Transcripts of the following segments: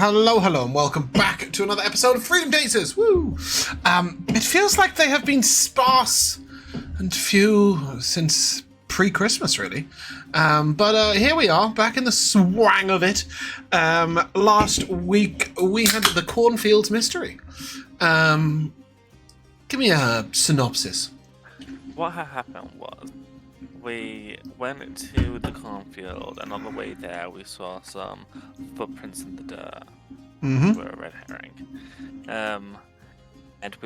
Hello, and welcome back to another episode of Freedom Daters. Woo! It feels like they have been sparse and few since pre-Christmas, really. But here we are, back in the swang of it. Last week, we had the Cornfields Mystery. Give me a synopsis. What had happened was, we went to the cornfield, and on the way there, we saw some footprints in the dirt. Mm-hmm. Were a red herring. But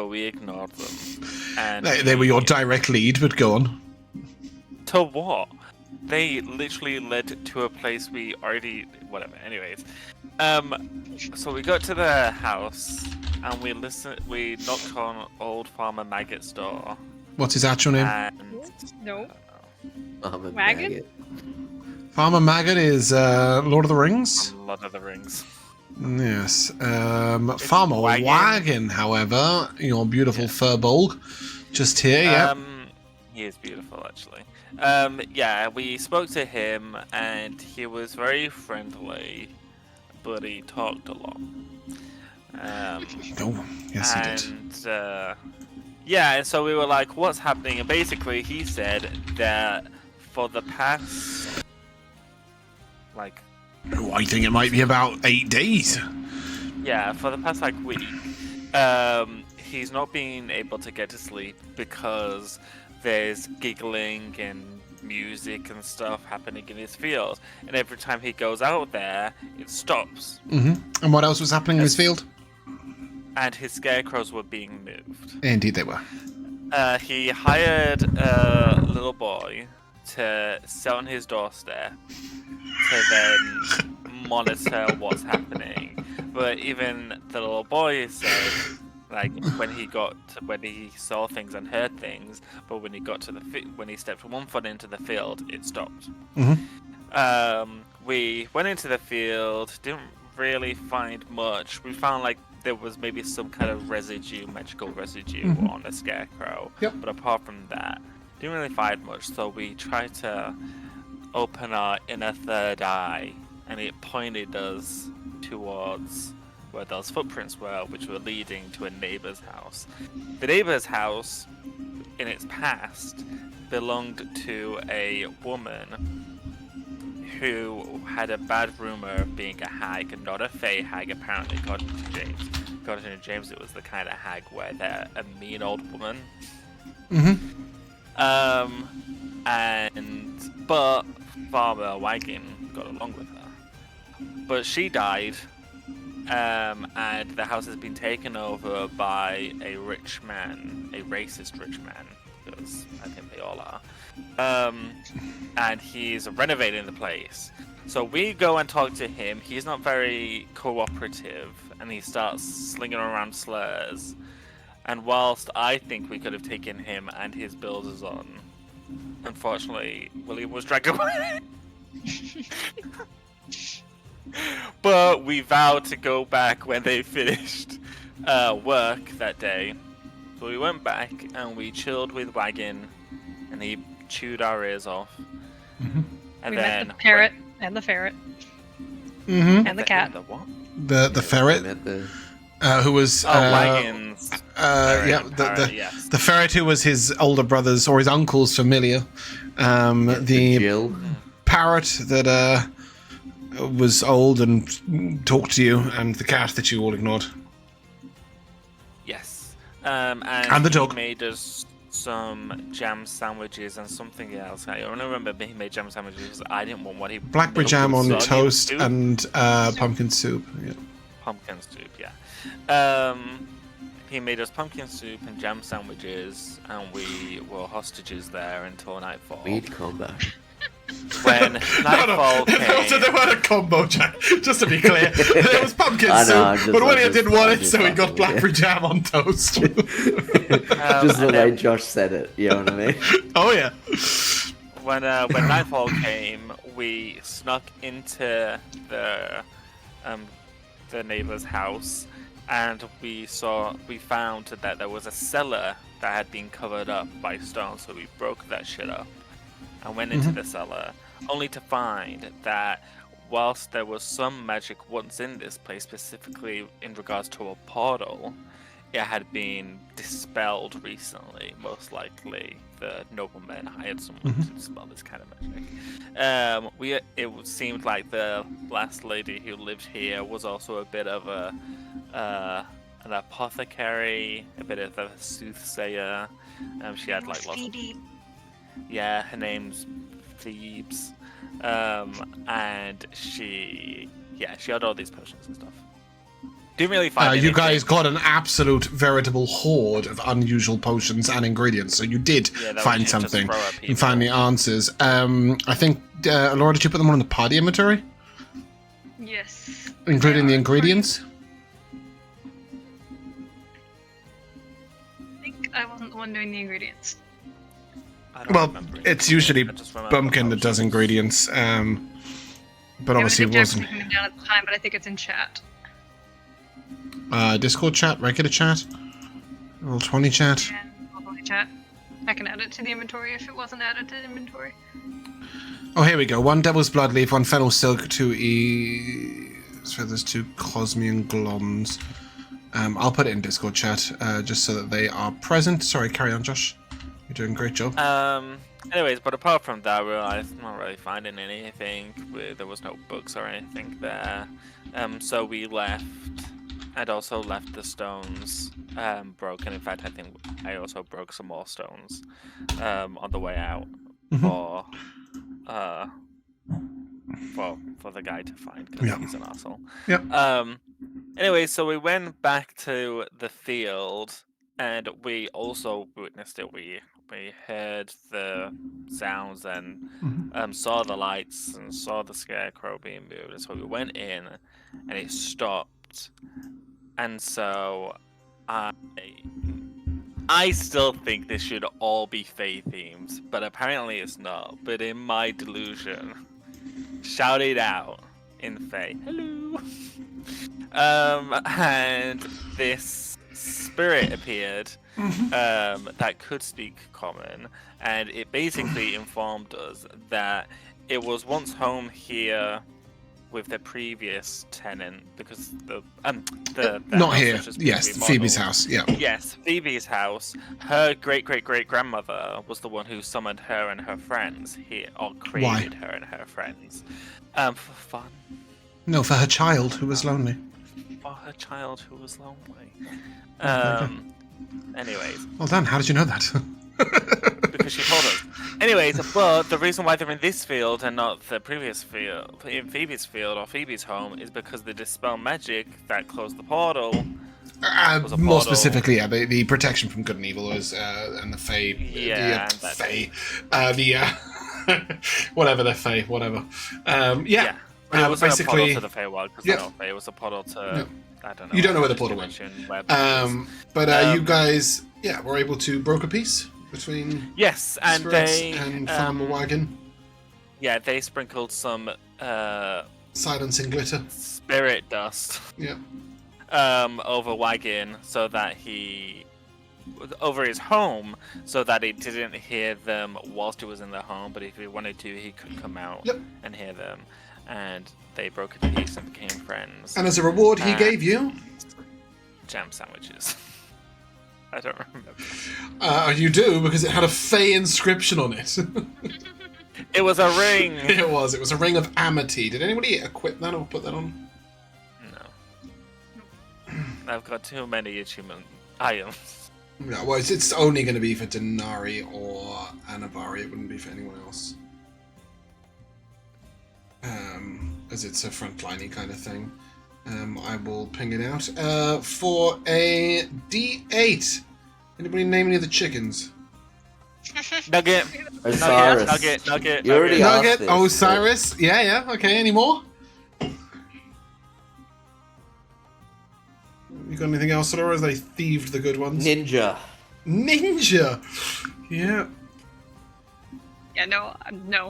we ignored them. And They were your direct lead, but go on. To what? They literally led to a place we already... Whatever, anyways. So we got to the house, and we knocked on old Farmer Maggot's door. What's his actual name? No. Farmer Wagon? Maggot. Farmer Maggot is Lord of the Rings? Lord of the Rings. Yes. Farmer Wagon, however, your beautiful Furbolg, just here, yeah. He is beautiful, actually. We spoke to him, and he was very friendly, but he talked a lot. Oh, yes, he did. And so we were like, what's happening? And basically, he said that for the past, Oh, I think it might be about 8 days. Yeah, for the past, week, he's not been able to get to sleep because there's giggling and music and stuff happening in his field. And every time he goes out there, it stops. Mm-hmm. And what else was happening in his field? And his scarecrows were being moved. Indeed they were. He hired a little boy to sit on his doorstep to then monitor what's happening. But even the little boy said, when he saw things and heard things, but when he got to when he stepped one foot into the field, it stopped. Mm-hmm. We went into the field, didn't really find much. We found there was maybe some kind of magical residue on the scarecrow. Yep. But apart from that, didn't really find much. So we tried to open our inner third eye, and it pointed us towards where those footprints were, which were leading to a neighbor's house. The neighbor's house, in its past, belonged to a woman who had a bad rumor of being a hag, and not a fey hag, apparently, according to James. According to James, it was the kind of hag where they're a mean old woman. Mm-hmm. But Farmer Wagon got along with her. But she died, and the house has been taken over by a rich man, a racist rich man, because I think they all are. And he's renovating the place. So we go and talk to him. He's not very cooperative, and he starts slinging around slurs. And whilst I think we could have taken him and his builders on, unfortunately, William was dragged away. But we vowed to go back when they finished work that day. So we went back and we chilled with Wagon, and he chewed our ears off. Mm-hmm. And we then met the parrot and the ferret. Mm-hmm. And the cat. The what? The ferret, who was Wagon's the ferret who was his older brother's or his uncle's familiar. The Jill. parrot that was old and talked to you, and the cat that you all ignored. Yes. And the dog. He made us some jam sandwiches and something else. I only remember he made jam sandwiches. I didn't want what he... Blackberry jam on toast and pumpkin soup. Yeah. Pumpkin soup, yeah. He made us pumpkin soup and jam sandwiches, and we were hostages there until nightfall. We'd come back. When nightfall came... So they weren't a combo, Jack. Just to be clear. There was pumpkin soup, but William didn't want it, so he got blackberry jam on toast. Just the way Josh said it, you know what I mean? Oh, yeah. When nightfall came, we snuck into the neighbor's house, and we found that there was a cellar that had been covered up by stone, so we broke that shit up and went into the cellar, only to find that whilst there was some magic once in this place, specifically in regards to a portal, it had been dispelled recently. Most likely, the noblemen hired someone to dispel this kind of magic. It seemed like the last lady who lived here was also a bit of an apothecary, a bit of a soothsayer. She had like lots of... Yeah, her name's Thebes. And she had all these potions and stuff. Didn't really find anything. You guys got an absolute veritable hoard of unusual potions and ingredients, so you did find something and find the answers. I think, Elora, did you put them on the party inventory? Yes. Including the ingredients? I think I wasn't the one doing the ingredients. Well, it's usually Bumpkin that does ingredients, but obviously it wasn't. Them down at the time, but I think it's in chat. Discord chat, regular chat, Roll 20 chat. Yeah, probably chat. I can add it to the inventory if it wasn't added to the inventory. Oh, here we go. 1 Devil's Bloodleaf, 1 Fennel Silk, 2 So there's 2 Cosmian Gloms. I'll put it in Discord chat, just so that they are present. Sorry, carry on, Josh. You're doing a great job. Anyways, but apart from that, I'm not really finding anything. There was no books or anything there. So we left. I'd also left the stones broken. In fact, I think I also broke some more stones on the way out for the guy to find, because he's an asshole. Anyway, so we went back to the field, and we also witnessed it. We heard the sounds and saw the lights and saw the scarecrow being moved. And so we went in, and it stopped. And so I still think this should all be Fae themes, but apparently it's not. But in my delusion, shouted out in Fae, hello. And this spirit appeared that could speak common, and it basically informed us that it was once home here with the previous tenant, because the not house here. just Yes, Phoebe's house. Yeah. Yes, Phoebe's house. Her great grandmother was the one who summoned her and her friends here, or created her and her friends, for fun. No, for her child who was lonely. For her child who was lonely. Anyways. Well done. How did you know that? Because she told us. Anyways, but the reason why they're in this field and not the previous field, in Phoebe's field or Phoebe's home, is because the dispel magic that closed the portal. More specifically, the protection from good and evil was, and the Fae. Yeah, whatever the Fae, whatever. It was basically a portal to the Feywild, because it was a portal to. I don't know. You don't know where the portal went. But you guys, were able to broker peace between and they and Farmer Wagon. Yeah, they sprinkled some silencing glitter, spirit dust. Over Wagon, so that over his home, so that he didn't hear them whilst he was in the home. But if he wanted to, he could come out and hear them. And they broke a piece and became friends. And as a reward, he gave you jam sandwiches. I don't remember. You do, because it had a Fae inscription on it. It was a ring. It was a ring of amity. Did anybody equip that or put that on? No. I've got too many achievement items. No, well, it's only going to be for Dinari or Anivari. It wouldn't be for anyone else. As it's a frontliney kind of thing. I will ping it out. For a D8. Anybody name any of the chickens? Nugget. Osiris. Nugget. You already asked Nugget. this, Osiris. But... Yeah. Okay. Any more? You got anything else, or have they thieved the good ones? Ninja. Yeah. Yeah, no,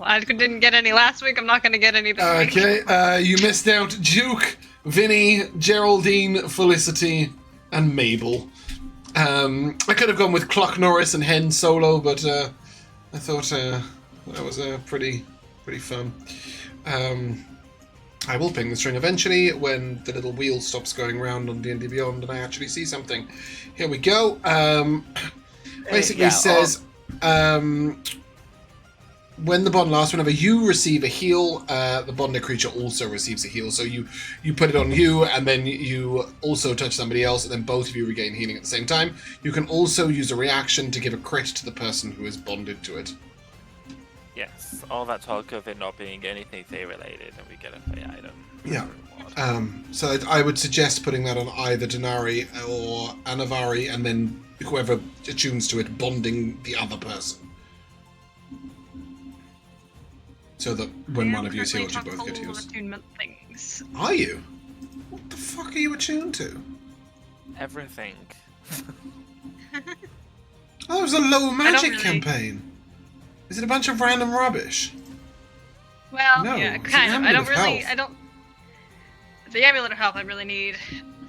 I didn't get any last week. I'm not going to get any this week. Okay, you missed out Duke, Vinny, Geraldine, Felicity, and Mabel. I could have gone with Clock Norris and Hen Solo, but I thought that was pretty fun. I will ping the string eventually when the little wheel stops going round on D&D Beyond and I actually see something. Here we go. Basically says, when the bond lasts, whenever you receive a heal, the bonded creature also receives a heal. So you put it on you, and then you also touch somebody else, and then both of you regain healing at the same time. You can also use a reaction to give a crit to the person who is bonded to it. Yes, all that talk of it not being anything Fey related, and we get a Fey item. Yeah. So I would suggest putting that on either Dinari or Anivari, and then whoever attunes to it bonding the other person. So that when one of you is healed, you both get healed. Attunement things. Are you? What the fuck are you attuned to? Everything. Oh, it was a low magic campaign. Is it a bunch of random rubbish? Well, No, yeah, it's kind an of. amulet of health. I don't. The amulet of health I really need.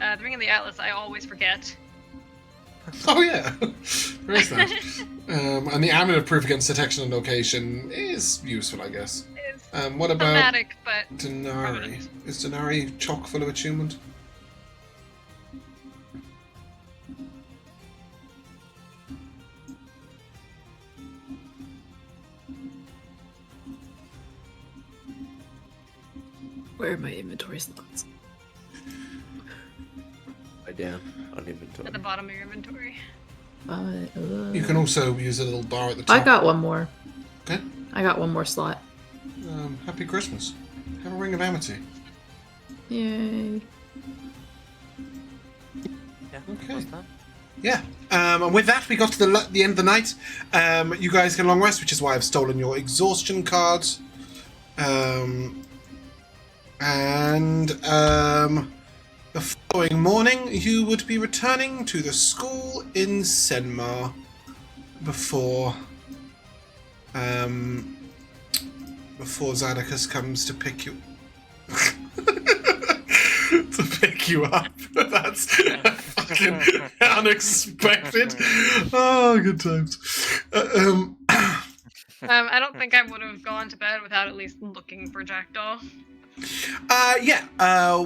The ring of the atlas I always forget. Oh yeah, there is that. And the amulet of proof against detection and location is useful, I guess. It's What about thematic, but Dinari? permanent. Is Dinari chock full of attunement? Where are my inventory slots? Right down on inventory. At the bottom of your inventory. You can also use a little bar at the top. I got one more. Okay. I got one more slot. Happy Christmas. Have a ring of amity. Yay. Yeah, Okay. what's that? Yeah. And with that, we got to the end of the night. You guys can long rest, which is why I've stolen your exhaustion cards. The following morning, you would be returning to the school in Senmar before Zadocus comes to pick you up. That's fucking unexpected. Oh, good times. I don't think I would have gone to bed without at least looking for Jackdaw.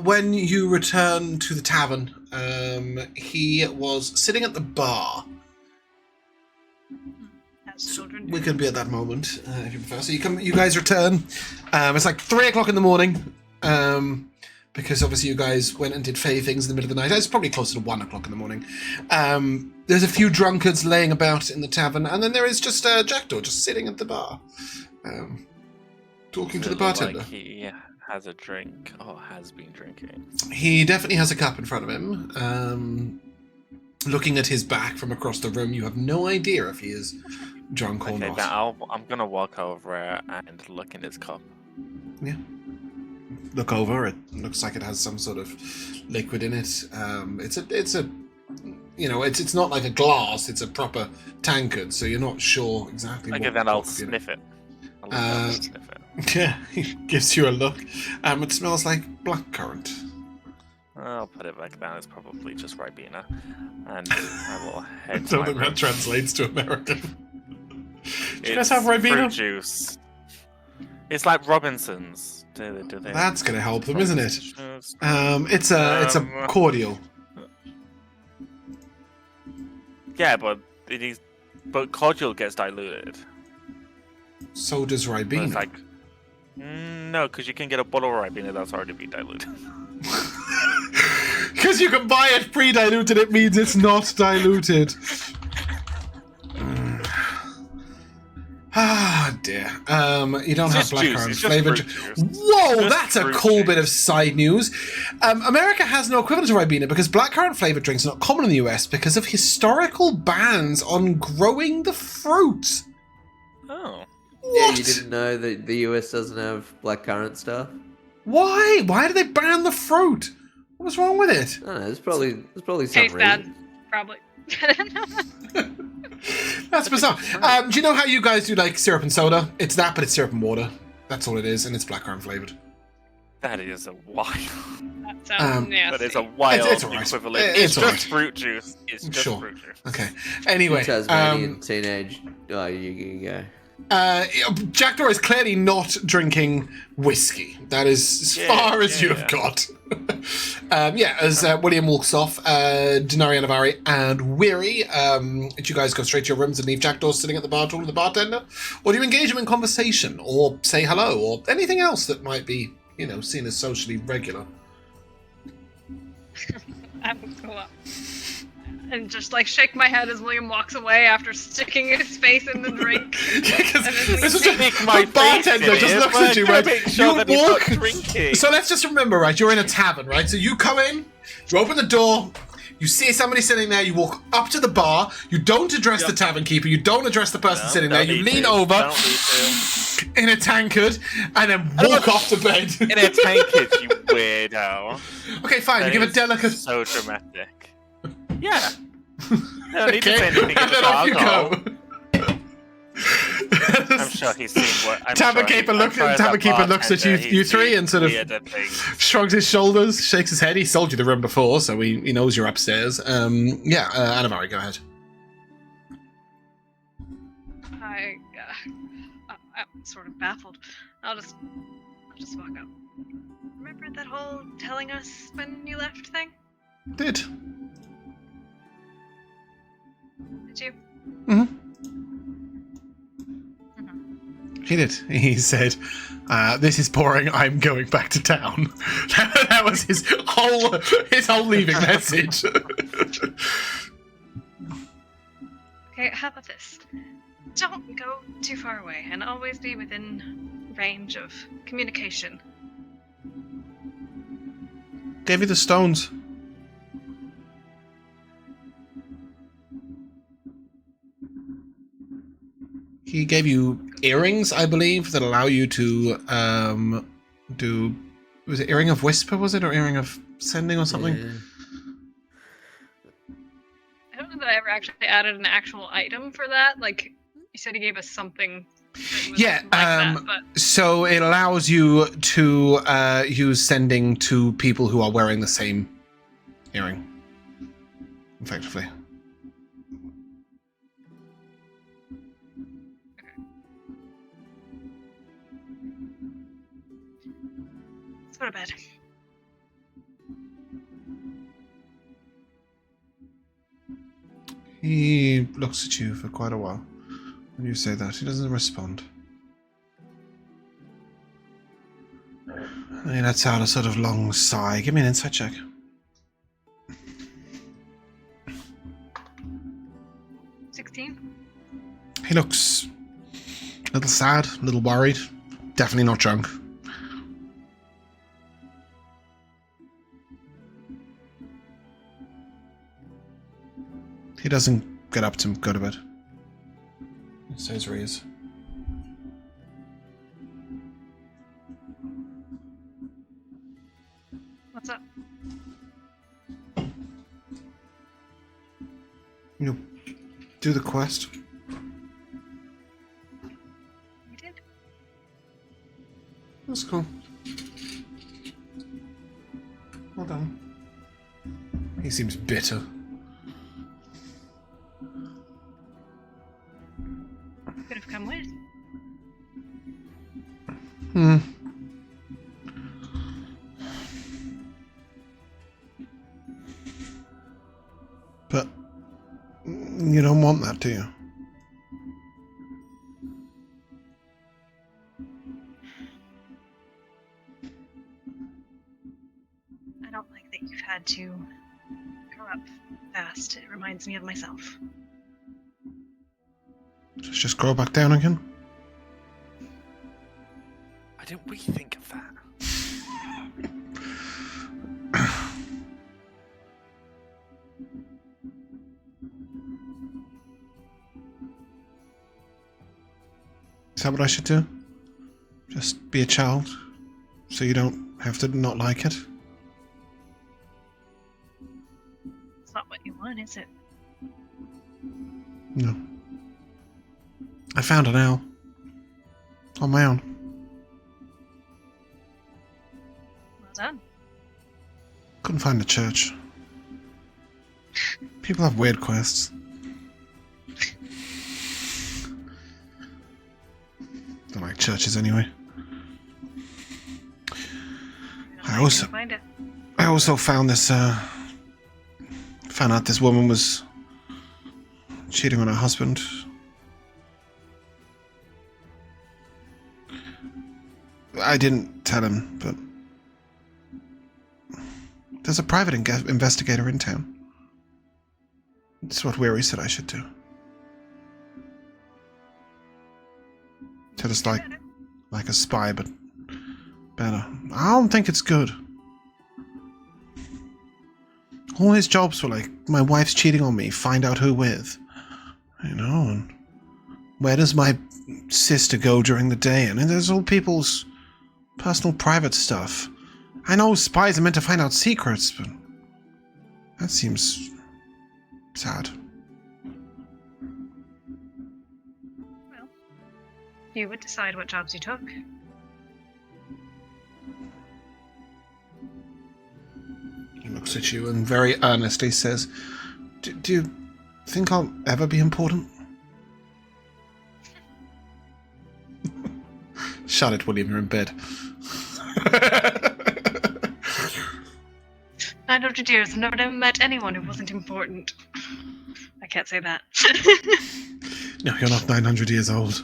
When you return to the tavern, he was sitting at the bar. As children do. We can be at that moment, if you prefer. So you guys return. It's like 3 o'clock in the morning, because obviously you guys went and did fey things in the middle of the night. It's probably closer to 1 o'clock in the morning. There's a few drunkards laying about in the tavern, and then there is just Jackdaw just sitting at the bar, talking to the bartender. Like he has a drink, or has been drinking. He definitely has a cup in front of him. Looking at his back from across the room, you have no idea if he is drunk or Okay, not. then I'm gonna walk over and look in his cup. Yeah. Look over. It looks like it has some sort of liquid in it. It's not like a glass. It's a proper tankard, so you're not sure exactly. Okay, what then I'll could be in sniff it. Sniff it. it. Yeah, he gives you a look. It smells like blackcurrant. I'll put it back down. It's probably just Ribena, and I will I head to don't my think room. that translates to American. Do you guys It's have Ribena? fruit juice. It's like Robinson's. Do they? That's gonna help them, isn't it? Juice? It's a cordial. Yeah, but cordial gets diluted. So does But Ribena. it's like no, because you can get a bottle of Ribena that's already been diluted. Because you can buy it pre-diluted, it means it's not diluted. Ah, dear. You don't have It's just juice, blackcurrant it's just flavored. fruit juice. Whoa, Just that's a fruit cool juice. bit of side news. America has no equivalent to Ribena because blackcurrant flavored drinks are not common in the US because of historical bans on growing the fruit. Oh. Yeah, What? you didn't know that the US doesn't have blackcurrant stuff? Why? Why did they ban the fruit? What was wrong with it? I don't know, there's probably some Tastes bad, reason. probably. That's bizarre. Do you know how you guys do like syrup and soda? It's that, but it's syrup and water. That's all it is, and it's blackcurrant flavored. That is a wild. That sounds nasty. That is a wild It's alright. equivalent. It's It's, alright. just fruit juice. It's just Sure. fruit juice. Okay. Anyway, Tasmanian teenage. Oh, you go. Jackdaw is clearly not drinking whiskey. That is as far as you have got. As William walks off, Dinari, Anivari, and Weary, do you guys go straight to your rooms and leave Jackdaw sitting at the bar talking to the bartender? Or do you engage him in conversation, or say hello, or anything else that might be, seen as socially regular? I would go up and just shake my head as William walks away after sticking his face in the drink. This is the bartender just looks at you, right? You walk. So let's just remember, right? You're in a tavern, right? So you come in, you open the door, you see somebody sitting there, you walk up to the bar, you don't address the tavern keeper, you don't address the person sitting there, you lean over in a tankard, and then walk off to bed. In a tankard, you weirdo. Okay, fine. You give a delicate. So dramatic. Yeah. No need to say anything and then off you go. I'm sure he's seen what. Tavern keeper looks at you three and sort of shrugs his shoulders, shakes his head. He sold you the room before, so he knows you're upstairs. Anivari, go ahead. I'm sort of baffled. I'll just walk up. Remember that whole telling us when you left thing? Did you? Mm-hmm. He did. He said, "This is boring. I'm going back to town." That was his whole leaving message. Okay, how about this? Don't go too far away, and always be within range of communication. Gave you the stones. He gave you earrings, I believe, that allow you to do. Was it earring of whisper? Was it, or earring of sending or something? Yeah. I don't know that I ever actually added an actual item for that. You said he gave us something. So it allows you to use sending to people who are wearing the same earring, effectively. Let's go to bed. He looks at you for quite a while. When you say that, he doesn't respond. He lets out a sort of long sigh. Give me an insight check. 16. He looks a little sad, a little worried. Definitely not drunk. He doesn't get up to go to bed. He stays where he is. What's up? You do the quest. You did? That's cool. Well done. He seems bitter. Could have come with. But you don't want that, do you? I don't like that you've had to grow up fast. It reminds me of myself. Just grow back down again? Why didn't we think of that? Is that what I should do? Just be a child? So you don't have to not like it? It's not what you want, is it? No. I found an owl. On my own. Well done. Couldn't find a church. People have weird quests. churches anyway. I I'll also find it. found this. Found out this woman was cheating on her husband. I didn't tell him, but there's a private investigator in town. It's what Weary said I should do. Said it's like a spy, but better. I don't think it's good. All his jobs were like, my wife's cheating on me, find out who with. You know, and where does my sister go during the day? And there's all people's personal private stuff. I know spies are meant to find out secrets, but that seems sad. Well, you would decide what jobs you took. He looks at you and very earnestly says, do you think I'll ever be important? Shut it, William, you're in bed. 900 years, I've never met anyone who wasn't important. I can't say that. No, you're not 900 years old.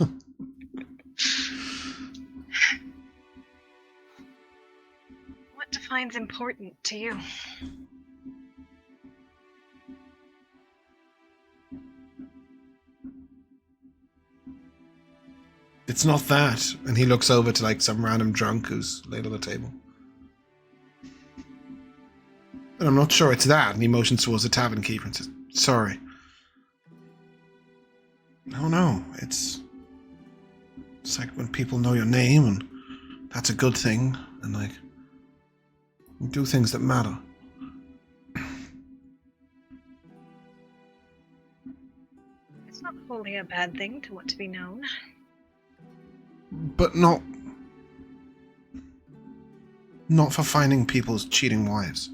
What defines important to you? It's not that. And he looks over to like some random drunk who's laid on the table. And I'm not sure it's that. And he motions towards the tavern keeper and says, sorry. No, it's like when people know your name, and that's a good thing, and like you do things that matter. It's not wholly a bad thing to want to be known. But not for finding people's cheating wives.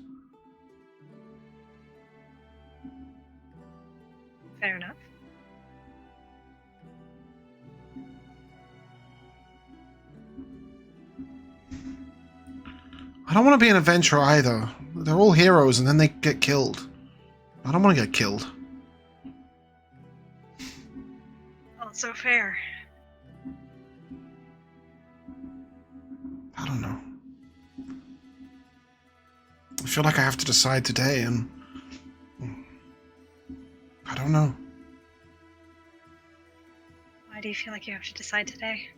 Fair enough. I don't want to be an adventurer either. They're all heroes and then they get killed. I don't want to get killed. Also fair. I don't know. I feel like I have to decide today, and I don't know. Why do you feel like you have to decide today?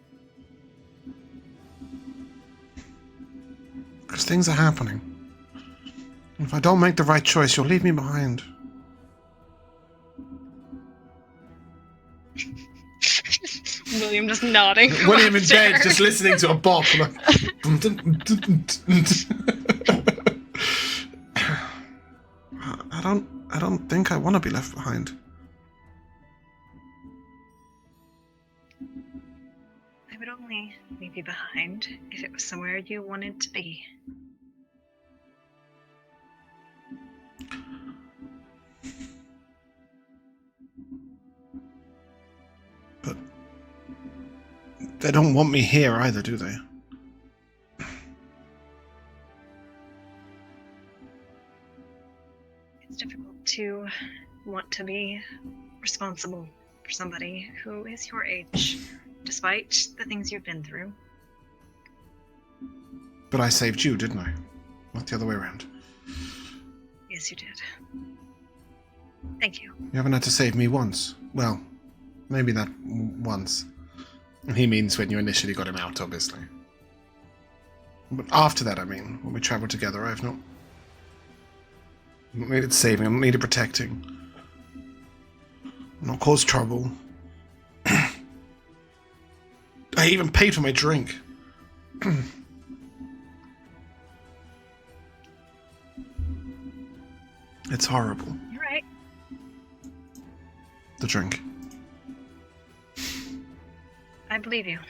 Because things are happening. If I don't make the right choice, you'll leave me behind. William just nodding. William in bed, just listening to a bop. Like, I don't think I want to be left behind. I would only leave you behind if it was somewhere you wanted to be. But they don't want me here either, do they? It's difficult to want to be responsible for somebody who is your age, despite the things you've been through. But I saved you, didn't I? Not the other way around. Yes, you did. Thank you. You haven't had to save me once. Well, maybe that once. He means when you initially got him out, obviously. But after that, I mean, when we travelled together, I've not needed saving, I've not needed protecting. I've not caused trouble. I even paid for my drink. It's horrible. You're right. The drink. I believe you.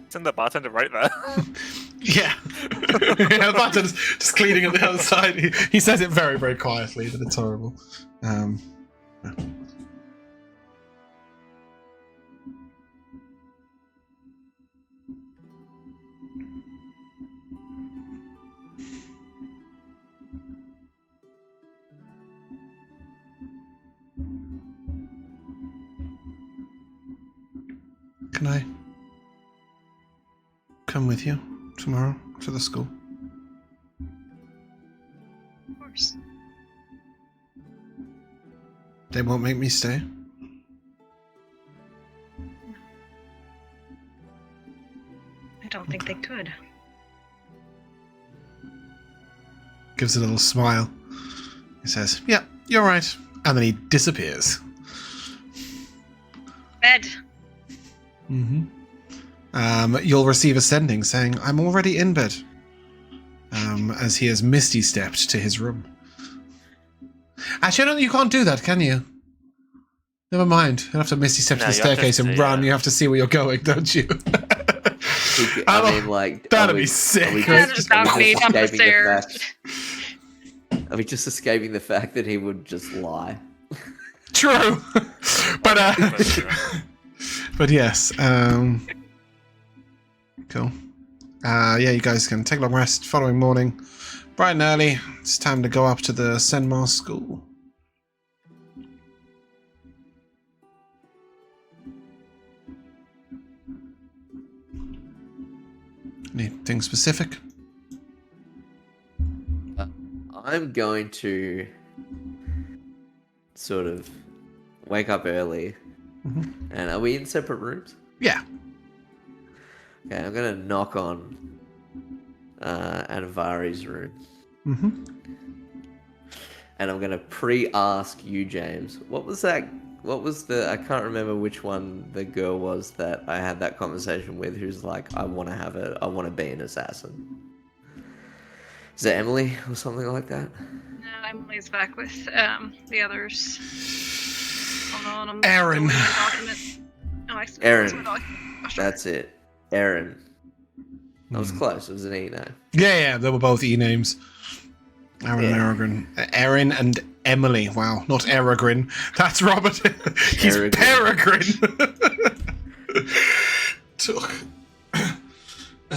Send the bartender right there. Yeah. The bartender's just cleaning at the other side. He says it very, very quietly, but it's horrible. Yeah. can I come with you tomorrow to the school? Of course. They won't make me stay? I don't think they could. Gives a little smile. He says, "Yeah, you're right." And then he disappears. Bed. You'll receive a sending saying, "I'm already in bed." As he has misty stepped to his room. Actually, I don't think you can't do that, can you? Never mind. You have to misty step to the staircase and run. You have to see where you're going, don't you? I mean, like, that'd be sick. Are we just escaping the fact that he would just lie? True. But but yes. Cool. Yeah, you guys can take a long rest. Following morning, bright and early, it's time to go up to the Senmar school. Anything specific? I'm going to sort of wake up early. And are we in separate rooms? Yeah. Okay, I'm going to knock on Anivari's room. And I'm going to pre-ask you, James. What was that? What was the... I can't remember which one the girl was that I had that conversation with who's like, I want to be an assassin. Is it Emily or something like that? No, Emily's back with the others. Hold on, Aaron. Aaron. That's it. Aaron. That was close. It was an E name. Yeah, they were both E names. Aaron and Aragorn. Aaron and Emily. Wow, not Aragorn. That's Robert. He's Peregrine.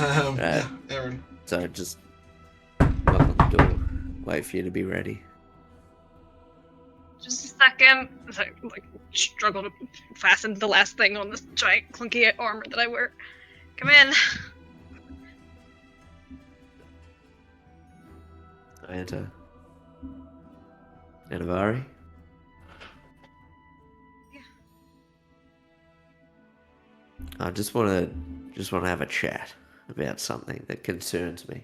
Yeah, Aaron. So just knock on the door. Wait for you to be ready. Just a second. So, struggle to fasten the last thing on this giant clunky armor that I wear. Come in. I enter. Anivari? Yeah. I just want to have a chat about something that concerns me.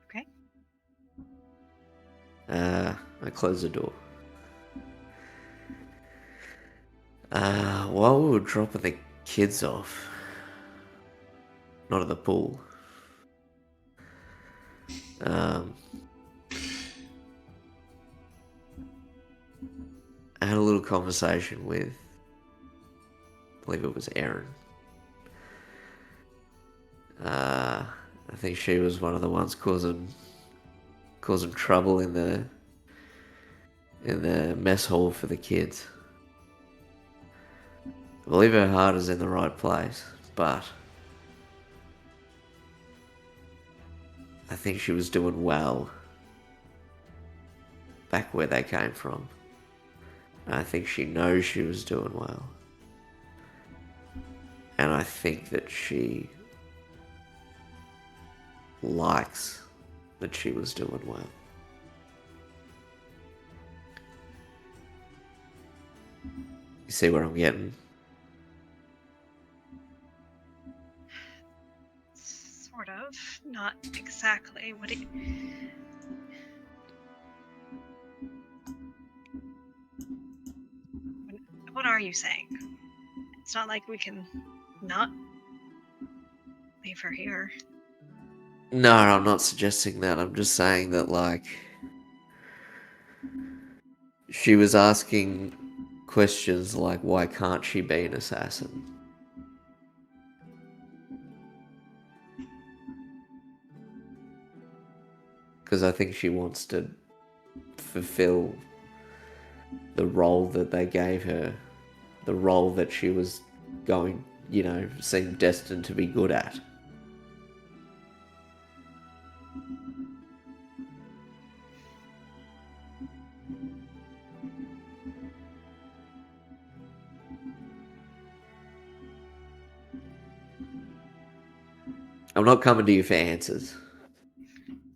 Okay. I close the door. While we were dropping the kids off, not at the pool, I had a little conversation with, I believe it was Erin. I think she was one of the ones causing trouble in the mess hall for the kids. I believe her heart is in the right place, but I think she was doing well back where they came from. And I think she knows she was doing well. And I think that she likes that she was doing well. You see where I'm getting? Sort of. Not exactly. What are you saying? It's not like we can not leave her here. No, I'm not suggesting that. I'm just saying that, like, she was asking questions like, why can't she be an assassin? Because I think she wants to fulfill the role that they gave her, the role that she was going, seemed destined to be good at. I'm not coming to you for answers.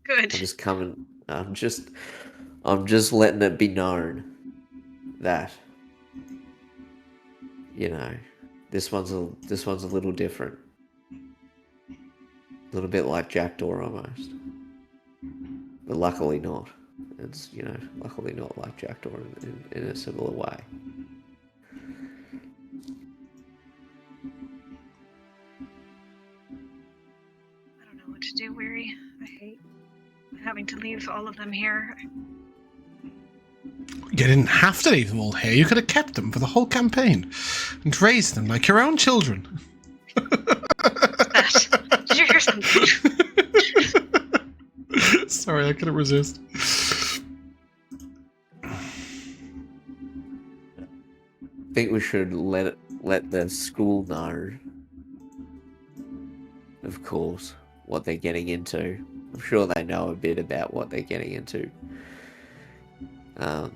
Good. I'm just coming. I'm just letting it be known that, you know, this one's a little different. A little bit like Jackdaw almost, but luckily not. It's, you know, luckily not like Jackdaw in a similar way. I don't know what to do, Weary. I hate having to leave all of them here. You didn't have to leave them all here. You could have kept them for the whole campaign and raised them like your own children. What's that? Did you hear something? Sorry, I couldn't resist. I think we should let the school know, of course, what they're getting into. I'm sure they know a bit about what they're getting into. I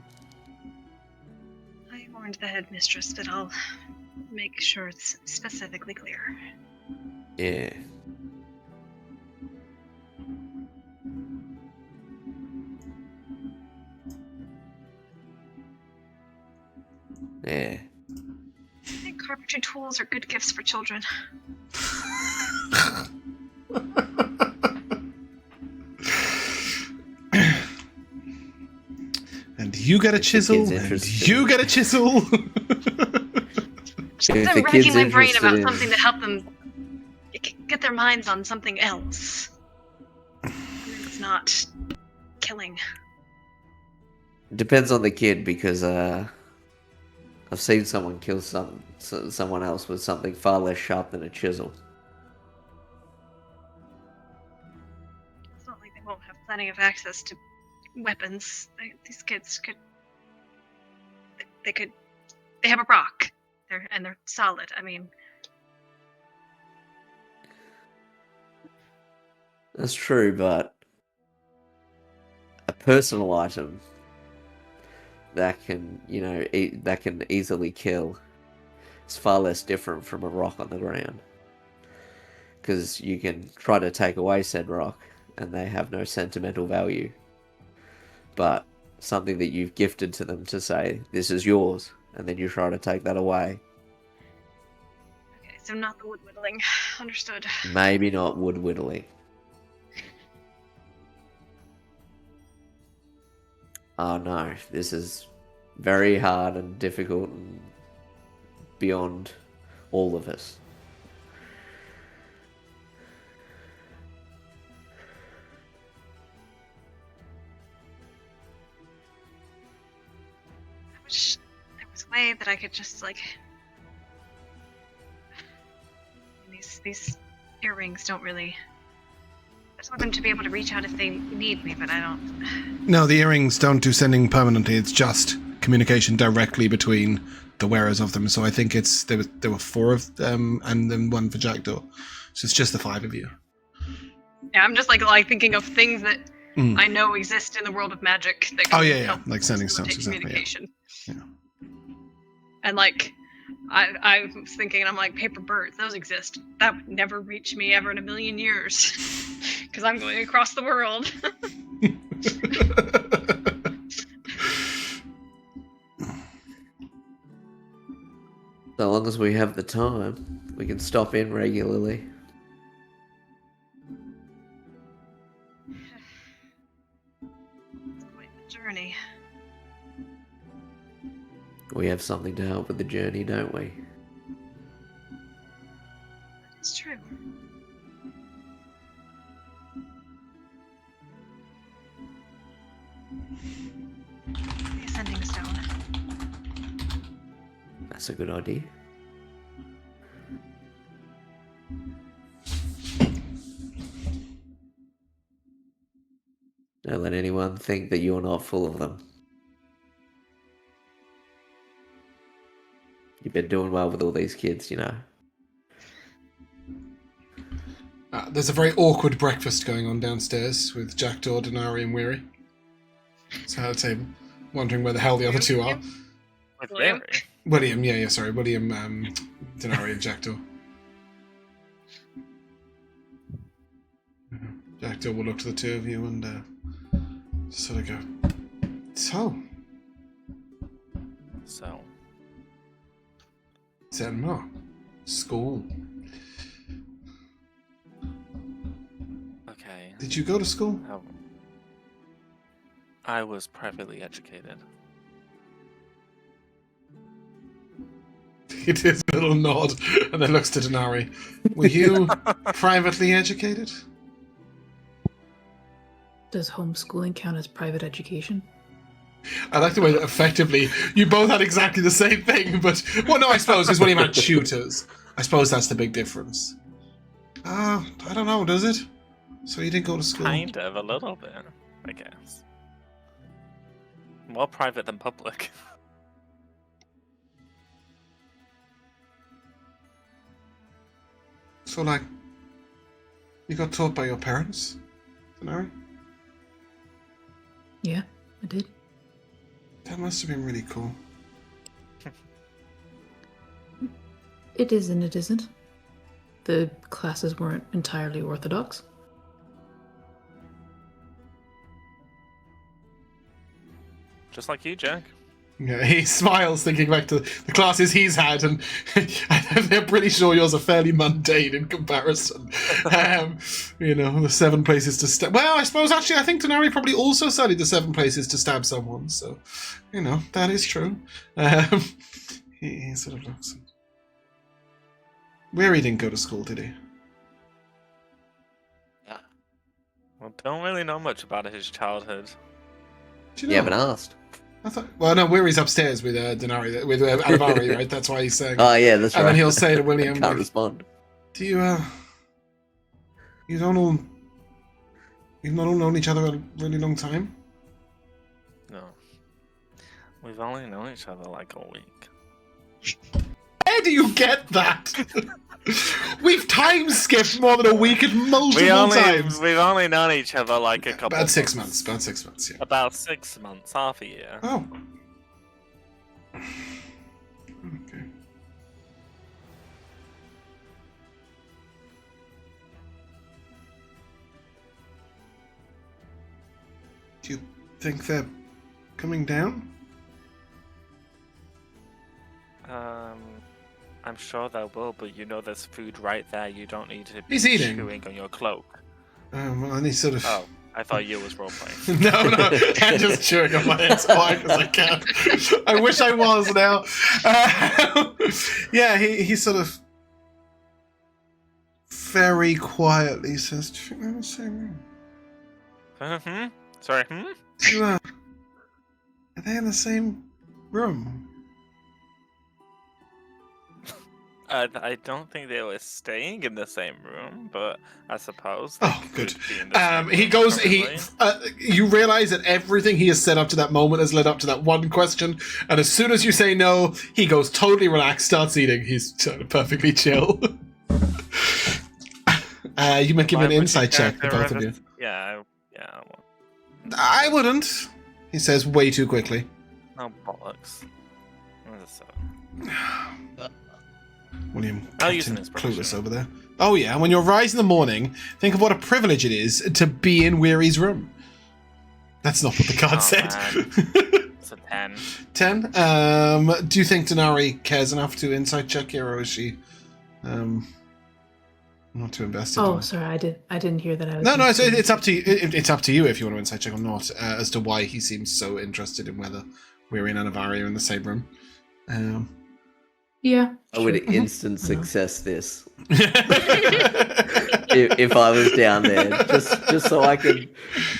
warned the headmistress, but I'll make sure it's specifically clear. Yeah. Yeah. I think carpentry tools are good gifts for children. And you get a chisel, and you get a chisel. Just I'm racking my brain about something to help them get their minds on something else. It's not killing. Depends on the kid, because I've seen someone kill someone else with something far less sharp than a chisel. It's not like they won't have plenty of access to weapons. These kids could. They have a rock. They're solid. I mean. That's true, but a personal item that can, you know, that can easily kill is far less different from a rock on the ground. Because you can try to take away said rock, and they have no sentimental value. But something that you've gifted to them to say, this is yours, and then you try to take that away. Okay, so not the wood whittling. Understood. Maybe not wood whittling. Oh no, this is very hard and difficult and beyond all of us. I wish there was a way that I could just these earrings don't really. I just want them to be able to reach out if they need me, but I don't. No, the earrings don't do sending permanently. It's just communication directly between the wearers of them. So I think there were 4 of them, and then 1 for Jackdaw. So it's just the 5 of you. Yeah, I'm just like thinking of things that I know exist in the world of magic. That can help like sending stones, exactly. Communication. Yeah. And I was thinking, and I'm like, paper birds, those exist. That would never reach me ever in a million years. Because I'm going across the world. So long as we have the time, we can stop in regularly. It's quite the journey. We have something to help with the journey, don't we? It's true. The ascending stone. That's a good idea. Don't let anyone think that you're not full of them. You've been doing well with all these kids, you know. There's a very awkward breakfast going on downstairs with Jackdaw, Dinari, and Weary. So at the table, wondering where the hell the other 2 are. With William? Mary. William, sorry, William, Dinari, and Jackdaw. Hector will look to the two of you and sort of go, So, Zenma, school. Okay. Did you go to school? I was privately educated. He does a little nod and then looks to Dinari. Were you privately educated? Does homeschooling count as private education? I like the way that effectively you both had exactly the same thing, but well, no, I suppose because when you had tutors, I suppose that's the big difference. I don't know, does it? So you didn't go to school? Kind of, a little bit, I guess. More private than public. So, like, you got taught by your parents, Dinari? Yeah, I did. That must have been really cool. It is and it isn't. The classes weren't entirely orthodox. Just like you, Jack. Yeah, he smiles thinking back to the classes he's had, and they're pretty sure yours are fairly mundane in comparison. The 7 places to stab. Well, I suppose actually I think Dinari probably also studied the 7 places to stab someone, so, that is true. He sort of looks. Weary didn't go to school, did he? Well, don't really know much about his childhood. Do you know? You haven't asked. I thought. Well, no, Weary's upstairs with Dinari, with Anivari, right? That's why he's saying. Oh yeah, that's right. And then he'll say to William, Can't respond. "Do you you've not all known each other a really long time?" No. We've only known each other like a week. Where do you get that? We've time skipped more than a week at multiple times. We've only known each other like a couple. About 6 months. About 6 months. Yeah. About 6 months, half a year. Oh. Okay. Do you think they're coming down? I'm sure they will, but there's food right there. You don't need to be He's eating. chewing on your cloak. Well, and he sort of. Oh, I thought you was role-playing. No, I'm just chewing on my head as quiet as I can. I wish I was now. Yeah, he sort of very quietly says, "Do you think they're in the same room?" Sorry, Are they in the same room? I don't think they were staying in the same room, but I suppose. Oh, good. Be in the same He room goes. currently. You realize that everything he has said up to that moment has led up to that one question, and as soon as you say no, he goes totally relaxed, starts eating. He's perfectly chill. You may give Why an would insight your check, the character both of you. Yeah. I won't. I wouldn't. He says way too quickly. Oh, bollocks. So. William, I'll use an Captain inspiration. Clueless over there. Oh yeah, when you rise in the morning, think of what a privilege it is to be in Weary's room. That's not what the card said. It's a 10. 10. Do you think Dinari cares enough to insight check here, or is she not too invested? Oh, sorry, I didn't hear that. No, it's up to you. It's up to you if you want to insight check or not, as to why he seems so interested in whether Weary and Anivari are in the same room. Yeah. I would sure. instant success this if I was down there, just so I could,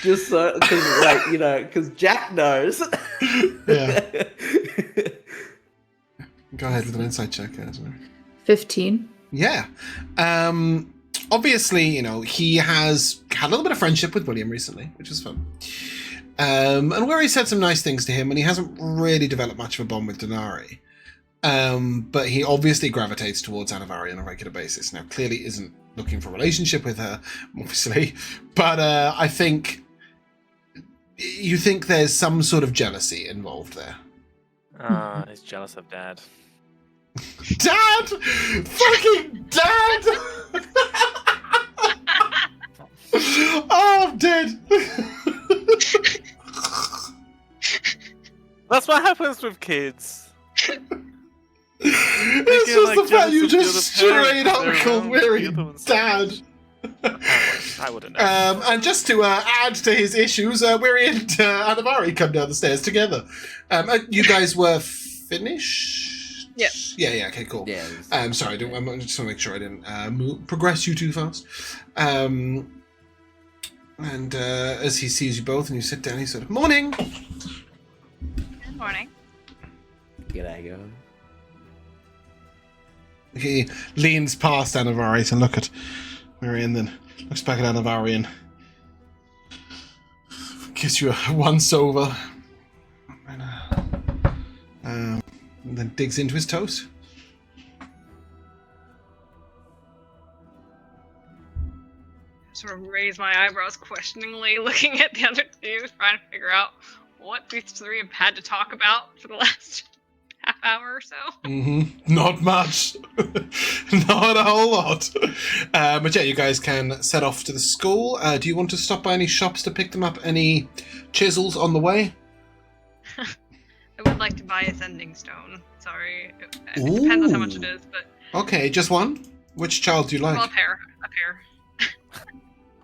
because Jack knows. Yeah. Go ahead with an insight check, Dinari. 15. Yeah. Obviously, he has had a little bit of friendship with William recently, which is fun. And where he said some nice things to him, and he hasn't really developed much of a bond with Dinari. But he obviously gravitates towards Anivari on a regular basis. Now, clearly isn't looking for a relationship with her, obviously. But I think you think there's some sort of jealousy involved there. He's jealous of Dad. Dad! Fucking Dad! Oh dead. That's what happens with kids. It's get, just like, the fact jealous you of the just other parents straight that up are called around Weary the other ones. dad. I wouldn't know. And just to add to his issues, Weary and Anivari come down the stairs together. You guys were finished? Yep. Yeah, okay, cool. Yeah. Sorry, I just want to make sure I didn't progress you too fast. And as he sees you both and you sit down, he said, "Morning." Good morning. G'day, guys. He leans past Anivari to look at Weary and then looks back at Anivari and gives you a once-over. And then digs into his toast. Sort of raise my eyebrows questioningly, looking at the other two, trying to figure out what these three have had to talk about for the last half hour or so. Not much. Not a whole lot. But yeah, you guys can set off to the school. Do you want to stop by any shops to pick them up? Any chisels on the way? I would like to buy a sending stone. Sorry. It depends on how much it is, but... Okay, just one? Which child do you like? Well, a pair. A pair.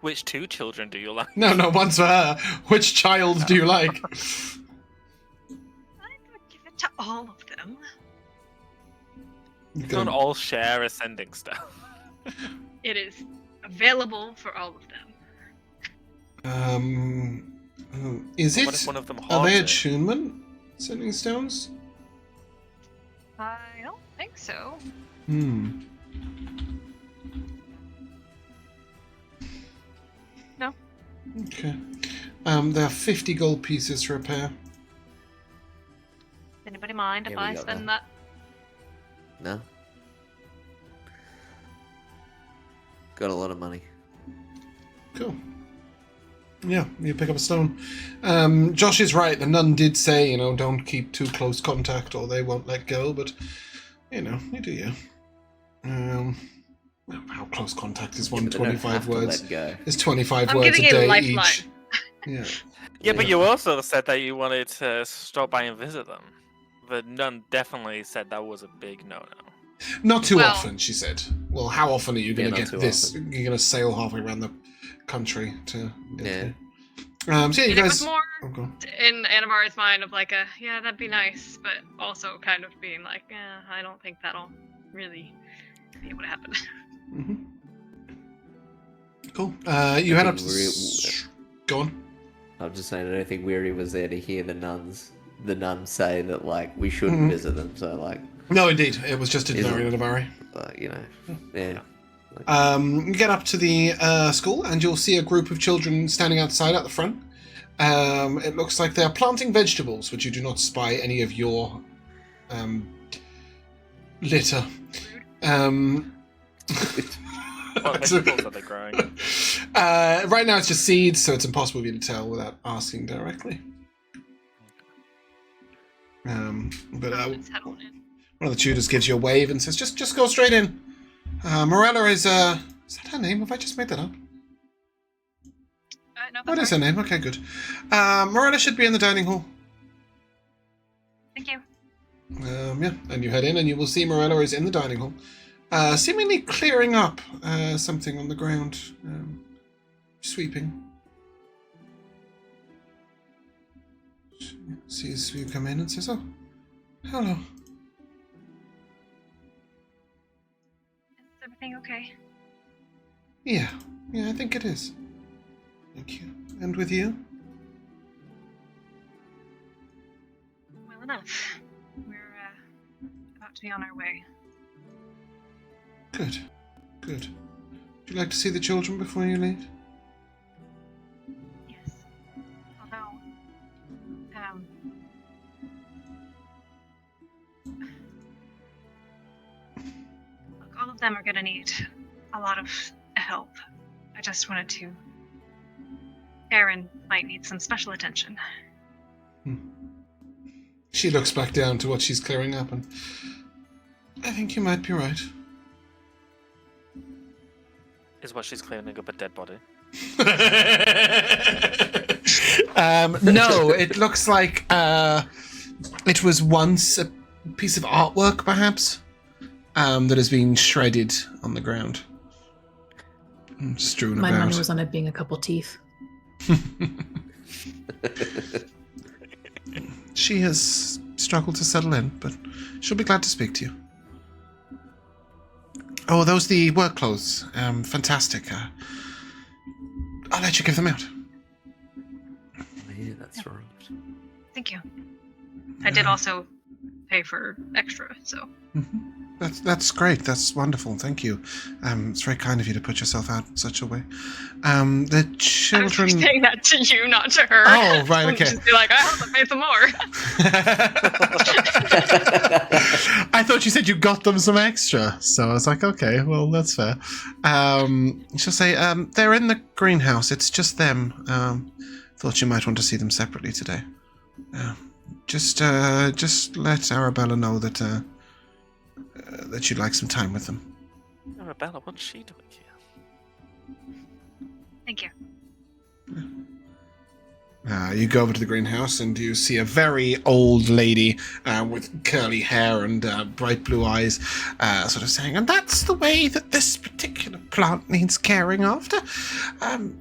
Which two children do you like? No, one's for her. Which child do you like? I would give it to all of them. We don't all share ascending stone. It is available for all of them. Is What it? if one of them Are they hoards it? attunement sending stones? I don't think so. No. Okay. There are 50 gold pieces for a pair. Anybody mind if Yeah, we I got spend that. that? No. Got a lot of money. Cool. Yeah, you pick up a stone. Josh is right. The nun did say, don't keep too close contact or they won't let go, but, you do you. How close contact is Yeah, but they don't 125 have to words? let go. It's 25 I'm words a giving a day lifeline. each. Yeah. Yeah, but you also said that you wanted to stop by and visit them. The nun definitely said that was a big no-no. Not too Well- often, she said. Well, how often are you going Yeah, to not get too this? You're going to sail halfway around the country to get Yeah. there. So yeah, you And it was guys... more Oh, go on. in Anivari's mind of like yeah, that'd be nice, but also kind of being like, I don't think that'll really be able to happen. Mhm. Cool. You head up to... think Go on. I'm just saying, I don't think Weary was there to hear the nuns say that, we shouldn't visit them. So, No, indeed. It was just a Is it? Dinari and Anivari. Yeah. You get up to the school and you'll see a group of children standing outside at the front. It looks like they're planting vegetables, but you do not spy any of your litter. What vegetables are they growing? Right now it's just seeds, so it's impossible for you to tell without asking directly. But Let's head on in. one of the tutors gives you a wave and says, "Just go straight in." Morella is that her name? Have I just made that up? No, What is that's her right. name? Okay, good. Morella should be in the dining hall. Thank you. Yeah, and you head in and you will see Morella is in the dining hall, seemingly clearing up something on the ground, sweeping. She sees you come in and says, "Oh, hello." Is everything okay? Yeah, I think it is. Thank you. And with you? Well enough. We're about to be on our way. Good. Would you like to see the children before you leave? Yes. Although, look, all of them are gonna need a lot of help. I just wanted to... Erin might need some special attention. She looks back down to what she's clearing up and... I think you might be right. Is what she's cleaning up a dead body? No, it looks like it was once a piece of artwork, perhaps, that has been shredded on the ground. Strewn My about. money was on it being a couple teeth. She has struggled to settle in, but she'll be glad to speak to you. Oh, are those the work clothes? Fantastic. I'll let you give them out. Yeah, that's right. Thank you. I did also pay for extra, so. That's great. That's wonderful. Thank you. It's very kind of you to put yourself out in such a way. The children. I'm saying that to you, not to her. Oh, right, okay. Just be like, I have to pay some more. I thought you said you got them some extra, so I was like, okay, well, that's fair. She'll say, they're in the greenhouse. It's just them. Thought you might want to see them separately today. Just let Arabella know that that you'd like some time with them. Arabella, what's she doing here? Thank you. You go over to the greenhouse and you see a very old lady with curly hair and bright blue eyes sort of saying, and that's the way that this particular plant needs caring after.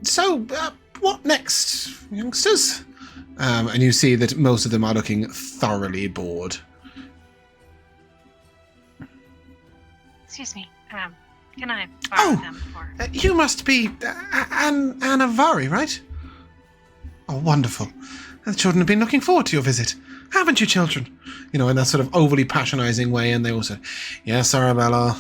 So, what next, youngsters? And you see that most of them are looking thoroughly bored. Excuse me. Can I borrow them for? You must be Anivari, right? Oh, wonderful. The children have been looking forward to your visit. Haven't you, children? You know, in that sort of overly patronizing way, and they all said, yes, Arabella.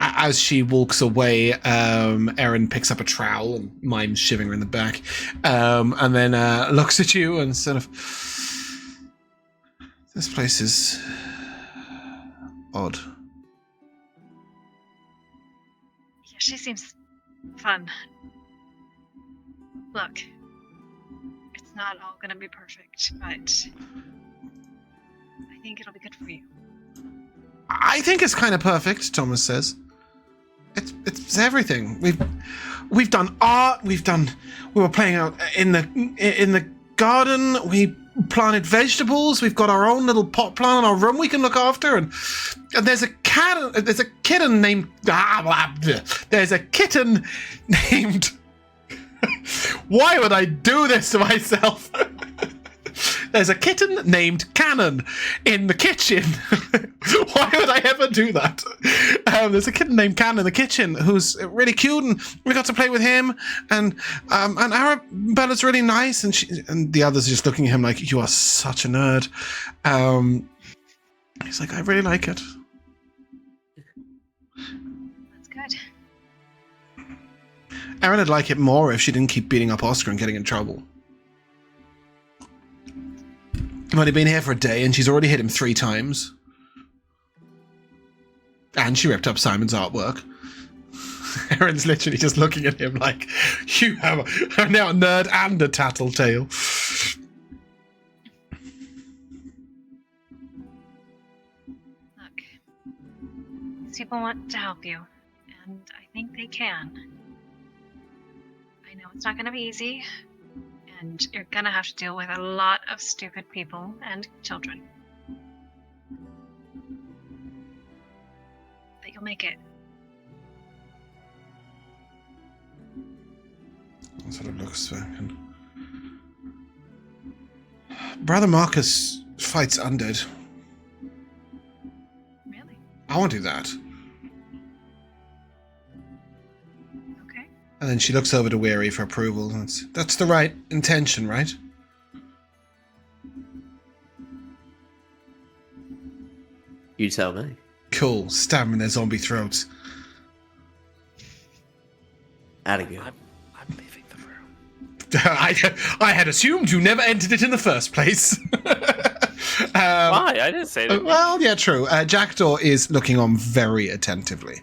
As she walks away, Erin picks up a trowel and mimes shivering her in the back, and then looks at you and sort of, this place is odd. Yeah, she seems fun. Look, it's not all gonna be perfect, but I think it'll be good for you. I think it's kind of perfect, Thomas says. It's everything. We've done art. We were playing out in the garden. We planted vegetables. We've got our own little pot plant in our room we can look after. And there's a kitten named. There's a kitten named. Why would I do this to myself? There's a kitten named Cannon in the kitchen. Why would I ever do that? There's a kitten named Cannon in the kitchen who's really cute, and we got to play with him. And Arabella's really nice, and the others are just looking at him like, you are such a nerd. He's like, I really like it. That's good. Erin would like it more if she didn't keep beating up Oscar and getting in trouble. I've only been here for a day, and she's already hit him 3 times. And she ripped up Simon's artwork. Erin's literally just looking at him like, you are now a nerd and a tattletale. Look, these people want to help you, and I think they can. I know it's not going to be easy, and you're going to have to deal with a lot of stupid people and children. But you'll make it. Sort of looks back and Brother Marcus fights undead. Really? I want to do that. Okay. And then she looks over to Weary for approval. And that's the right intention, right? You tell me. Cool. Stab them in their zombie throats. Atta-go. I'm leaving the room. I had assumed you never entered it in the first place. Why? I didn't say that. Well, yeah, true. Jackdaw is looking on very attentively.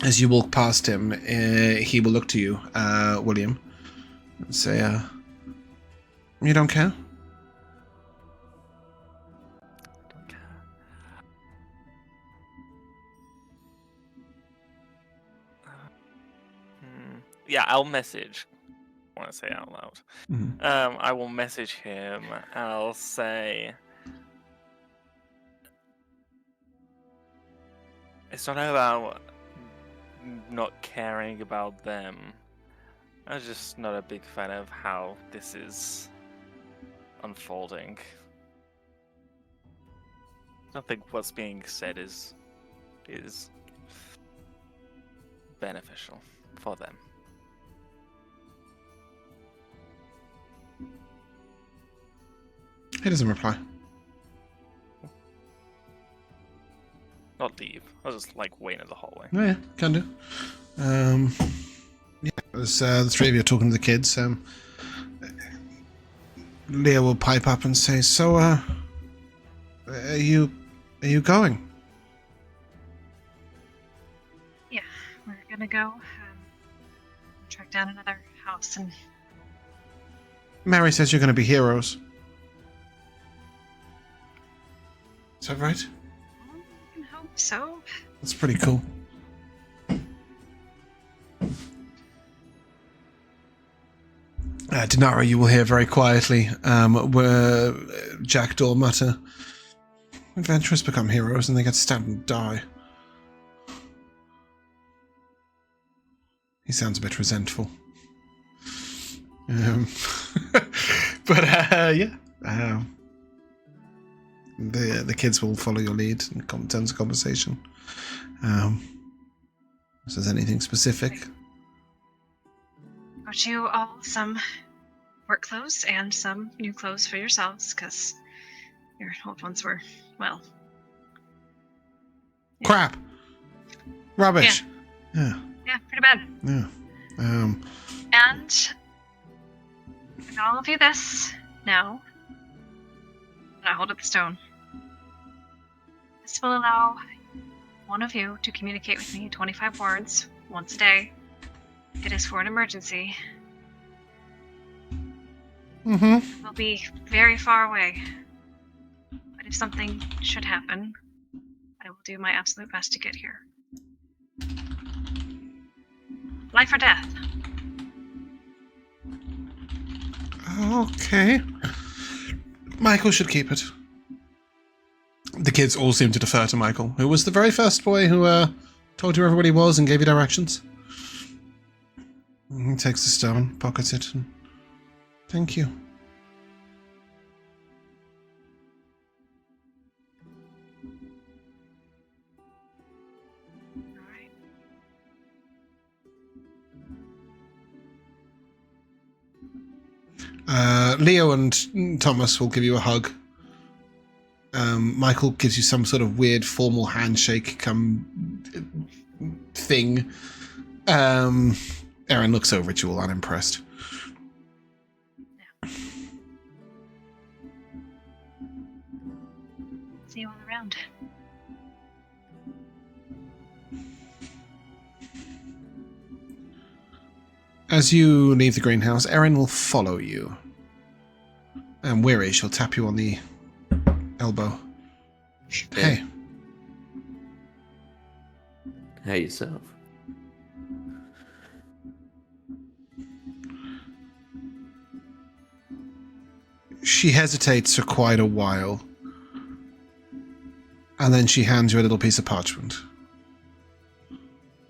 As you walk past him, he will look to you, William, and say, you don't care? Yeah, I'll message. I want to say it out loud. Mhm. I will message him and I'll say, it's not about not caring about them. I'm just not a big fan of how this is unfolding. I don't think what's being said is beneficial for them. He doesn't reply. Not leave. I'll just like wait in the hallway. Oh, yeah, can do. Yeah, as the three of you are talking to the kids, Leah will pipe up and say, "So, are you going?" Yeah, we're gonna go track down another house and. Mary says you're going to be heroes. Is that right? I can hope so. That's pretty cool. Dinari, you will hear very quietly where Jackdaw mutter, "Adventurers become heroes and they get stabbed and die." He sounds a bit resentful. But yeah, the kids will follow your lead in terms of conversation. If there's anything specific, Got you all some work clothes and some new clothes for yourselves, because your old ones were, well... crap, rubbish. Yeah. Yeah, pretty bad. Yeah. And I got all of you this now. And I hold up the stone. This will allow one of you to communicate with me 25 words once a day. It is for an emergency. Mm-hmm. We'll be very far away. But if something should happen, I will do my absolute best to get here. Life or death. Okay. Michael should keep it. The kids all seem to defer to Michael, who was the very first boy who told you where everybody was and gave you directions. He takes the stone, pockets it, and thank you. Alright. Leo and Thomas will give you a hug. Michael gives you some sort of weird formal handshake thing. Erin looks over at you all unimpressed. See you all around. As you leave the greenhouse, Erin will follow you. And weary, she'll tap you on the elbow. Hey. Hey yourself. She hesitates for quite a while. And then she hands you a little piece of parchment.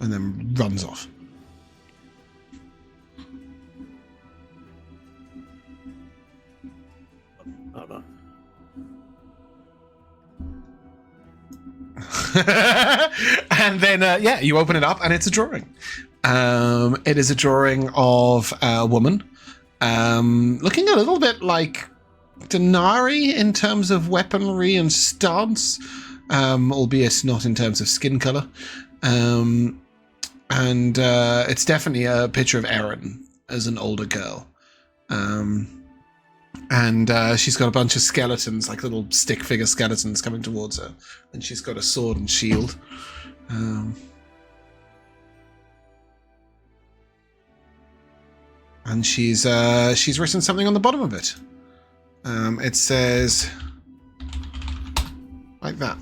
And then runs off. Hold on. And then, yeah, you open it up and it's a drawing. It is a drawing of a woman looking a little bit like Dinari in terms of weaponry and stance, albeit not in terms of skin color. And it's definitely a picture of Erin as an older girl. And she's got a bunch of skeletons, like little stick figure skeletons coming towards her. And she's got a sword and shield. And she's written something on the bottom of it. It says, like that.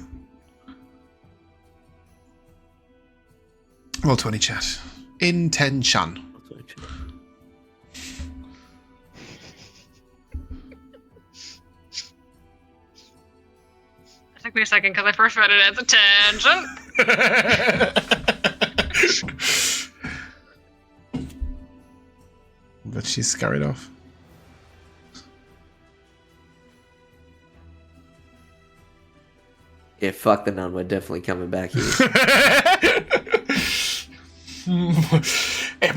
Roll 20, chat. Intention. Took me a second because I first read it as a tangent. But she scurried off. Yeah, fuck the nun. We're definitely coming back here.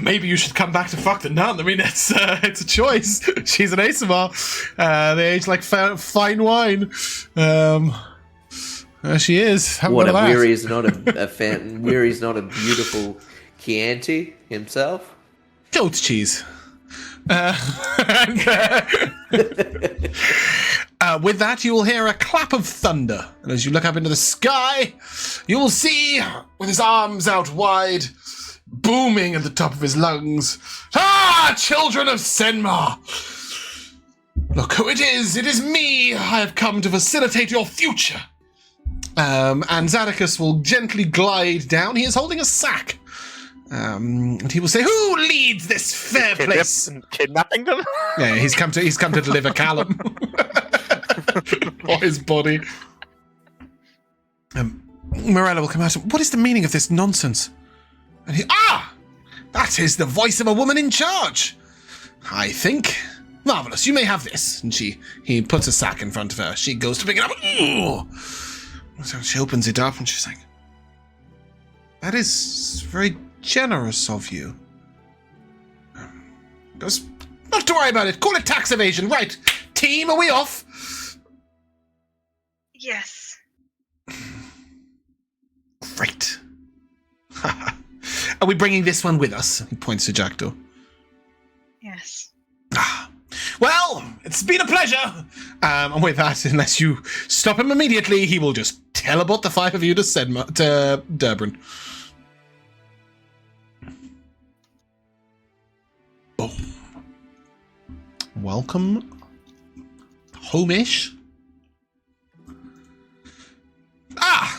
Maybe you should come back to fuck the nun. I mean, it's a choice. She's an ASMR. They age like fine wine. There she is. What, if Weary's not a fan? Weary's not a beautiful Chianti himself? Goat cheese. With that, you will hear a clap of thunder, and as you look up into the sky, you will see, with his arms out wide, booming at the top of his lungs, "Ah, children of Senmar! Look who it is! It is me! I have come to facilitate your future!" And Zadocus will gently glide down. He is holding a sack. And he will say, "Who leads this fair place?" Kidnapping them? Yeah, he's come to deliver Callum. Or his body. Morella will come out. What is the meaning of this nonsense? And that is the voice of a woman in charge, I think. Marvelous, you may have this. And he puts a sack in front of her. She goes to pick it up. Ooh. So she opens it up and she's like, "That is very generous of you." Goes, "Not to worry about it. Call it tax evasion. Right. Team, are we off?" Yes. Great. Are we bringing this one with us? He points to Jackdaw. Yes. Well, it's been a pleasure. And with that, unless you stop him immediately, he will just teleport the five of you to Durbin. Boom. Welcome. Home-ish.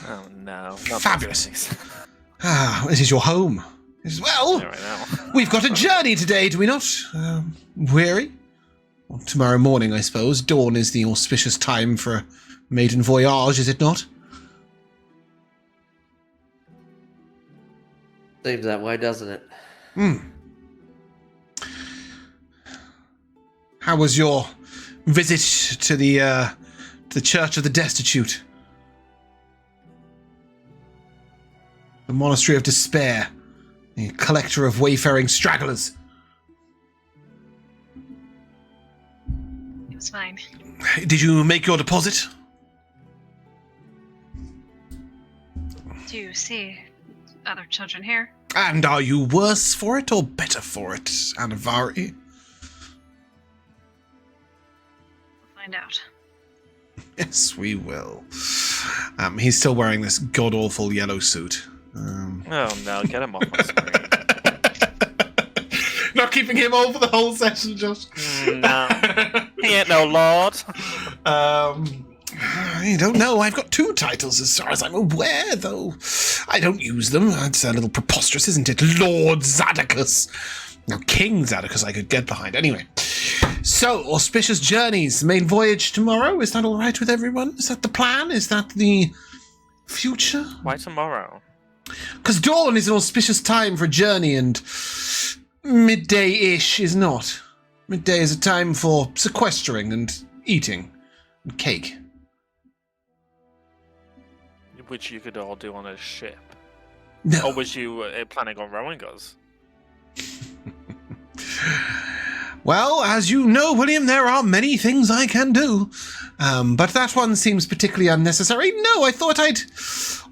Oh no. Not Fabulous. those things. This is your home. Well, Yeah, right now. we've got a journey today, do we not? Weary? Well, tomorrow morning, I suppose. Dawn is the auspicious time for a maiden voyage, is it not? Seems that way, doesn't it? How was your visit to the Church of the Destitute? The Monastery of Despair, the collector of wayfaring stragglers. It was fine. Did you make your deposit? Do you see other children here? And are you worse for it or better for it, Anivari? We'll find out. Yes, we will. He's still wearing this god-awful yellow suit. Oh no, get him off my screen. Not keeping him on for the whole session, Josh. No. He ain't no lord. I don't know. I've got 2 titles as far as I'm aware, though. I don't use them. That's a little preposterous, isn't it? Lord Zadocus. Now, King Zadocus I could get behind. Anyway. So, auspicious journeys. Main voyage tomorrow. Is that all right with everyone? Is that the plan? Is that the future? Why tomorrow? Because dawn is an auspicious time for a journey, and midday-ish is not. Midday is a time for sequestering and eating and cake. Which you could all do on a ship. No. Or was you planning on rowing us? Well, as you know, William, there are many things I can do. But that one seems particularly unnecessary. No, I thought I'd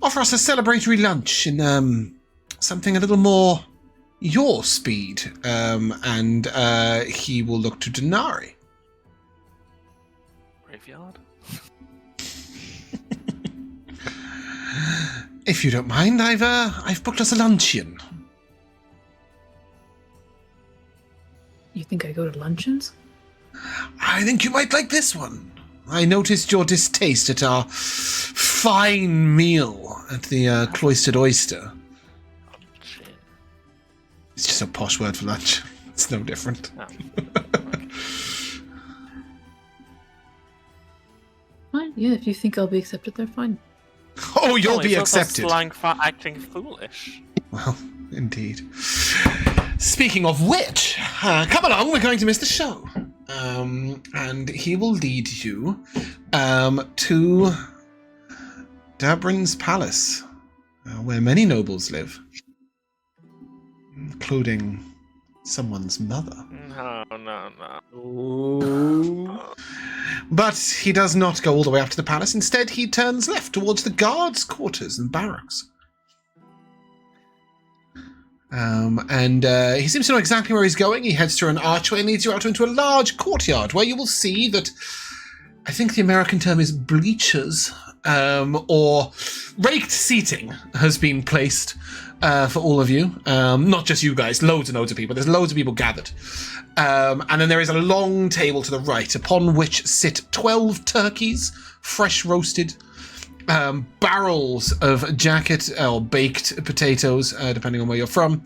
offer us a celebratory lunch in something a little more your speed. And he will look to Dinari. Graveyard? If you don't mind, I've booked us a luncheon. You think I go to luncheons? I think you might like this one. I noticed your distaste at our fine meal at the Cloistered Oyster. Oh, shit. It's just a posh word for lunch. It's no different. Oh. Fine. Yeah, if you think I'll be accepted there, fine. Oh, you'll be it's also accepted. slang for acting foolish. Well, indeed. Speaking of which, come along, we're going to miss the show. And he will lead you to Dabrin's palace, where many nobles live, including someone's mother. No. Ooh. But he does not go all the way up to the palace. Instead, he turns left towards the guards' quarters and barracks. And he seems to know exactly where he's going. He heads through an archway and leads you out into a large courtyard where you will see that, I think the American term is bleachers, or raked seating has been placed for all of you. Not just you guys, loads and loads of people. There's loads of people gathered. And then there is a long table to the right upon which sit 12 turkeys, fresh roasted, barrels of jacket or baked potatoes, depending on where you're from.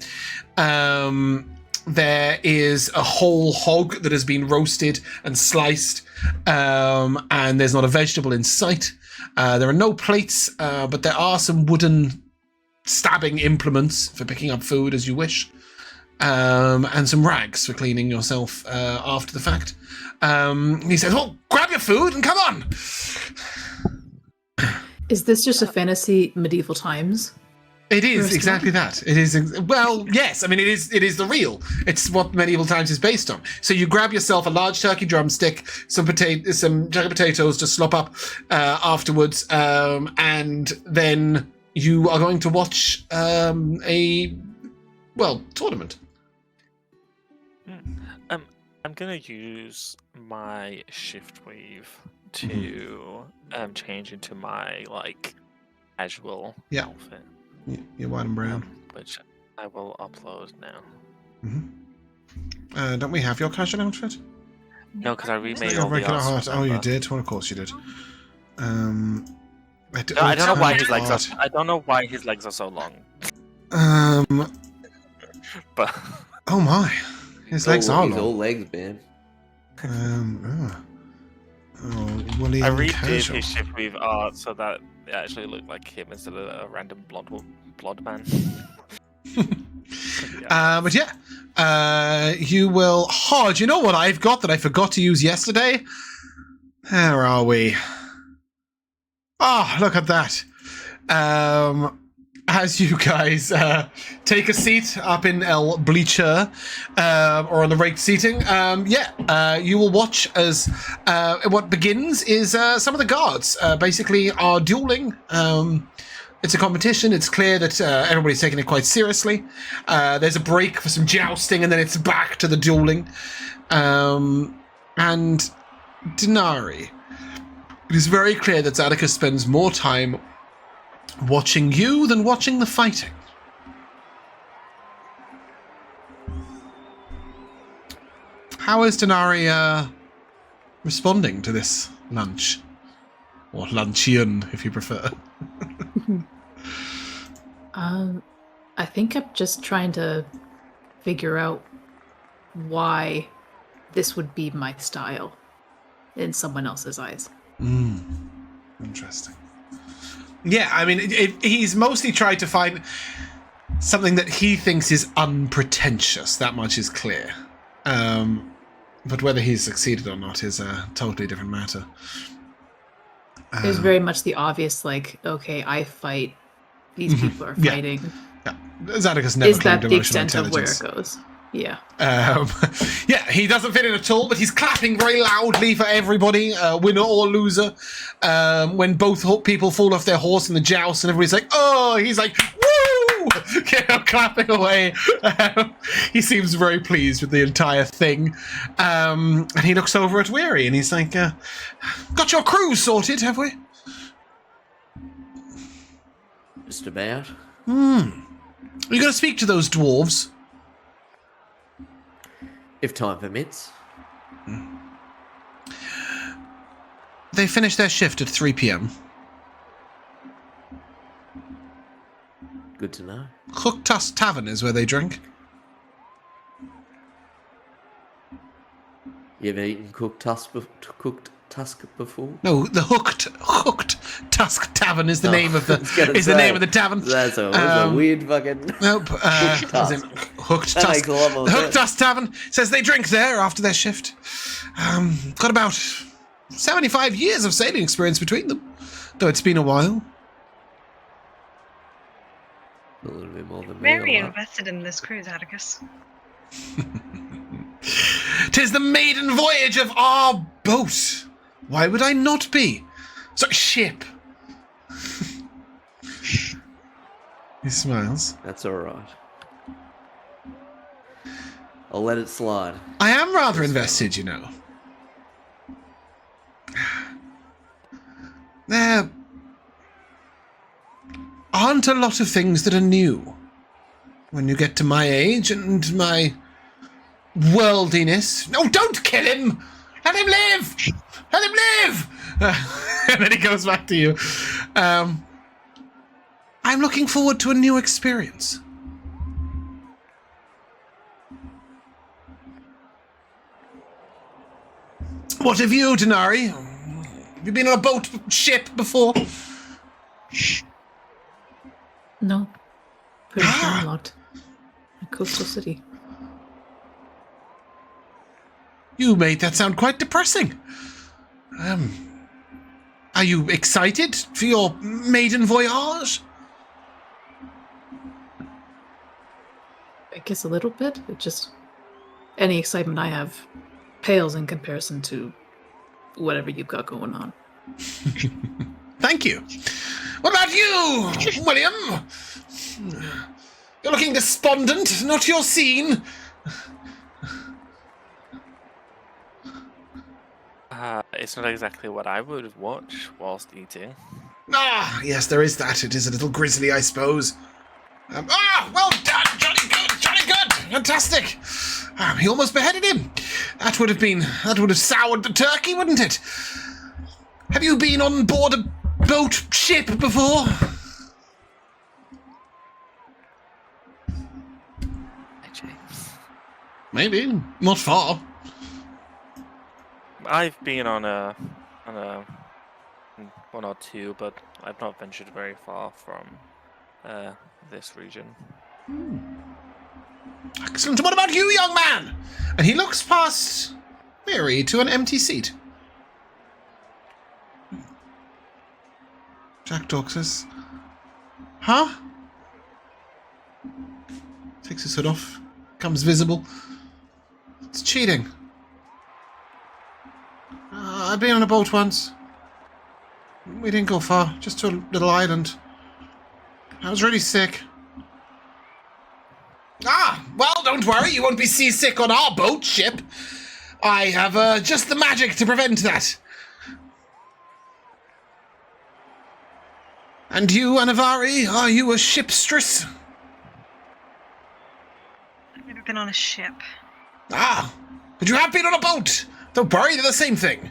There is a whole hog that has been roasted and sliced, and there's not a vegetable in sight. There are no plates, but there are some wooden stabbing implements for picking up food as you wish, and some rags for cleaning yourself after the fact. He says, well, grab your food and come on! Is this just a fantasy medieval times? It is exactly that. It is, well, yes. I mean, it is the real. It's what medieval times is based on. So you grab yourself a large turkey drumstick, some jacket potatoes to slop up afterwards, and then you are going to watch a tournament. I'm gonna use my shift weave to change into my casual outfit. You're white and brown. Which I will upload now. Mm-hmm. Don't we have your casual outfit? No, because I remade Your all the regular arts. heart. Oh, you did? Well, of course you did. I don't know why his legs are. I don't know why his legs are so long. But oh my, his legs are He's long. all legs, man. Woolly I and redid casual. his shift weave art so that it actually looked like him instead of a random blonde man. But yeah, you will. Oh, do you know what I've got that I forgot to use yesterday? Where are we? Oh, look at that. As you guys take a seat up in El Bleacher, or on the raked seating, you will watch as what begins is some of the guards basically are dueling. It's a competition. It's clear that everybody's taking it quite seriously. There's a break for some jousting, and then it's back to the dueling. And Dinari, it is very clear that Zadaka spends more time watching you than watching the fighting. How is Dinari responding to this lunch? Or luncheon, if you prefer. I think I'm just trying to figure out why this would be my style in someone else's eyes. Interesting. Yeah, I mean, he's mostly tried to find something that he thinks is unpretentious. That much is clear. But whether he's succeeded or not is a totally different matter. It was very much the obvious, okay, I fight. These people are fighting. Yeah. Zadaka's never Is that claimed the emotional extent of where intelligence. it goes? Yeah. Yeah, he doesn't fit in at all, but he's clapping very loudly for everybody, winner or loser. When both people fall off their horse in the joust and everybody's like, oh, he's like, woo! Clapping away. He seems very pleased with the entire thing. And he looks over at Weary and he's like, got your crew sorted, have we? Just about. Are you going to speak to those dwarves? If time permits. They finish their shift at 3 p.m. Good to know. Cooktuss Tavern is where they drink. You ever eaten cooked tusk before? No, the hooked Tusk Tavern is the name of the name of the tavern. That's a weird fucking. Nope. Tusk. Hooked That Tusk. makes a lot more The Hooked sense. Tusk Tavern says they drink there after their shift. Got about 75 years of sailing experience between them, though it's been a while. A little bit more than me. Very all right. invested in this cruise, Atticus. 'Tis the maiden voyage of our boat. Why would I not be? Sorry, ship. He smiles. That's all right. I'll let it slide. I am rather invested, you know. There aren't a lot of things that are new when you get to my age and my worldliness. No, don't kill him! Let him live! Let him live! And then he goes back to you. I'm looking forward to a new experience. What of you, Dinari? Have you been on a boat ship before? No. Pretty sure not. A coastal city. You made that sound quite depressing. Are you excited for your maiden voyage? I guess a little bit. It just any excitement I have pales in comparison to whatever you've got going on. Thank you. What about you, William? You're looking despondent, not your scene. It's not exactly what I would watch whilst eating. Ah, yes, there is that. It is a little grisly, I suppose. Well done, jolly good, fantastic. He almost beheaded him. That would have soured the turkey, wouldn't it? Have you been on board a boat ship before? Hey, James. Maybe, not far. I've been on one or two, but I've not ventured very far from this region. Excellent. What about you, young man? And he looks past Mary to an empty seat. Jack Dog says, huh? Takes his hood off. Becomes visible. It's cheating. I've been on a boat once. We didn't go far, just to a little island. I was really sick. Well, don't worry, you won't be seasick on our boat ship. I have just the magic to prevent that. And you, Anivari, are you a shipstress? I've never been on a ship. But you have been on a boat. Don't worry, they're the same thing.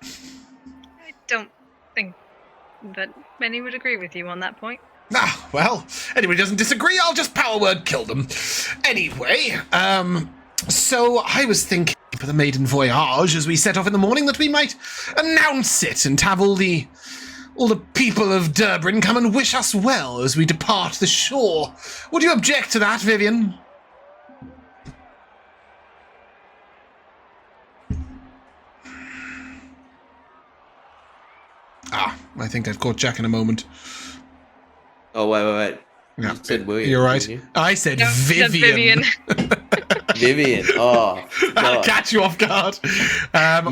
I don't think that many would agree with you on that point. Well, anybody doesn't disagree, I'll just power word kill them. Anyway, so I was thinking for the maiden voyage as we set off in the morning that we might announce it and have all the people of Durbin come and wish us well as we depart the shore. Would you object to that, Vivian? I think I've caught Jack in a moment. Oh, wait. Yeah, You said William. you're right. didn't you? I said No, Vivian. Vivian. Oh, I'll God. catch you off guard.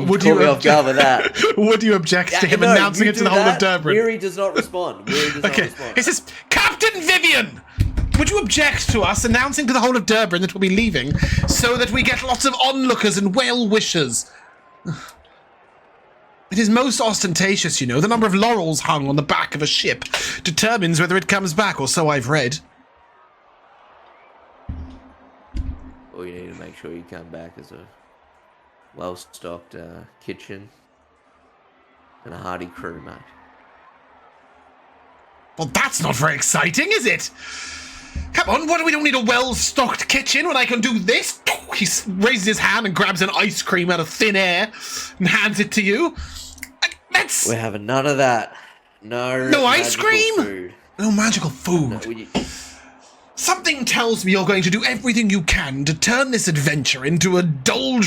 Would you caught me off guard with that? Would you object to him No, announcing you it to do the whole of that. Durbin? Weary does not respond. Okay, it says, Captain Vivian, would you object to us announcing to the whole of Durbin that we'll be leaving so that we get lots of onlookers and well wishers? It is most ostentatious, you know. The number of laurels hung on the back of a ship determines whether it comes back, or so I've read. Well, you need to make sure you come back as a well-stocked kitchen and a hearty crew, mate. Well, that's not very exciting, is it? Come on, what, we don't need a well-stocked kitchen when I can do this? He raises his hand and grabs an ice cream out of thin air and hands it to you. Let's... We're having none of that. No ice cream? Food. No magical food. No, Something tells me you're going to do everything you can to turn this adventure into a dull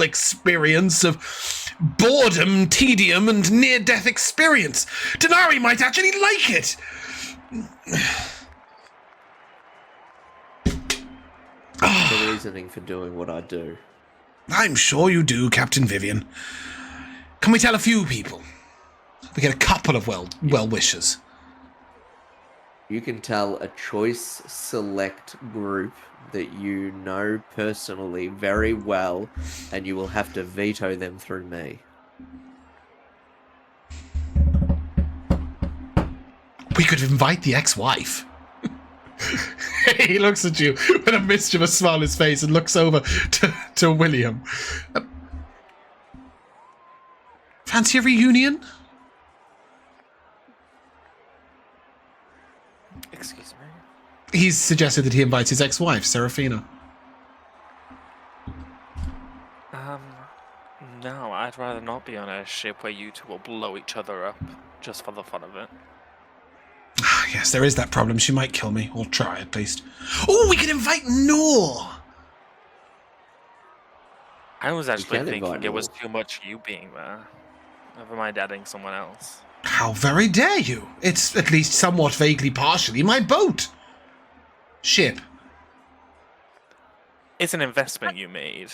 experience of boredom, tedium, and near-death experience. Dinari might actually like it. The reasoning for doing what I do. I'm sure you do, Captain Vivian. Can we tell a few people? We get a couple of well-wishers. You can tell a choice select group that you know personally very well, and you will have to veto them through me. We could invite the ex-wife. He looks at you with a mischievous smile on his face and looks over to William. Fancy a reunion? Excuse me? He's suggested that he invites his ex-wife, Serafina. No, I'd rather not be on a ship where you two will blow each other up, just for the fun of it. Yes, there is that problem. She might kill me, or try at least. Oh, we could invite Noor! I was actually can thinking invite it was Noor. too much you being there. Never mind adding someone else. How very dare you? It's at least somewhat vaguely partially my boat. Ship. It's an investment you made.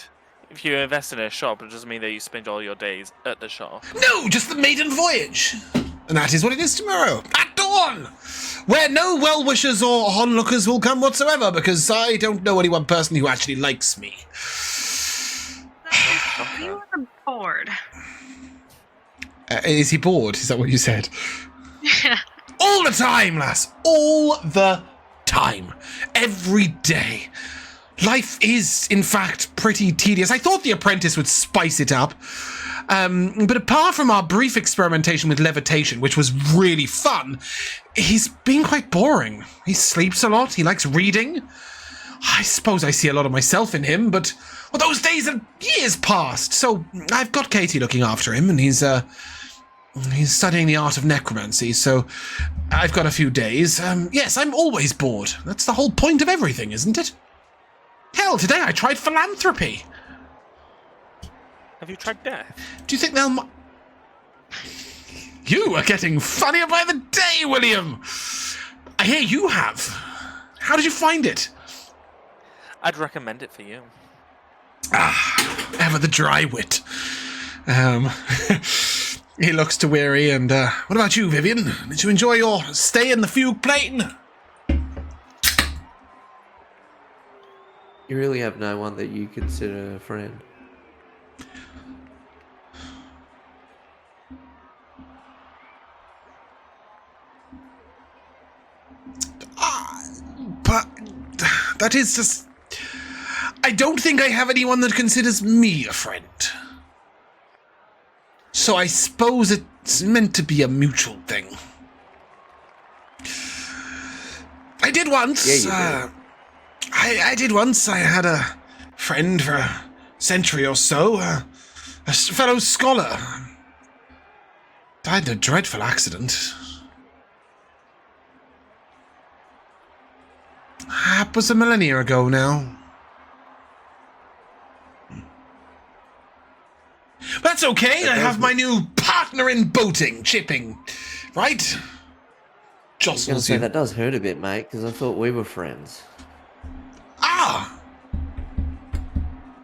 If you invest in a shop, it doesn't mean that you spend all your days at the shop. No, just the Maiden Voyage. And that is what it is tomorrow, at dawn, where no well-wishers or onlookers will come whatsoever, because I don't know any one person who actually likes me. You were bored. Is he bored? Is that what you said? All the time, lass. All the time. Every day. Life is, in fact, pretty tedious. I thought The Apprentice would spice it up. But apart from our brief experimentation with levitation, which was really fun, he's been quite boring. He sleeps a lot. He likes reading. I suppose I see a lot of myself in him, but well, those days are years past. So I've got Katie looking after him, and he's studying the art of necromancy, so I've got a few days. Yes, I'm always bored. That's the whole point of everything, isn't it? Hell, today I tried philanthropy. Have you tried death? Do you think they'll... You are getting funnier by the day, William. I hear you have. How did you find it? I'd recommend it for you. Ever the dry wit. He looks to Weary, and what about you, Vivian? Did you enjoy your stay in the fugue plane? You really have no one that you consider a friend. But that is just... I don't think I have anyone that considers me a friend. So I suppose it's meant to be a mutual thing. I did once. Yeah, you did. I did once. I had a friend for a century or so, a fellow scholar. Died in a dreadful accident. That was a millennia ago now. That's okay. I have my new partner in boating, Chipping. Right? I was gonna Jostles say you. that does hurt a bit, mate, because I thought we were friends. Ah!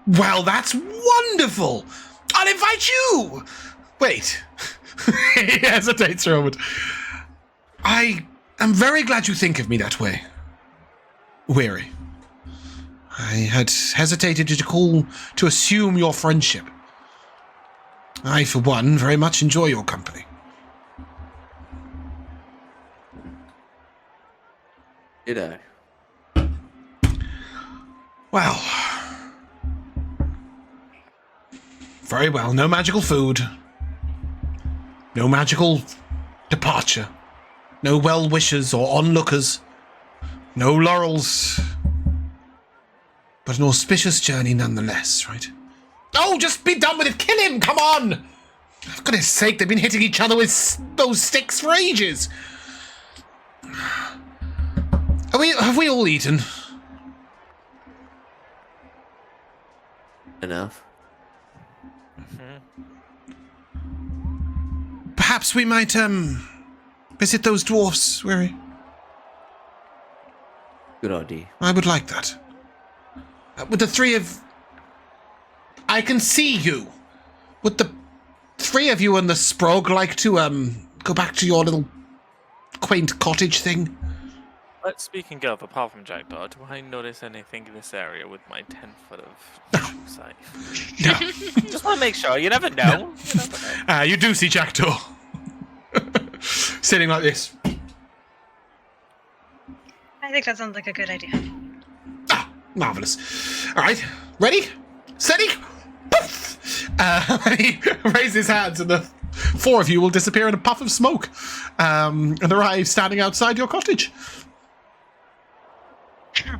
Well, that's wonderful! I'll invite you! Wait. He hesitates for a moment. I am very glad you think of me that way. Weary. I had hesitated to assume your friendship. I, for one, very much enjoy your company. Ditto. Well. Very well. No magical food. No magical departure. No well-wishers or onlookers. No laurels, but an auspicious journey nonetheless, right? Oh, just be done with it! Kill him! Come on! For goodness sake, they've been hitting each other with those sticks for ages. Have we all eaten? Enough. Perhaps we might, visit those dwarfs, Weary. Good idea. I would like that. With the three of... I can see you. Would the three of you and the Sprog like to, go back to your little quaint cottage thing? But speaking of, apart from Jackdaw, do I notice anything in this area with my 10 foot of sight? No. Just want to make sure. You never know. No. You never know. You do see Jackdaw. Sitting like this. I think that sounds like a good idea. Ah, marvellous. All right, ready? Steady? Poof! He raises his hands and the four of you will disappear in a puff of smoke and arrive standing outside your cottage. Okay.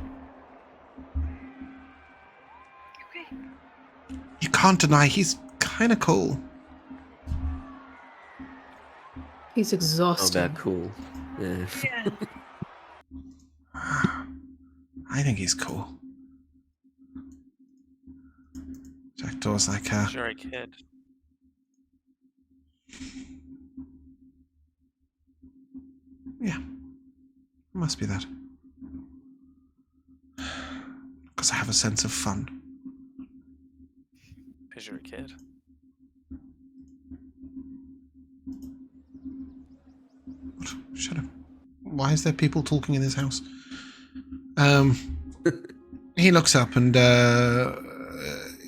You can't deny he's kind of cool. He's How exhausting. about cool? Yeah. Yeah. I think he's cool. Jackdaw's like, Sure, a kid. yeah, must be that. Because I have a sense of fun. Because you're a kid. Shut up. Why is there people talking in this house? He looks up and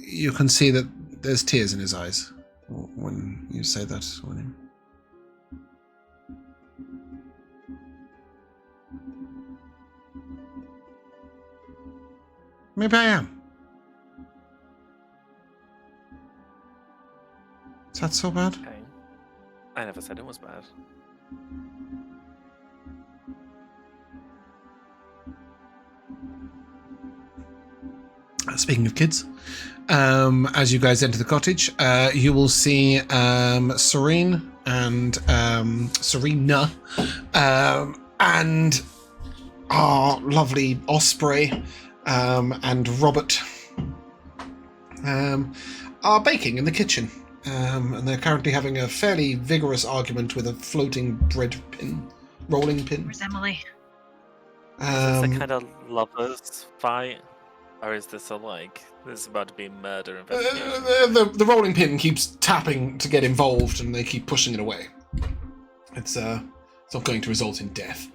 you can see that there's tears in his eyes when you say that on him. Maybe I am. Is that so bad? Okay. I never said it was bad. Speaking of kids, as you guys enter the cottage, you will see Serene and Serena and our lovely Osprey and Robert are baking in the kitchen. And they're currently having a fairly vigorous argument with a floating bread pin, rolling pin. Where's Emily? Is this a kind of lovers fight? Or is this this is about to be murder investigation? The rolling pin keeps tapping to get involved, and they keep pushing it away. It's not going to result in death.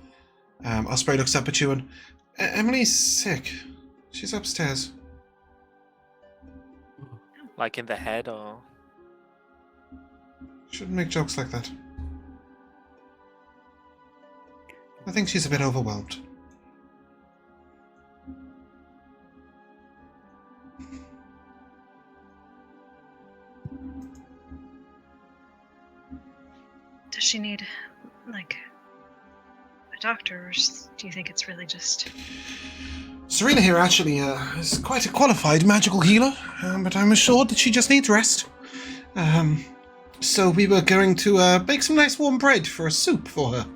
Osprey looks up at you and Emily's sick. She's upstairs. Like in the head, or Shouldn't make jokes like that. I think she's a bit overwhelmed. Does she need, like, a doctor, or do you think it's really just... Serena here actually is quite a qualified magical healer, but I'm assured that she just needs rest. So we were going to bake some nice warm bread for a soup for her.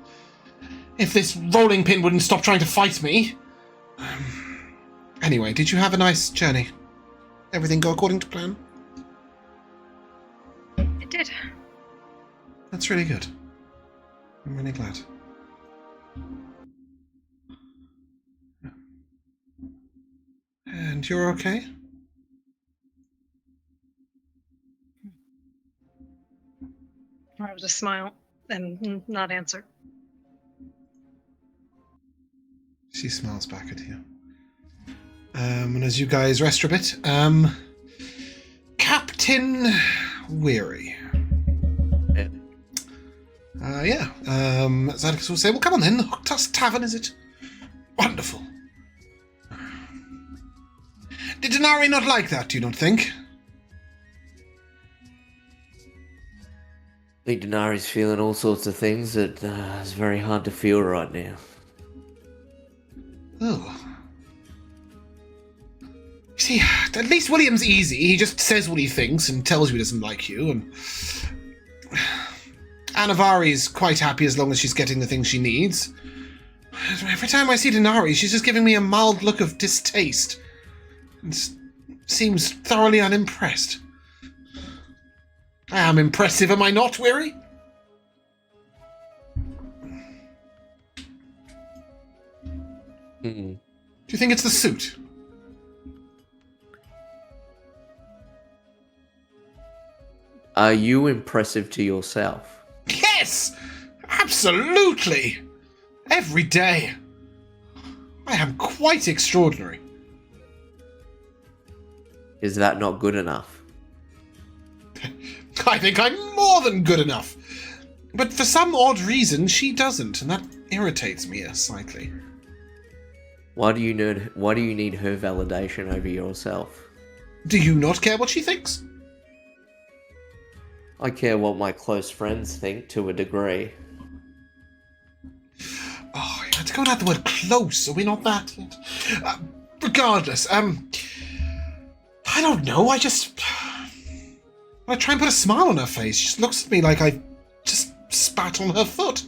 If this rolling pin wouldn't stop trying to fight me. Anyway, did you have a nice journey? Everything go according to plan? It did. That's really good. I'm really glad. And you're okay? I would just smile and not answer. She smiles back at you. And as you guys rest a bit, Captain Weary. Zadicus will say, well, come on then, the Hooktusk Tavern, is it? Wonderful. Did Dinari not like that, you don't think? I think Dinari's feeling all sorts of things that is very hard to feel right now. Oh. See, at least William's easy. He just says what he thinks and tells you he doesn't like you, and Anivari's quite happy as long as she's getting the things she needs. Every time I see Dinari, she's just giving me a mild look of distaste. And seems thoroughly unimpressed. I am impressive, am I not, Weary? Mm. Do you think it's the suit? Are you impressive to yourself? Yes! Absolutely! Every day. I am quite extraordinary. Is that not good enough? I think I'm more than good enough. But for some odd reason, she doesn't, and that irritates me slightly. Why do you need her validation over yourself? Do you not care what she thinks? I care what my close friends think to a degree. Oh, I had to go and add the word close. Are we not that yet? Regardless, I don't know. I try and put a smile on her face. She just looks at me like I just spat on her foot.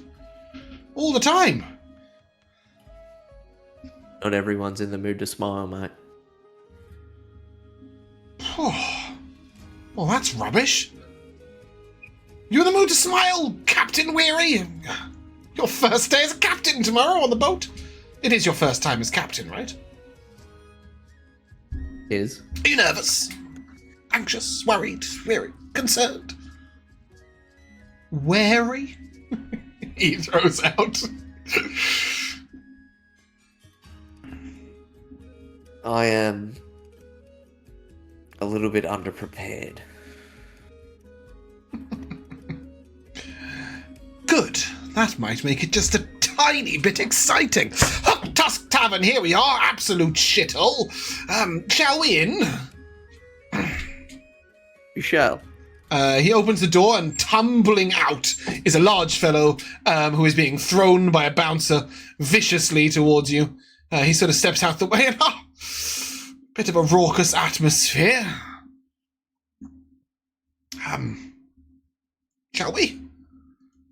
All the time. Not everyone's in the mood to smile, mate. Oh, well, that's rubbish. You in the mood to smile, Captain Weary? Your first day as a captain tomorrow on the boat. It is your first time as captain, right? Is? Are you nervous? Anxious? Worried? Weary? Concerned? Wary? He throws out. I am a little bit underprepared. Good. That might make it just a tiny bit exciting. Tusk Tavern, here we are. Absolute shithole. Shall we in? You shall. He opens the door and tumbling out is a large fellow who is being thrown by a bouncer viciously towards you. He sort of steps out the way and bit of a raucous atmosphere. Shall we?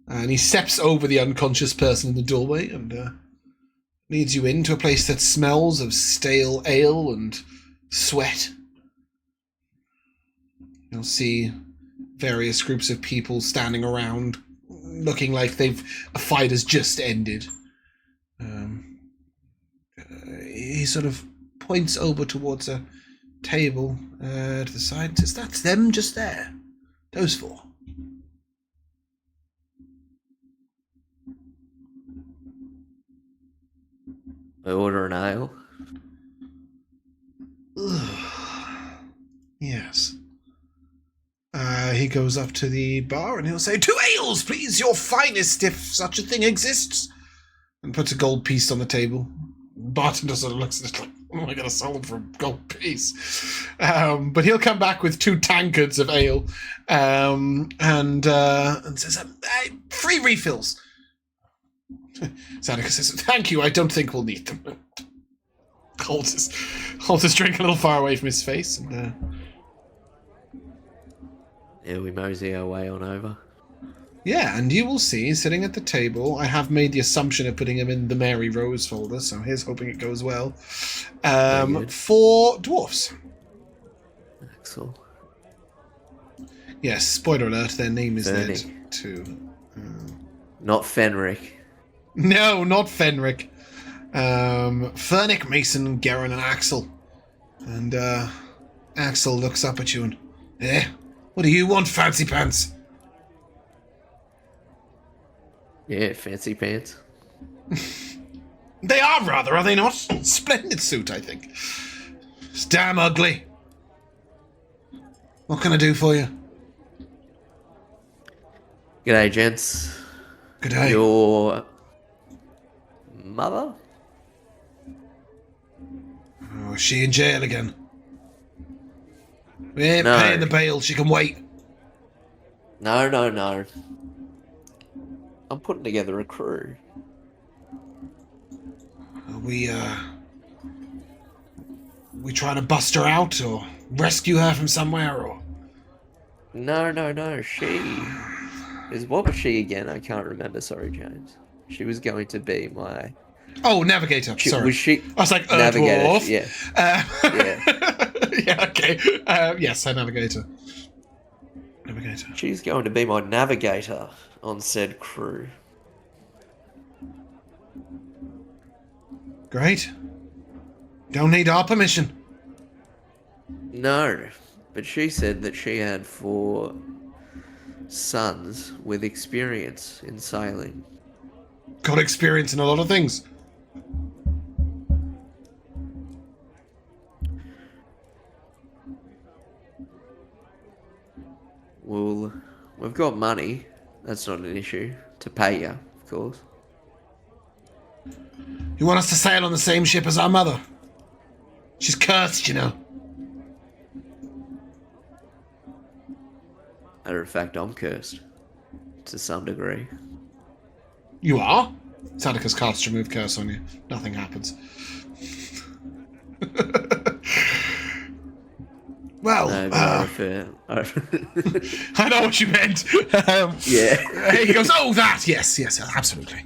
And he steps over the unconscious person in the doorway and leads you into a place that smells of stale ale and sweat. You'll see various groups of people standing around, looking like a fight has just ended. He sort of points over towards a table to the side and says, "That's them just there. Those four." I order an ale. Yes. He goes up to the bar and he'll say, 2 ales, please, your finest, if such a thing exists. And puts a gold piece on the table. Bartender sort of looks at it like, what am I going to sell them for a gold piece? But he'll come back with 2 tankards of ale and says, 3 refills. Zanika says, thank you, I don't think we'll need them. Holds his drink a little far away from his face. And, Yeah, we mosey our way on over. yeah, and you will see, sitting at the table, I have made the assumption of putting him in the Mary Rose folder, so here's hoping it goes well. 4 dwarfs. Excellent. Yes, spoiler alert, their name is there Fernie. too. Not Fenric. No, not Fenric. Fernick, Mason, Garen, and Axel. And Axel looks up at you and, what do you want, fancy pants? Yeah, fancy pants. They are rather, are they not? Splendid suit, I think. It's damn ugly. What can I do for you? G'day, gents. Good day. Your mother? Oh, is she in jail again? We ain't No. paying the bail, she can wait. No. I'm putting together a crew. We trying to bust her out or rescue her from somewhere or? No. She is. What was she again? I can't remember. Sorry, James. She was going to be my. Oh, navigator. Sorry. Was she? I was like, navigator. dwarf. Yeah. Yeah. Yeah. Okay. Yes, a navigator. Navigator. She's going to be my navigator on said crew. Great. Don't need our permission. No, but she said that she had 4 sons with experience in sailing. Got experience in a lot of things. Well, we've got money. That's not an issue. To pay you, of course. You want us to sail on the same ship as our mother? She's cursed, you know. Matter of fact, I'm cursed. To some degree. You are? Sadika's cast remove curse on you. Nothing happens. Well, No, but I refer... I know what you meant. Yeah. He goes, oh, that, yes, absolutely.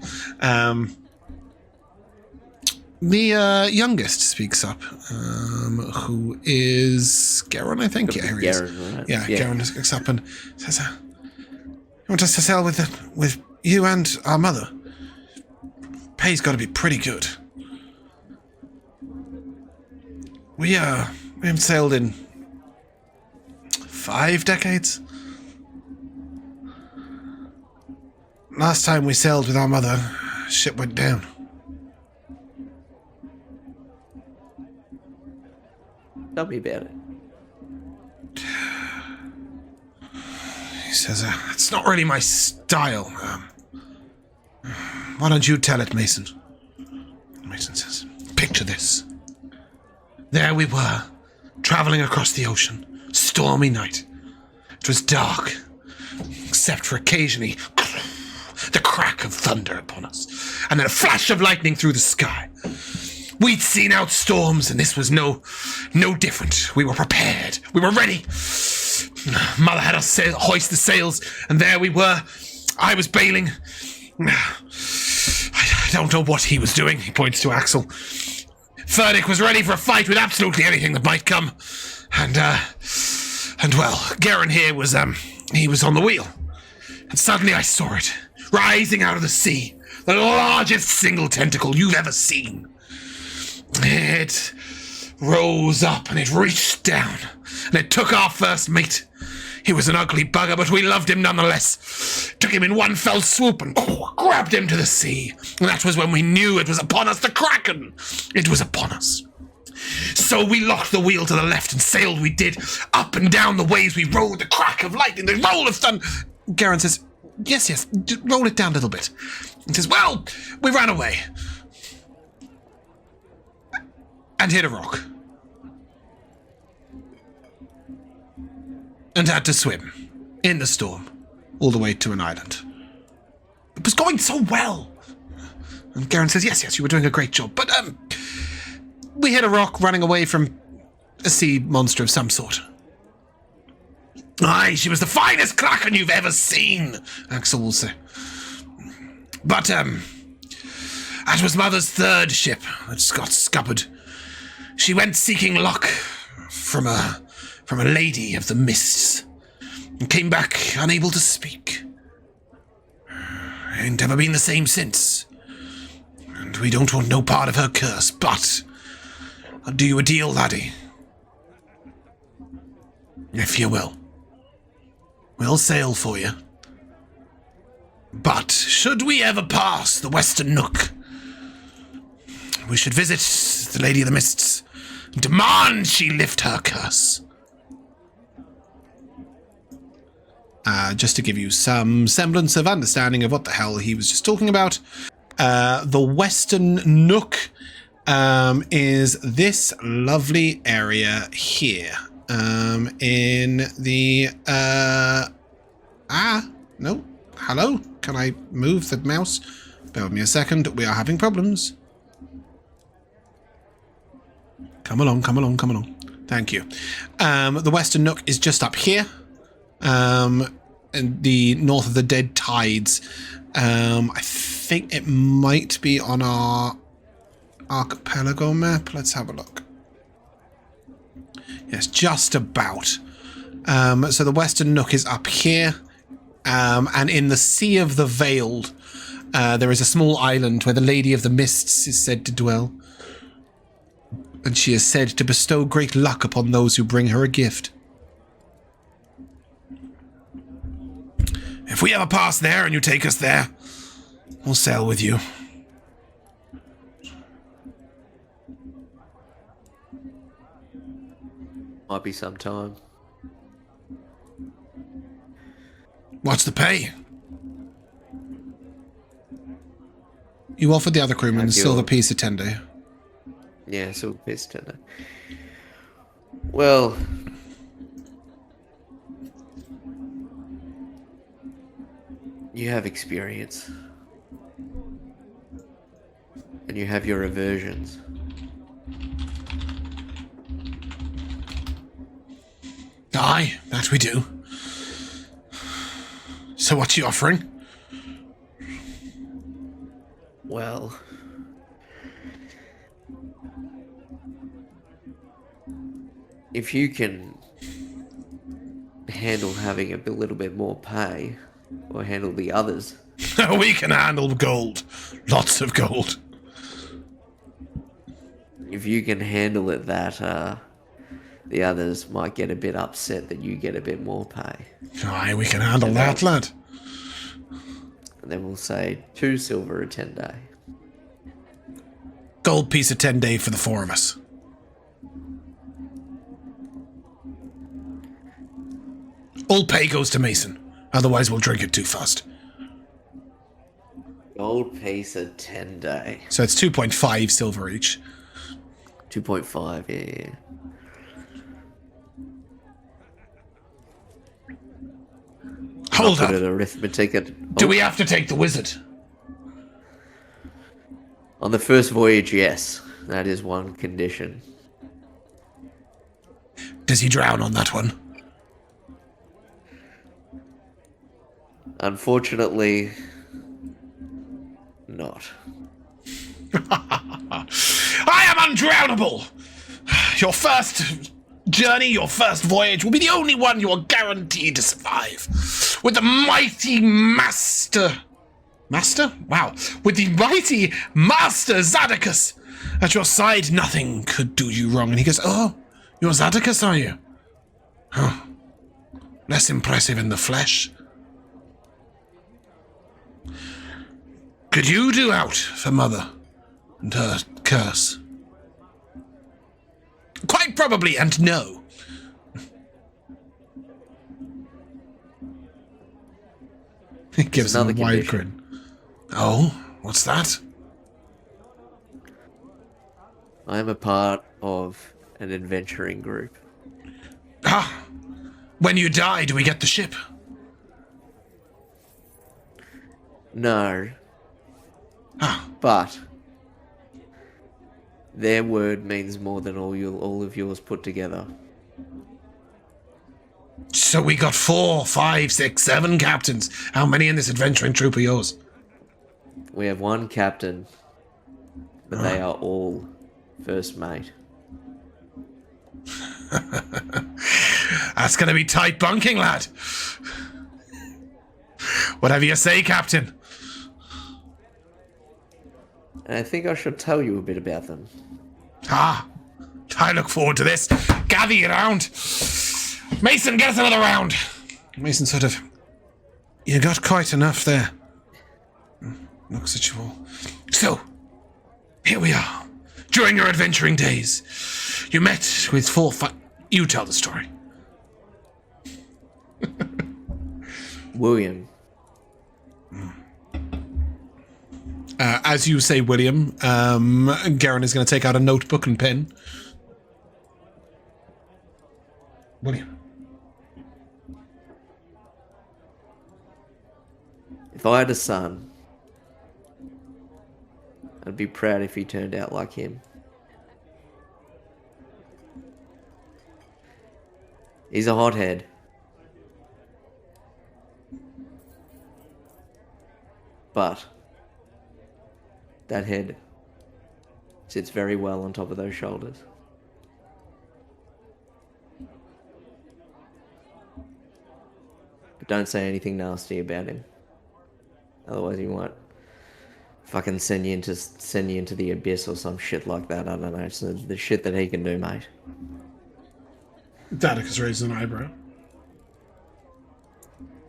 The youngest speaks up, who is Garen, I think. Yeah, here he is. Garen, right? Yeah, Garen speaks up and says, you want us to sail with you and our mother? Pay's got to be pretty good. We haven't sailed in 5 decades. Last time we sailed with our mother, ship went down. Tell me about it. He says, it's not really my style. Why don't you tell it, Mason? Mason says, picture this. There we were, traveling across the ocean. Stormy night. It was dark, except for occasionally the crack of thunder upon us, and then a flash of lightning through the sky. We'd seen out storms, and this was no different. We were prepared. We were ready. Mother had us hoist the sails, and there we were. I was bailing. I don't know what he was doing. He points to Axel. Furdick was ready for a fight with absolutely anything that might come. And well, Garen here was, he was on the wheel. And suddenly I saw it, rising out of the sea. The largest single tentacle you've ever seen. It rose up and it reached down and it took our first mate. He was an ugly bugger, but we loved him nonetheless. Took him in one fell swoop and grabbed him to the sea. And that was when we knew it was upon us, the Kraken. It was upon us. So we locked the wheel to the left and sailed we did. Up and down the waves we rode, the crack of lightning, the roll of thunder. Garen says, yes, roll it down a little bit. He says, well, we ran away. And hit a rock. And had to swim in the storm all the way to an island. It was going so well. And Garen says, yes, you were doing a great job. But we hit a rock running away from a sea monster of some sort. Aye, she was the finest Kraken you've ever seen, Axel will say. But that was Mother's 3rd ship that got scuppered. She went seeking luck from a lady of the mists and came back unable to speak. Ain't ever been the same since. And we don't want no part of her curse, but I'll do you a deal, laddie. If you will. We'll sail for you. But should we ever pass the Western Nook, we should visit the Lady of the Mists and demand she lift her curse. Just to give you some semblance of understanding of what the hell he was just talking about, the Western Nook is this lovely area here. In the... no. Hello? Can I move the mouse? Bear with me a second. We are having problems. Come along, come along, come along. Thank you. The Western Nook is just up here. In the north of the Dead Tides. I think it might be on our Archipelago map. Let's have a look. Yes, just about. So the Western Nook is up here. And in the Sea of the Veiled, there is a small island where the Lady of the Mists is said to dwell. And she is said to bestow great luck upon those who bring her a gift. If we ever pass there and you take us there, we'll sail with you. Might be some time. What's the pay? You offered the other crewman a silver piece a tender. Yeah, silver piece tender. Well, you have experience. And you have your aversions. Aye, that we do. So what's you offering? Well, if you can handle having a little bit more pay, or handle the others. We can handle gold. Lots of gold. If you can handle it that the others might get a bit upset that you get a bit more pay. Aye, we can handle that, lad. And then we'll say 2 silver a 10 day. Gold piece of 10 day for the 4 of us. All pay goes to Mason. Otherwise we'll drink it too fast. Gold piece of 10 day. So it's 2.5 silver each. 2.5, yeah. Hold I'll up. put an arithmetic at... Do we have to take the wizard? On the first voyage, yes. That is one condition. Does he drown on that one? Unfortunately, not. I am undrownable! Your first journey, your first voyage will be the only one you are guaranteed to survive. With the mighty master... Master? Wow. With the mighty Master Zadocus at your side, nothing could do you wrong. And he goes, oh, you're Zadocus, are you? Huh. Less impressive in the flesh. Could you do out for Mother and her curse? Quite probably, and no. He gives him a wide grin. Oh, what's that? I am a part of an adventuring group. Ah, when you die, do we get the ship? No. Ah, But their word means more than all of yours put together. so we got 4, 5, 6, 7 captains. How many in this adventuring troop are yours? We have one captain, but they are all first mate. That's gonna be tight bunking, lad. Whatever you say, Captain. And I think I should tell you a bit about them. Ah, I look forward to this. Gather you round. Mason, get us another round. Mason sort of... You got quite enough there. Looks at you all. So, here we are. During your adventuring days, you met with 4... You tell the story. William. As you say, William, Garen is going to take out a notebook and pen. William. If I had a son, I'd be proud if he turned out like him. He's a hothead. But that head sits very well on top of those shoulders. But don't say anything nasty about him. Otherwise he might fucking send you into the abyss or some shit like that. I don't know. It's the shit that he can do, mate. Atticus raises an eyebrow.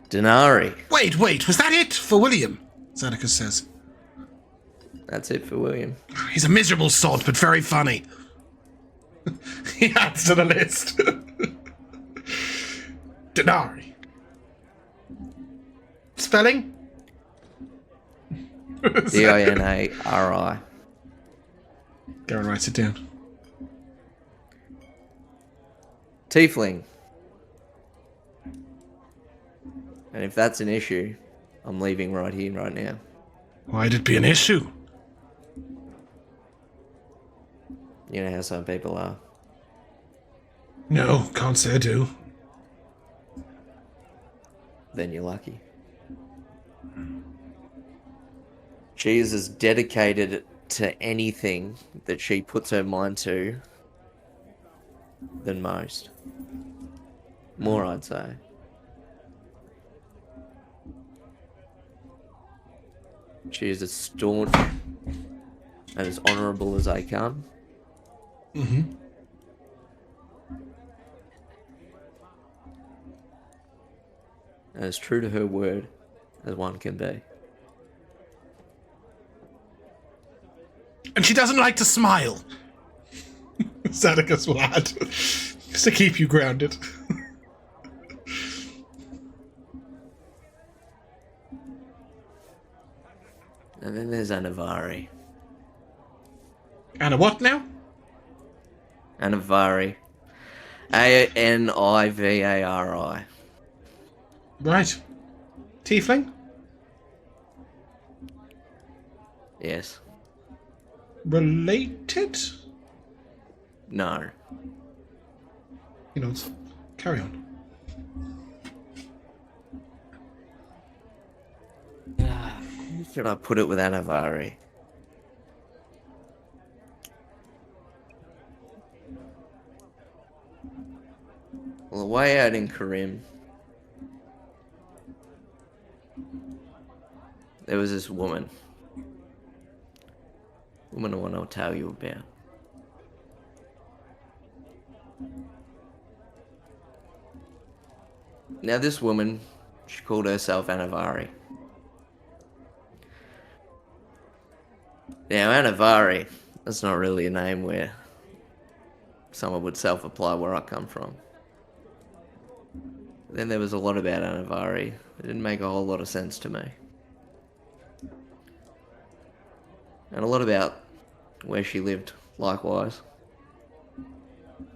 Dinari. Wait, was that it for William? Atticus says. That's it for William. He's a miserable sod, but very funny. He adds to the list. Dinari. Spelling? Dinari. Garen writes it down. Tiefling. And if that's an issue, I'm leaving right here, right now. Why'd it be an issue? You know how some people are. No, can't say I do. Then you're lucky. She is as dedicated to anything that she puts her mind to than most. More, I'd say. She is as staunch and as honourable as I can. Mm-hmm. And as true to her word as one can be. And she doesn't like to smile. Atticus will add. Just to keep you grounded. And then there's Anivari. Anna what now? Anivari. Anivari. Right. Tiefling? Yes. Related? No. You know, carry on. How should I put it with Anivari? Well, the way out in Karim, there was this woman. Woman I want to tell you about. Now this woman, she called herself Anivari. Now Anivari, that's not really a name where someone would self-apply where I come from. Then there was a lot about Anivari. It didn't make a whole lot of sense to me. And a lot about where she lived, likewise.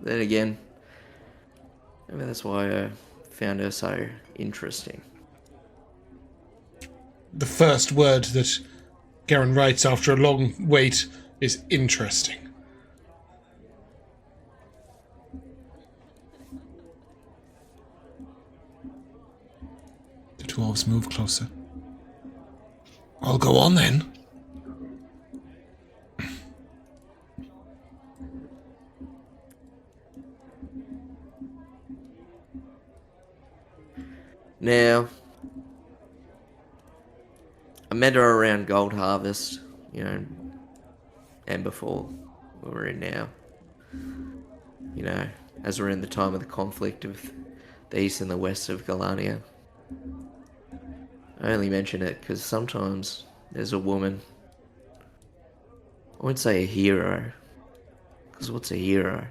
Then again, maybe that's why I found her so interesting. The first word that Garen writes after a long wait is interesting. The dwarves move closer. I'll go on then. Now, I met her around Gold Harvest, you know, and before where we're in now. You know, as we're in the time of the conflict of the east and the west of Galania. I only mention it because sometimes there's a woman, I wouldn't say a hero, because what's a hero?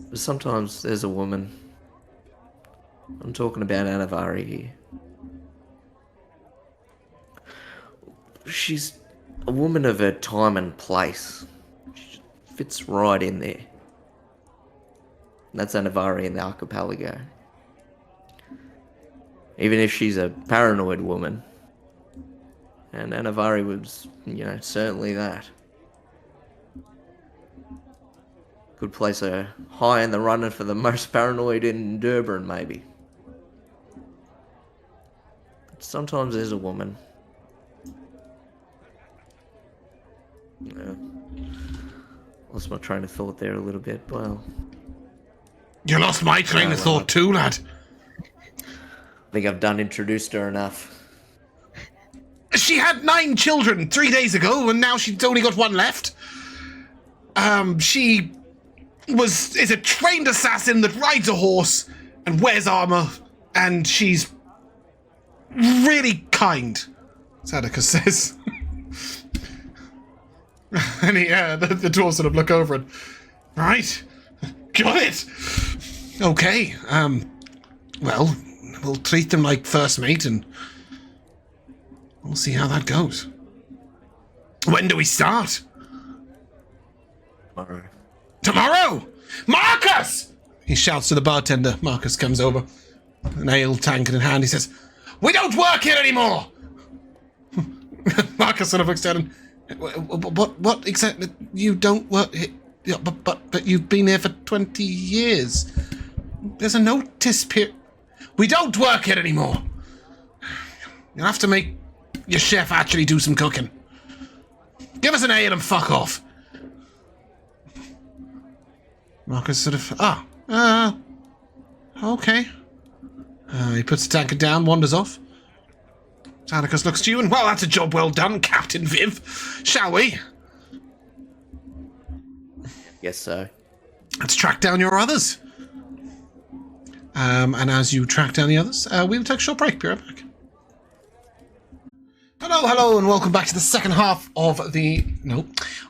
But sometimes there's a woman, I'm talking about Anivari here. She's a woman of her time and place. She fits right in there. And that's Anivari in the Archipelago. Even if she's a paranoid woman. And Anivari was, you know, certainly that. Could place her high in the running for the most paranoid in Durban, maybe. Sometimes there's a woman. Yeah. Lost my train of thought there a little bit. Well, You lost my train of thought too, lad. I think I've done introduced her enough. She had 9 children 3 days ago, and now she's only got 1 left. She is a trained assassin that rides a horse and wears armor, and she's really kind, Sadicus says. And the dwarves sort of look over and, right, got it. Okay, well, we'll treat them like first mate and we'll see how that goes. When do we start? Tomorrow. Tomorrow! Marcus! He shouts to the bartender. Marcus comes over, an ale tankard in hand. He says, "We don't work here anymore!" Marcus sort of looks down and, what exactly? You don't work here? Yeah, but you've been here for 20 years. There's a notice period. We don't work here anymore. You'll have to make your chef actually do some cooking. Give us an ale and fuck off. Marcus sort of, okay. He puts the tankard down, wanders off. Sadicus looks to you and, well, that's a job well done, Captain Viv. Shall we? Guess so. Let's track down your others. And as you track down the others, we will take a short break. Be right back. Hello, and welcome back to the second half of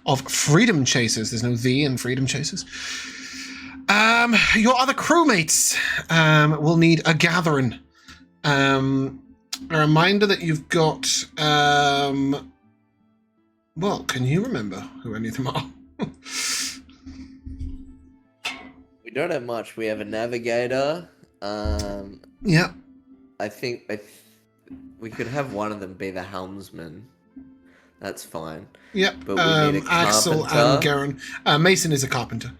of Freedom Chasers. There's no "the" in Freedom Chasers. Your other crewmates will need a gathering. A reminder that you've got. Well, can you remember who any of them are? We don't have much. We have a navigator. Yeah. I think we could have one of them be the helmsman. That's fine. Yep. But we need a Axel carpenter. and Garen. Mason is a carpenter.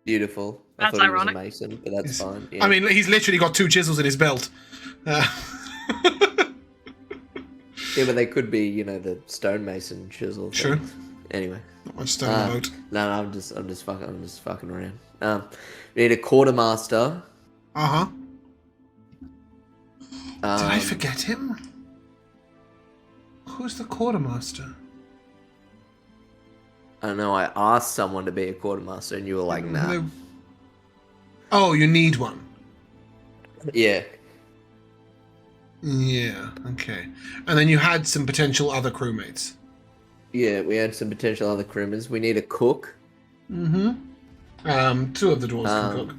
Beautiful. That's I thought ironic. he was a mason, but that's fine. Yeah. I mean, he's literally got 2 chisels in his belt. Yeah, but they could be, the stonemason chisel. Sure. things. Anyway. Not much stone in the boat. No, I'm just fucking around. We need a quartermaster. Uh-huh. Did I Um, forget him? Who's the quartermaster? I don't know. I asked someone to be a quartermaster, and you were like, "Nah." Oh, you need one. Yeah. Yeah, okay. And then you had some potential other crewmates. Yeah, we had some potential other crewmen. We need a cook. Mm-hmm. 2 of the dwarves can cook.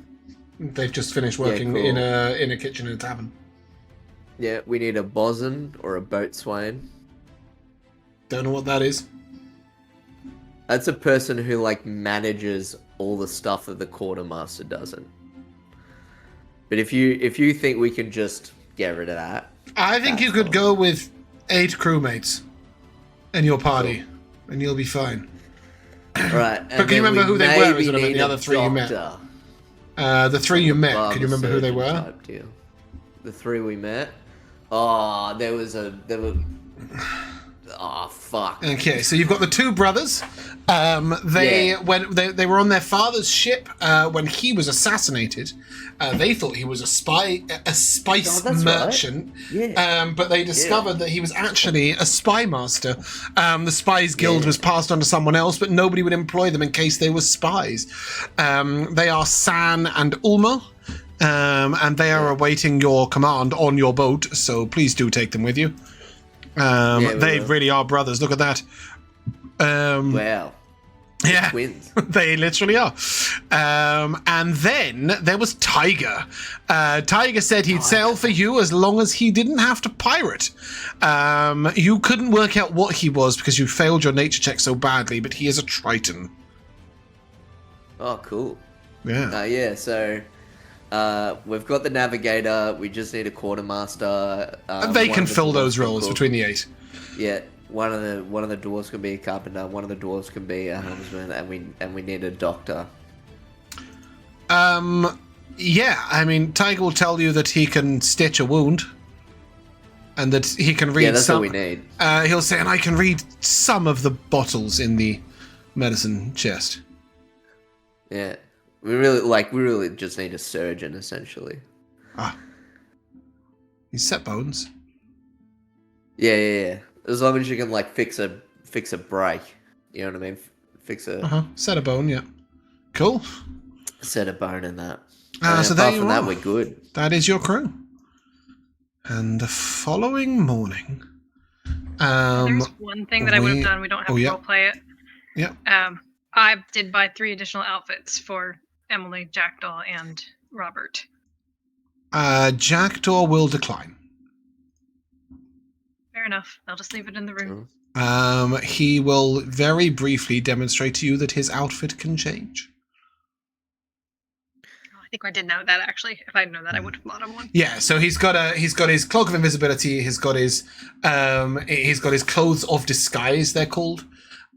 They've just finished working cool. in a kitchen in a tavern. Yeah, we need a bosun or a boatswain. Don't know what that is. That's a person who manages all the stuff that the quartermaster doesn't. But if you think we can just get rid of that, I think you could go with 8 crewmates in your party, and you'll be fine. right? But can you remember who they were? Is what I meant, the other 3 you met. The 3 you met. Can you remember who they were? The 3 we met. Oh, there were. Oh fuck. Okay, so you've got the 2 brothers. When they were on their father's ship when he was assassinated. They thought he was a spice merchant. Right. Yeah. But they discovered that he was actually a spy master. The spies guild was passed on to someone else, but nobody would employ them in case they were spies. They are San and Ulmo. And they are awaiting your command on your boat, so please do take them with you. They really are brothers. Look at that. Wow. Yeah, Twins. they literally are. And then there was Tiger. Tiger said he'd sail for you as long as he didn't have to pirate. You couldn't work out what he was because you failed your nature check so badly, but he is a Triton. Oh, cool. Yeah. So we've got the navigator. We just need a quartermaster. They one can of the fill dwarves those can roles cook. between the 8. Yeah, one of the dwarves can be a carpenter, one of the dwarves can be a helmsman, and we need a doctor. Yeah, I mean, Tiger will tell you that he can stitch a wound. And that he can read that's some. what we need. He'll say, and I can read some of the bottles in the medicine chest. Yeah. We really just need a surgeon, essentially. Ah. He's set bones. Yeah. As long as you can fix a break. You know what I mean? Fix a Set a bone, yeah. Cool. set a bone in that. So there apart you from are. that, we're good. That is your crew. And the following morning, There's one thing that I would have done. We don't have to roleplay it. Yeah. I did buy 3 additional outfits for Emily, Jackdaw, and Robert. Jackdaw will decline. Fair enough. I'll just leave it in the room. He will very briefly demonstrate to you that his outfit can change. I think I did know that, actually. If I'd known that, I would have bought him one. Yeah, so he's got his cloak of invisibility. He's got his clothes of disguise. They're called.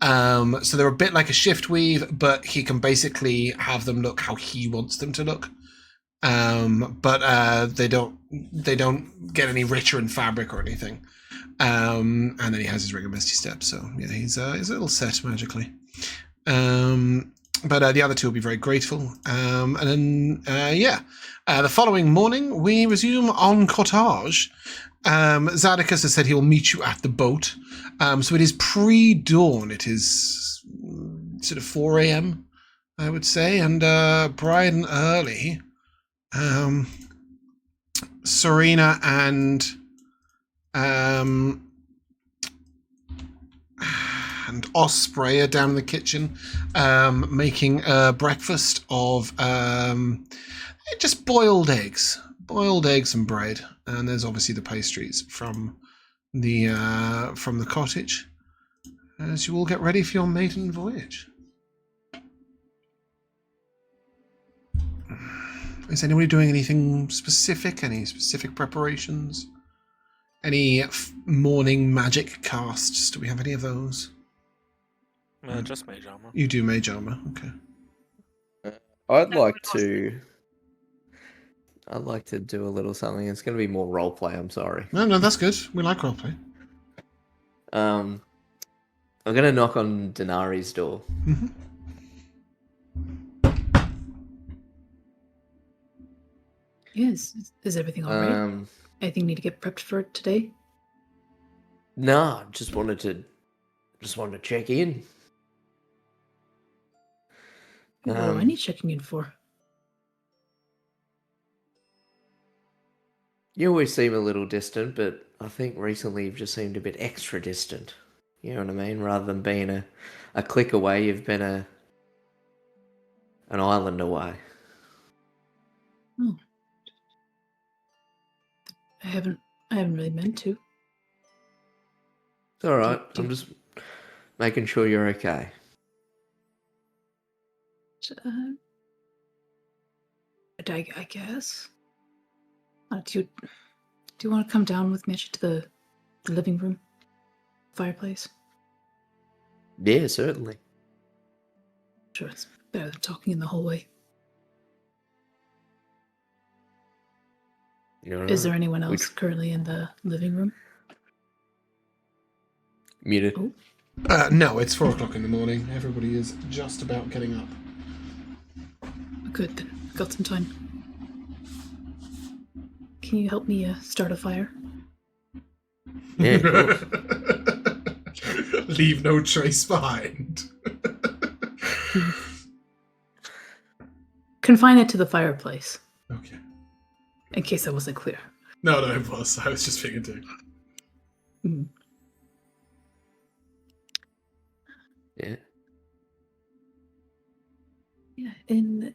So they're a bit like a shift weave, but he can basically have them look how he wants them to look. But they don't get any richer in fabric or anything. And then he has his ring of misty step. So yeah, he's a little set magically. But the other two will be very grateful. And then, the following morning, we resume on cottage. Zadicus has said he will meet you at the boat. So it is pre-dawn. It is sort of 4 a.m., I would say, and bright and early. Serena and Osprey are down in the kitchen making breakfast of just boiled eggs and bread, and there's obviously the pastries from the cottage as you all get ready for your maiden voyage. Is anybody doing anything specific? Any specific preparations? Any morning magic casts? Do we have any of those? Just mage armor. You do mage armor, okay. I'd like to do a little something. It's going to be more roleplay. I'm sorry. No, that's good. We like roleplay. I'm going to knock on Dinari's door. Mm-hmm. Yes. Is everything all right? Anything need to get prepped for today? No, just wanted to check in. What do I need checking in for? You always seem a little distant, but I think recently you've just seemed a bit extra distant. You know what I mean? Rather than being a click away, you've been an island away. Oh. I haven't really meant to. It's all right. I'm just making sure you're okay. I guess. Do you want to come down with me to the living room fireplace? Yeah, certainly. Sure, it's better than talking in the hallway. Is there anyone else currently in the living room? Muted. Oh. No, it's 4 o'clock in the morning. Everybody is just about getting up. Good, then. Got some time. Can you help me start a fire? Yeah, of course. Leave no trace behind. Confine it to the fireplace. Okay. In case I wasn't clear. No, it was. I was just figuring too. Mm. Yeah. Yeah. In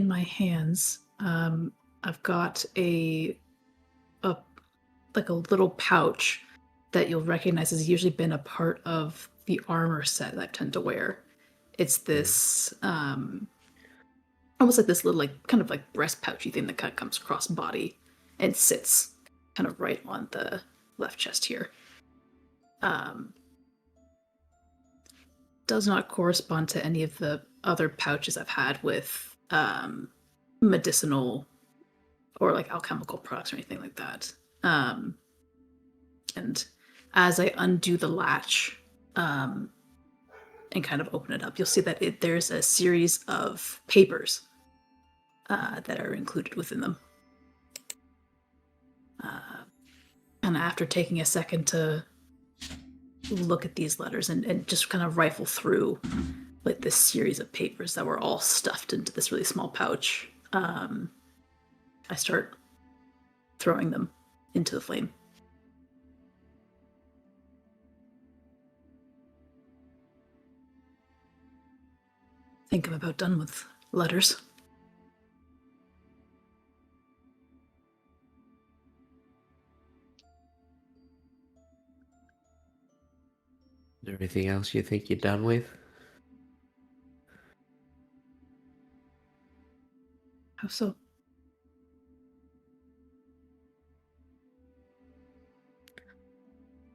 my hands, I've got a little pouch that you'll recognize has usually been a part of the armor set that I tend to wear. It's this almost like this little kind of breast pouchy thing that kind of comes across body and sits kind of right on the left chest here. does not correspond to any of the other pouches I've had with medicinal or like alchemical products or anything like that. And as I undo the latch and kind of open it up, you'll see that there's a series of papers that are included within them. And after taking a second to look at these letters and just kind of rifle through like this series of papers that were all stuffed into this really small pouch, I start throwing them into the flame. I think I'm about done with letters. Is there anything else you think you're done with? How so?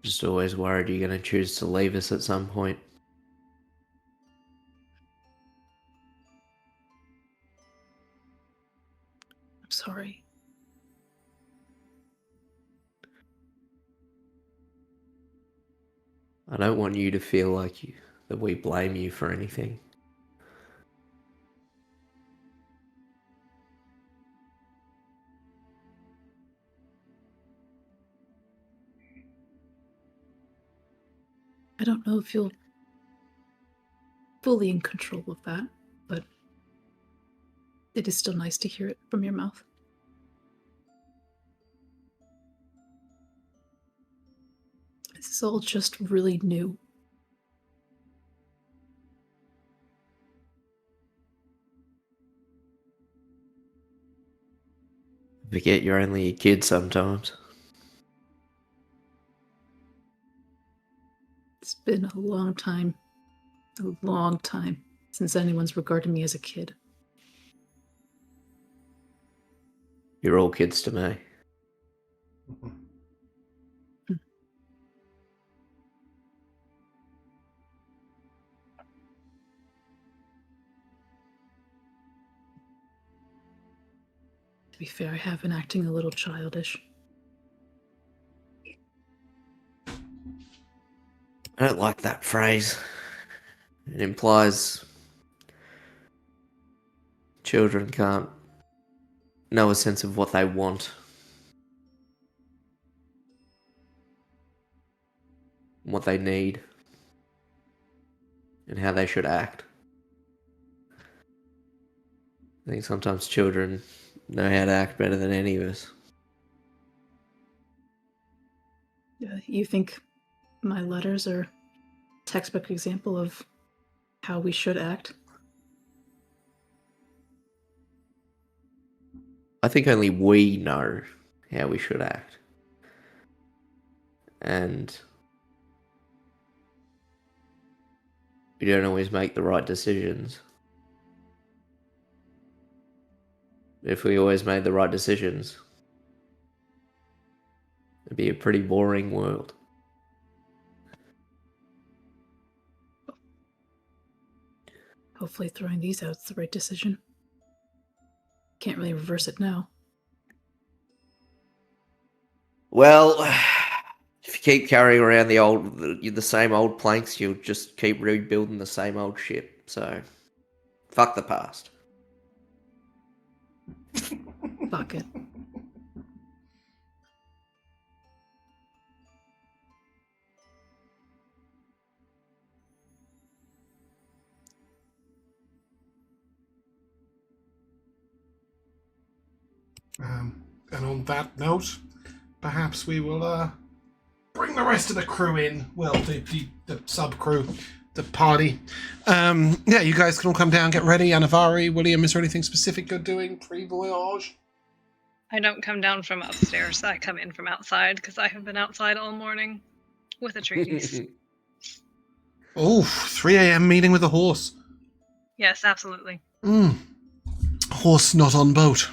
Just always worried you're going to choose to leave us at some point. I'm sorry. I don't want you to feel like that we blame you for anything. I don't know if you'll fully in control of that, but it is still nice to hear it from your mouth. This is all just really new. Forget you're only a kid sometimes. It's been a long time since anyone's regarded me as a kid. You're all kids to me. To be fair, I have been acting a little childish. I don't like that phrase. It implies children can't know a sense of what they want. What they need. And how they should act. I think sometimes children know how to act better than any of us. You think my letters are a textbook example of how we should act? I think only we know how we should act. And we don't always make the right decisions. If we always made the right decisions, it'd be a pretty boring world. Hopefully throwing these out is the right decision. Can't really reverse it now. Well, if you keep carrying around the same old planks, you'll just keep rebuilding the same old ship. So, fuck the past. Fuck it. And on that note, perhaps we will bring the rest of the crew in. Well, the sub crew, the party. Yeah, you guys can all come down, get ready. Anivari, William, is there anything specific you're doing pre-voyage? I don't come down from upstairs. I come in from outside because I have been outside all morning with a treatise. Oh, 3 a.m. meeting with the horse. Yes, absolutely. Horse not on boat.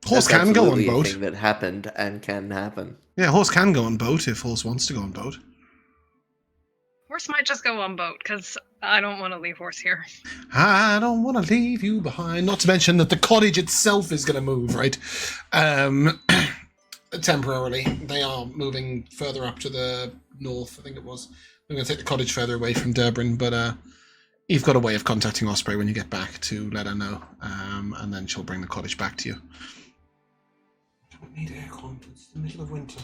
Horse That's can go on absolutely a boat. thing that happened and can happen. Yeah, horse can go on boat if horse wants to go on boat. Horse might just go on boat, because I don't want to leave Horse here. I don't want to leave you behind. Not to mention that the cottage itself is going to move, right? Temporarily. They are moving further up to the north, I think it was. I'm going to take the cottage further away from Durbin, but you've got a way of contacting Osprey when you get back to let her know, and then she'll bring the cottage back to you. I don't need aircon. It's the middle of winter.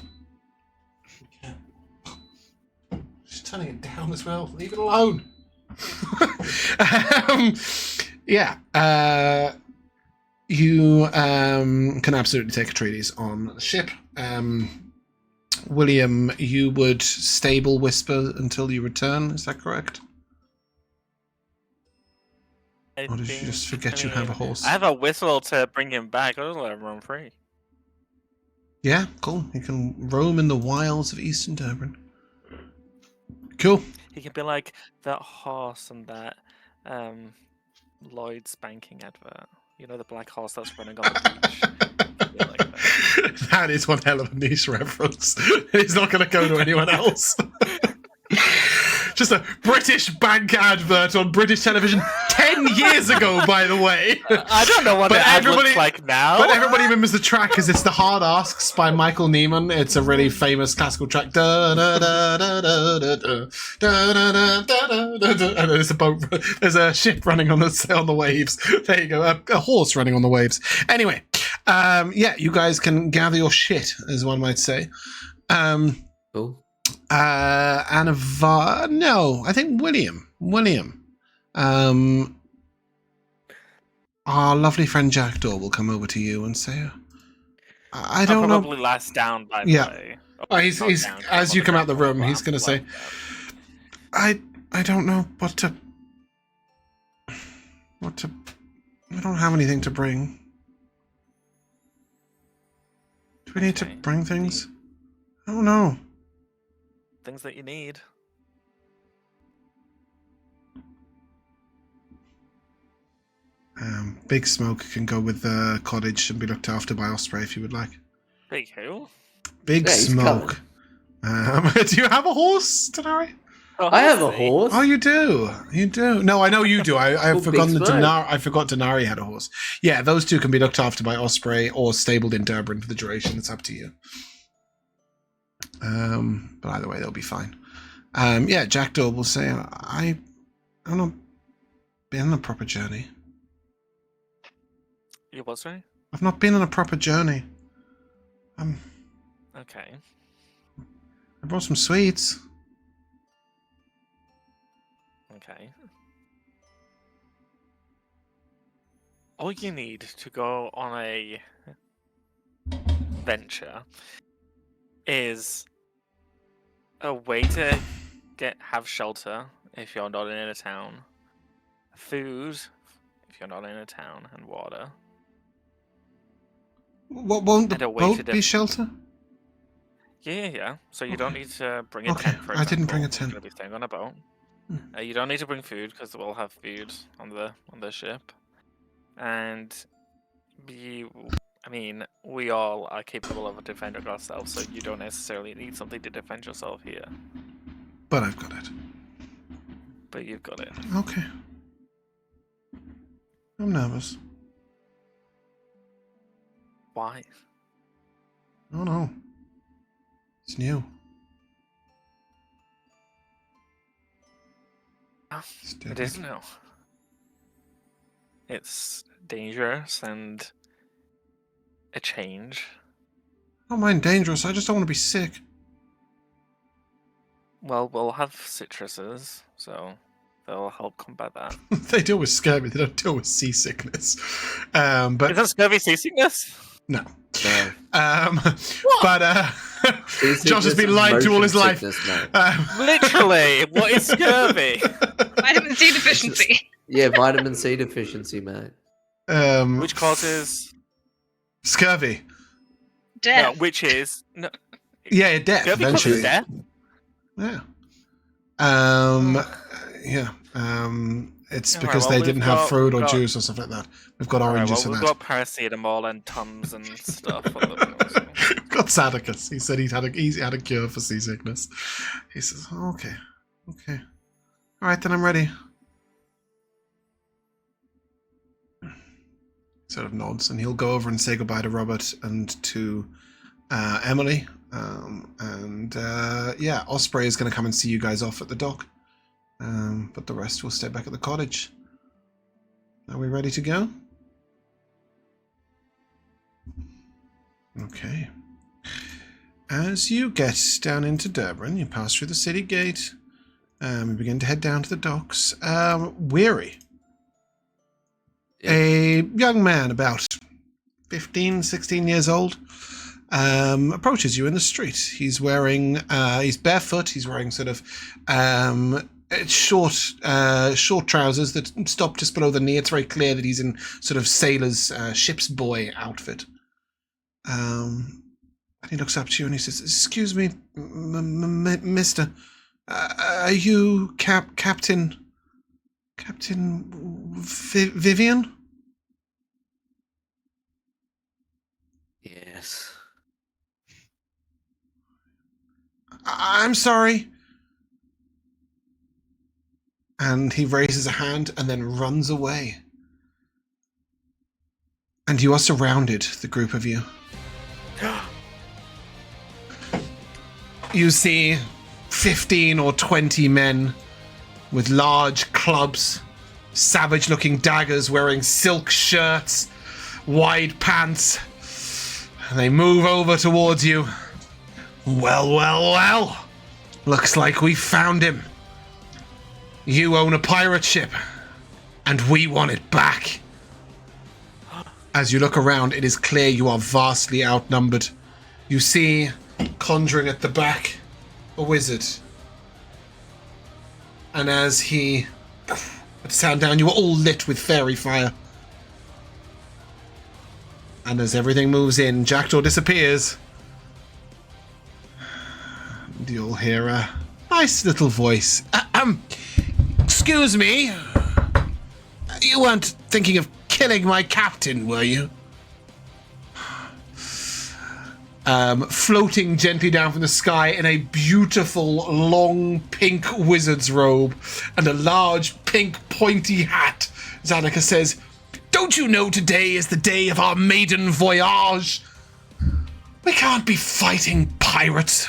Okay. She's turning it down as well. Leave it alone. You can absolutely take Atreides on the ship. William, you would stable Whisper until you return, is that correct? Or did you just forget you have a horse? I have a whistle to bring him back. I'll let him run free. Yeah, cool. You can roam in the wilds of Eastern Durbin. Cool. He can be like that horse and that Lloyd spanking advert. You know, the black horse that's running on the beach. Like that. That is one hell of a niche reference. He's not going to go to anyone else. Just a British bank advert on British television 10 years ago, by the way. I don't know what the ad looks like now. But everybody remembers the track because it's The Hard Asks by Michael Nyman. It's a really famous classical track. Da, da, da, da, da, da, da, da, da, da, da, da. And there's a boat. There's a ship running on the waves. There you go. A horse running on the waves. Anyway, you guys can gather your shit, as one might say. Cool. Anivari, no, I think William. Our lovely friend Jackdaw will come over to you and say, I don't know. I'll probably last down by the way. He's Down, as you come out the room, he's I'm going to say, like I don't know what to, I don't have anything to bring. Do we need to bring things? I don't know. Things that you need. Big Smoke can go with the cottage and be looked after by Osprey if you would like. Big who? Big Smoke. Do you have a horse, Dinari? Oh, I have a horse. Oh, you do. You do. No, I know you do. I've forgotten that Big Smoke. I forgot Dinari had a horse. Yeah, those two can be looked after by Osprey or stabled in Durbin for the duration. It's up to you. But either way, they'll be fine. Jackdaw will say, I've not been on a proper journey. You what, sorry? I've not been on a proper journey. Okay. I brought some sweets. Okay. All you need to go on a venture is a way to have shelter if you're not in a town, food if you're not in a town, and water. What won't the And a way boat to be shelter? Yeah. So you don't Okay. need to bring a Okay, tent, for I didn't bring a example, if tent. you're gonna be staying on a boat. Hmm. You don't need to bring food because we'll have food on the ship, and we all are capable of defending ourselves, so you don't necessarily need something to defend yourself here. But I've got it. But you've got it. Okay. I'm nervous. Why? Oh no. It's new. It's It deadly. is new. It's dangerous and a change. I don't mind dangerous, I just don't want to be sick. Well, we'll have citruses, so they'll help combat that. They deal with scurvy, they don't deal with seasickness. But Is that scurvy seasickness? no. No. But Josh has been lied to all his life. Literally, what is scurvy? Vitamin C deficiency. Yeah, vitamin C deficiency, mate. Which causes scurvy. Death. which is no, Yeah, death scurvy eventually. causes death. Yeah. It's Yeah, because well, they we've didn't have got- fruit or we've got- juice or stuff like that. We've got Alright, oranges well, for we've that. got paracetamol and Tums and stuff. On the We've got Sadicus. He said he had a cure for seasickness. He says, oh, okay. Okay. All right, then I'm ready. Sort of nods, and he'll go over and say goodbye to Robert and to Emily. Osprey is going to come and see you guys off at the dock. But the rest will stay back at the cottage. Are we ready to go? Okay. As you get down into Durban, you pass through the city gate. You begin to head down to the docks. Weary. Yeah. A young man about 15, 16 years old approaches you in the street. He's wearing, he's barefoot. He's wearing sort of short trousers that stop just below the knee. It's very clear that he's in sort of sailor's ship's boy outfit. And he looks up to you and he says, "Excuse me, mister, are you Captain Vivian?" Yes. I'm sorry. And he raises a hand and then runs away. And you are surrounded, the group of you. You see 15 or 20 men with large clubs, savage-looking daggers, wearing silk shirts, wide pants. And they move over towards you. Well. Looks like we found him. You own a pirate ship, and we want it back. As you look around, it is clear you are vastly outnumbered. You see, conjuring at the back, a wizard. And as he puts sound down, you are all lit with fairy fire. And as everything moves in, Jackdaw disappears. And you'll hear a nice little voice. Excuse me. You weren't thinking of killing my captain, were you? Floating gently down from the sky in a beautiful, long, pink wizard's robe and a large, pink, pointy hat, Zanika says, "Don't you know today is the day of our maiden voyage? We can't be fighting pirates."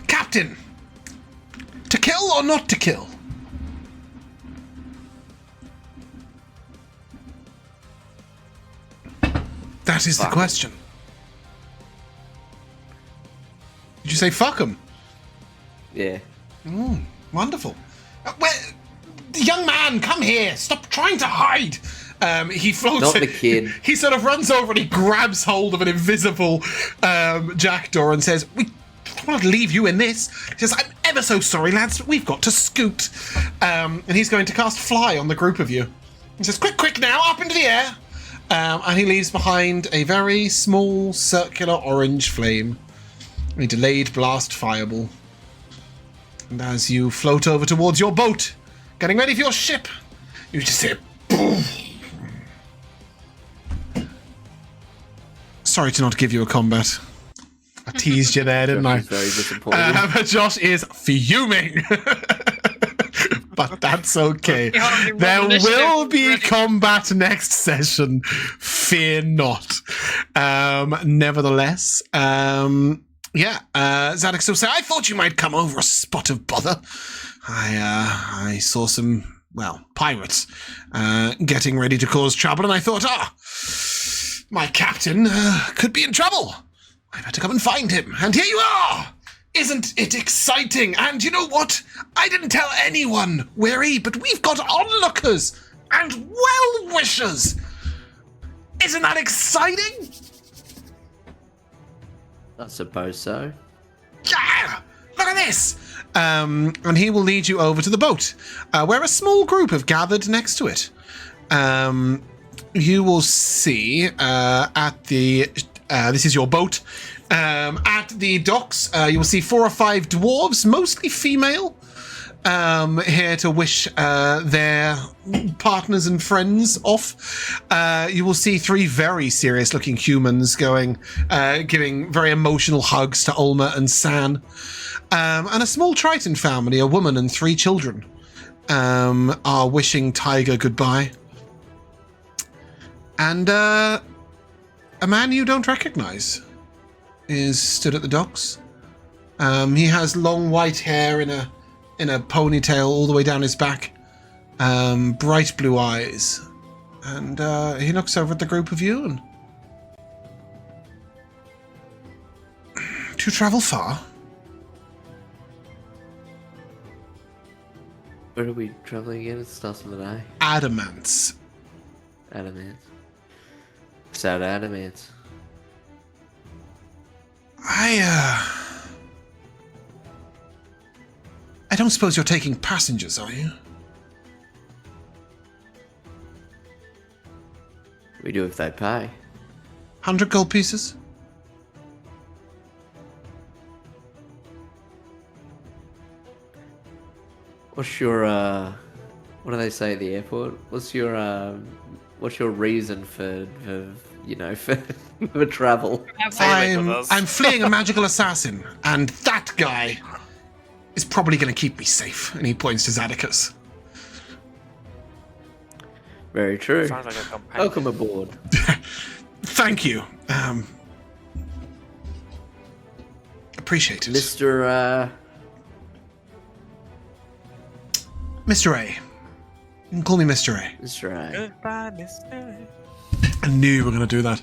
Captain, to kill or not to kill? That is the question. Did you say fuck him? Yeah. Wonderful. Young man, come here. Stop trying to hide. He floats. Not the kid. He sort of runs over and he grabs hold of an invisible jackdaw and says, "We don't want to leave you in this." He says, "I'm ever so sorry, lads, but we've got to scoot." And he's going to cast Fly on the group of you. He says, quick now, up into the air. And he leaves behind a very small circular orange flame. A delayed blast fireball. And as you float over towards your boat, getting ready for your ship, you just hear boom. Sorry to not give you a combat. I teased you there, didn't I? Very disappointed. But Josh is fuming. But that's okay. There will be combat next session. Fear not. Nevertheless, Zadok still say, "I thought you might come over, a spot of bother. I saw some, pirates getting ready to cause trouble, and I thought, my captain could be in trouble. I've had to come and find him, and here you are! Isn't it exciting? And you know what? I didn't tell anyone, Weary, but we've got onlookers and well-wishers. Isn't that exciting?" I suppose so. Yeah! Look at this! And he will lead you over to the boat, where a small group have gathered next to it. You will see at the... this is your boat. At the docks, you will see 4 or 5 dwarves, mostly female, here to wish their partners and friends off. You will see 3 very serious-looking humans giving very emotional hugs to Ulma and San, and a small Triton family, a woman and 3 children, are wishing Tiger goodbye. And a man you don't recognize is stood at the docks. He has long white hair in a ponytail all the way down his back, bright blue eyes, and he looks over at the group of you and... To travel far? Where are we traveling again? It starts with an A. Adamants. Adamant. Sad Adamant. I don't suppose you're taking passengers, are you? We do if they pay. 100 gold pieces? What's your what do they say at the airport? What's your reason for for travel? I'm fleeing a magical assassin, and that guy is probably going to keep me safe. And he points to Zadicus. Very true. Sounds like a companion. Welcome aboard. Thank you. Appreciate it. Mr. Mr. A. You can call me Mr. A. Mr. A. Goodbye, Mr. I knew you were going to do that.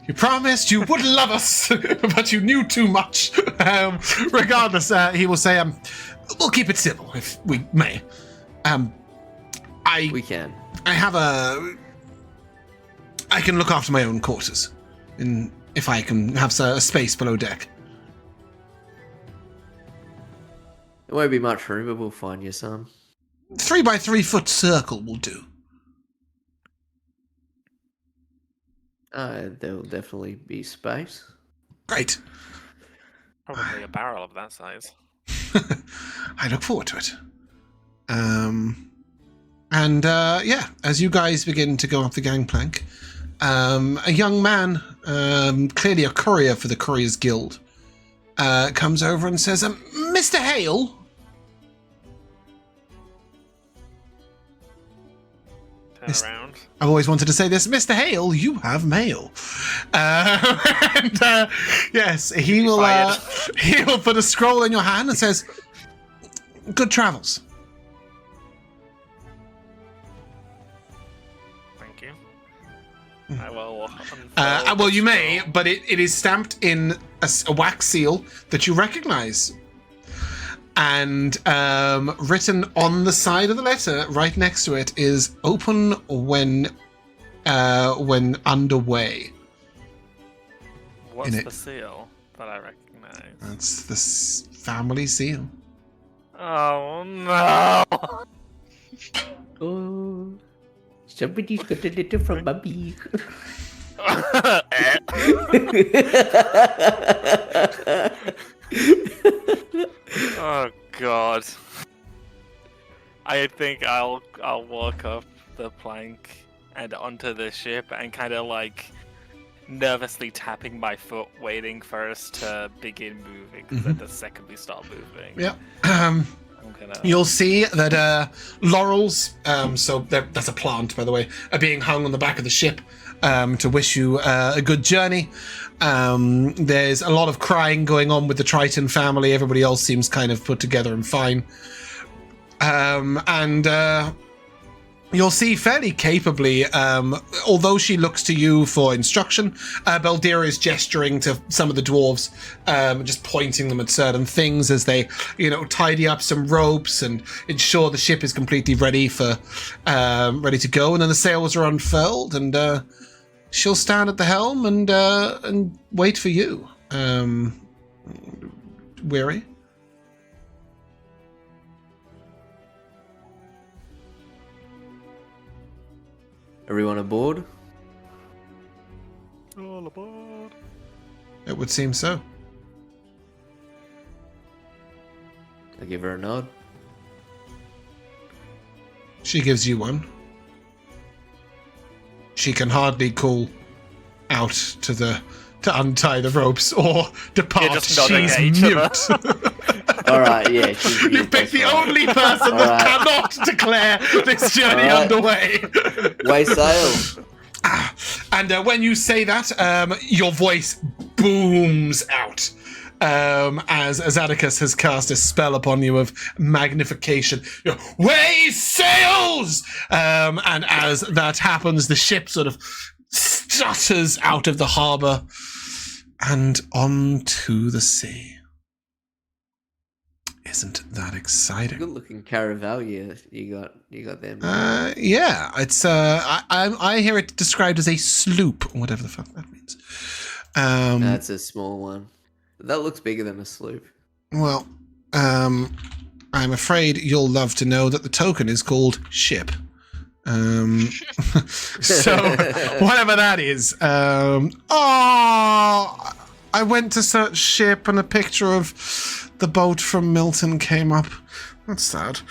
You promised you would love us, but you knew too much. Regardless, he will say, we'll keep it simple, if we may. We can. I can look after my own quarters, if I can have a space below deck. There won't be much room, but we'll find you some. 3 by 3 foot circle will do. There'll definitely be space. Great. Probably a barrel of that size. I look forward to it. As you guys begin to go up the gangplank, a young man, clearly a courier for the Couriers Guild, comes over and says, Mr. Hale? Turn around. I've always wanted to say this. Mr. Hale, you have mail. Yes, he will put a scroll in your hand and says, good travels. Thank you. I will. Well, you may, but it is stamped in a wax seal that you recognize. And written on the side of the letter, right next to it, is open when underway. What's the seal that I recognize? That's the family seal. Oh no! Oh, somebody's got a letter from Bubby. Oh god. I think I'll walk up the plank and onto the ship and kind of like nervously tapping my foot, waiting for us to begin moving. Because then the second we start moving, Yeah. gonna... You'll see that laurels, so that's a plant, by the way, are being hung on the back of the ship to wish you a good journey. There's a lot of crying going on with the Triton family. Everybody else seems kind of put together and fine. You'll see fairly capably, although she looks to you for instruction, Beldira is gesturing to some of the dwarves, just pointing them at certain things as they, tidy up some ropes and ensure the ship is completely ready to go. And then the sails are unfurled, and she'll stand at the helm and wait for you. Weary? Everyone aboard? All aboard. It would seem so. I give her a nod. She gives you one. She can hardly call out to untie the ropes or depart. just nodding She's at each mute. All right, yeah. She's You mute, picked the that's right. only person All that right. cannot declare this journey All right. underway. Way sail. And when you say that, your voice booms out as Atticus has cast a spell upon you of magnification. Way sails! And as that happens, the ship sort of stutters out of the harbour and onto the sea. Isn't that exciting? Good looking caravel you got there. Man. Yeah, it's I hear it described as a sloop, whatever the fuck that means. That's a small one. That looks bigger than a sloop. Well, I'm afraid you'll love to know that the token is called ship. So whatever that is. I went to search ship and a picture of the boat from Milton came up. That's sad.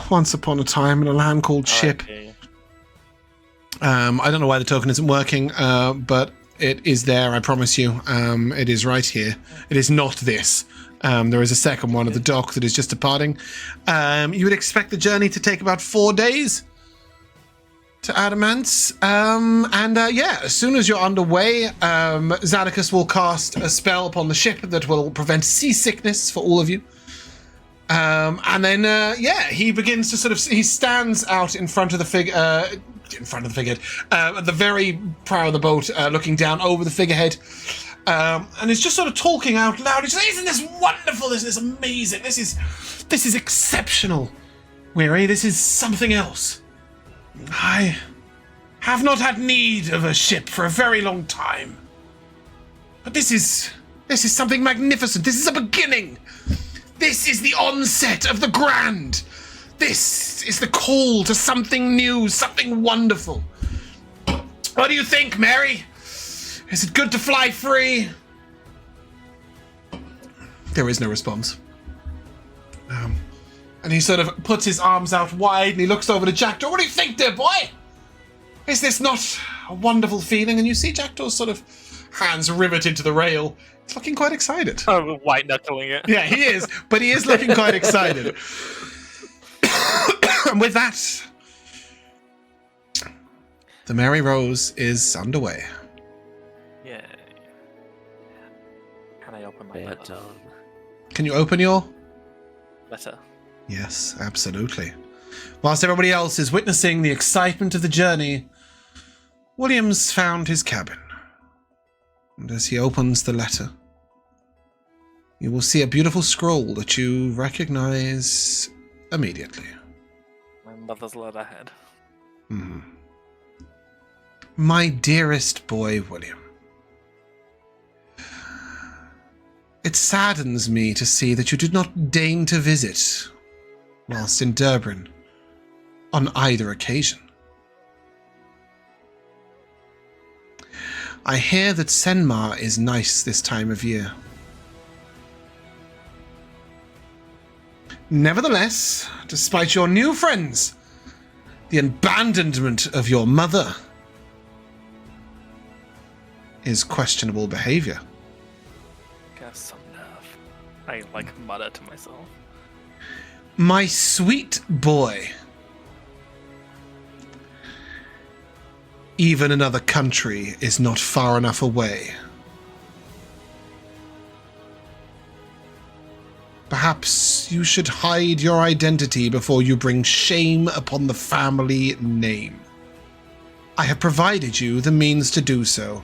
Once upon a time in a land called Ship. Okay. I don't know why the token isn't working, but it is there, I promise you. It is right here. It is not this. There is a second one at the dock that is just departing. You would expect the journey to take about 4 days to Adamance. As soon as you're underway, Zadicus will cast a spell upon the ship that will prevent seasickness for all of you. He begins to he stands out in front of the figurehead, at the very prow of the boat, looking down over the figurehead, and is just sort of talking out loud. He's like, "Isn't this wonderful? Isn't this amazing? This is exceptional, Weary. This is something else. I have not had need of a ship for a very long time, but this is something magnificent. This is a beginning. This is the onset of the grand. This is the call to something new, something wonderful. What do you think, Mary? Is it good to fly free?" There is no response. And he sort of puts his arms out wide and he looks over to Jackdaw. "What do you think, dear boy? Is this not a wonderful feeling?" And you see Jackdaw's sort of hands riveted to the rail. He's looking quite excited. Oh, white knuckling it. Yeah, he is, but he is looking quite excited. And with that, the Merry Rose is underway. Yeah. Can I open my Bad letter? Can you open your? Letter. Yes, absolutely. Whilst everybody else is witnessing the excitement of the journey, William's found his cabin. And as he opens the letter, you will see a beautiful scroll that you recognize immediately. My mother's letterhead. My dearest boy, William. It saddens me to see that you did not deign to visit whilst in Durbin on either occasion. I hear that Senmar is nice this time of year. Nevertheless, despite your new friends, the abandonment of your mother is questionable behavior. Got some nerve. I mutter to myself. My sweet boy. Even another country is not far enough away. Perhaps you should hide your identity before you bring shame upon the family name. I have provided you the means to do so.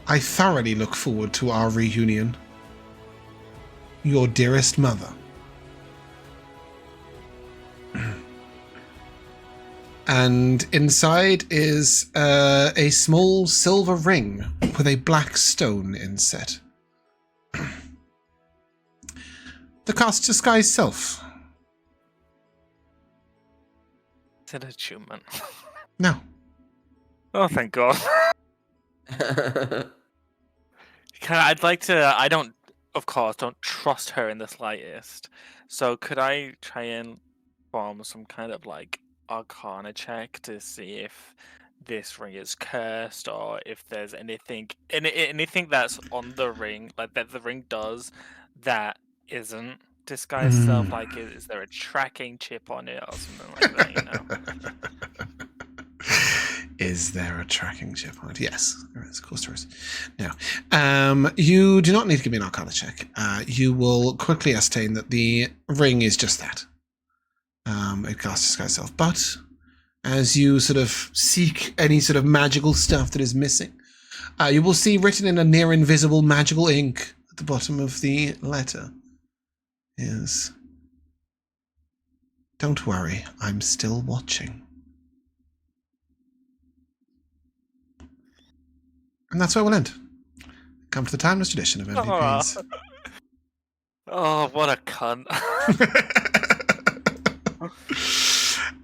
I thoroughly look forward to our reunion. Your dearest mother. And inside is a small silver ring with a black stone inset. The cast's disguised self. Is it attunement? No. Oh, thank God. I'd like to. I don't, of course, don't trust her in the slightest. So could I try and form some kind of like Arcana check to see if this ring is cursed or if there's anything that's on the ring, like that the ring does, that isn't disguise self? Like, is there a tracking chip on it or something like that? You know. Is there a tracking chip on it? Yes, there is. Of course there is. Now, you do not need to give me an Arcana check. You will quickly ascertain that the ring is just that. It casts disguise self. But as you sort of seek any sort of magical stuff that is missing, you will see written in a near invisible magical ink at the bottom of the letter is, "Don't worry, I'm still watching." And that's where we'll end. Come to the timeless tradition of MVPs. Oh, what a cunt.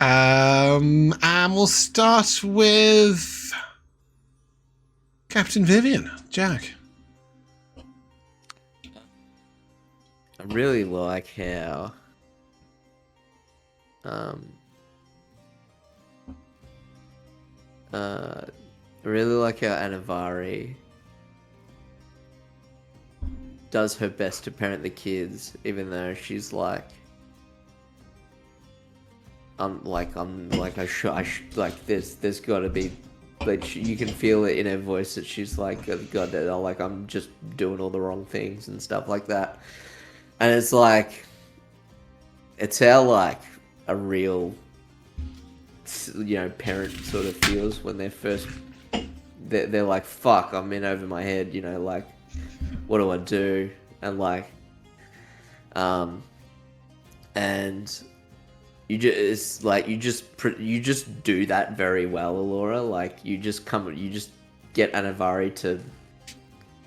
And we'll start with Captain Vivian. Jack. I really like how I really like how Anivari does her best to parent the kids, even though she's like, there's got to be, like, you can feel it in her voice that she's like, God, like, I'm just doing all the wrong things and stuff like that. And it's like, it's how like a real, parent sort of feels when they're like, fuck, I'm in over my head, like, what do I do? And like, and you just do that very well, Elora. Like, you just get Anivari to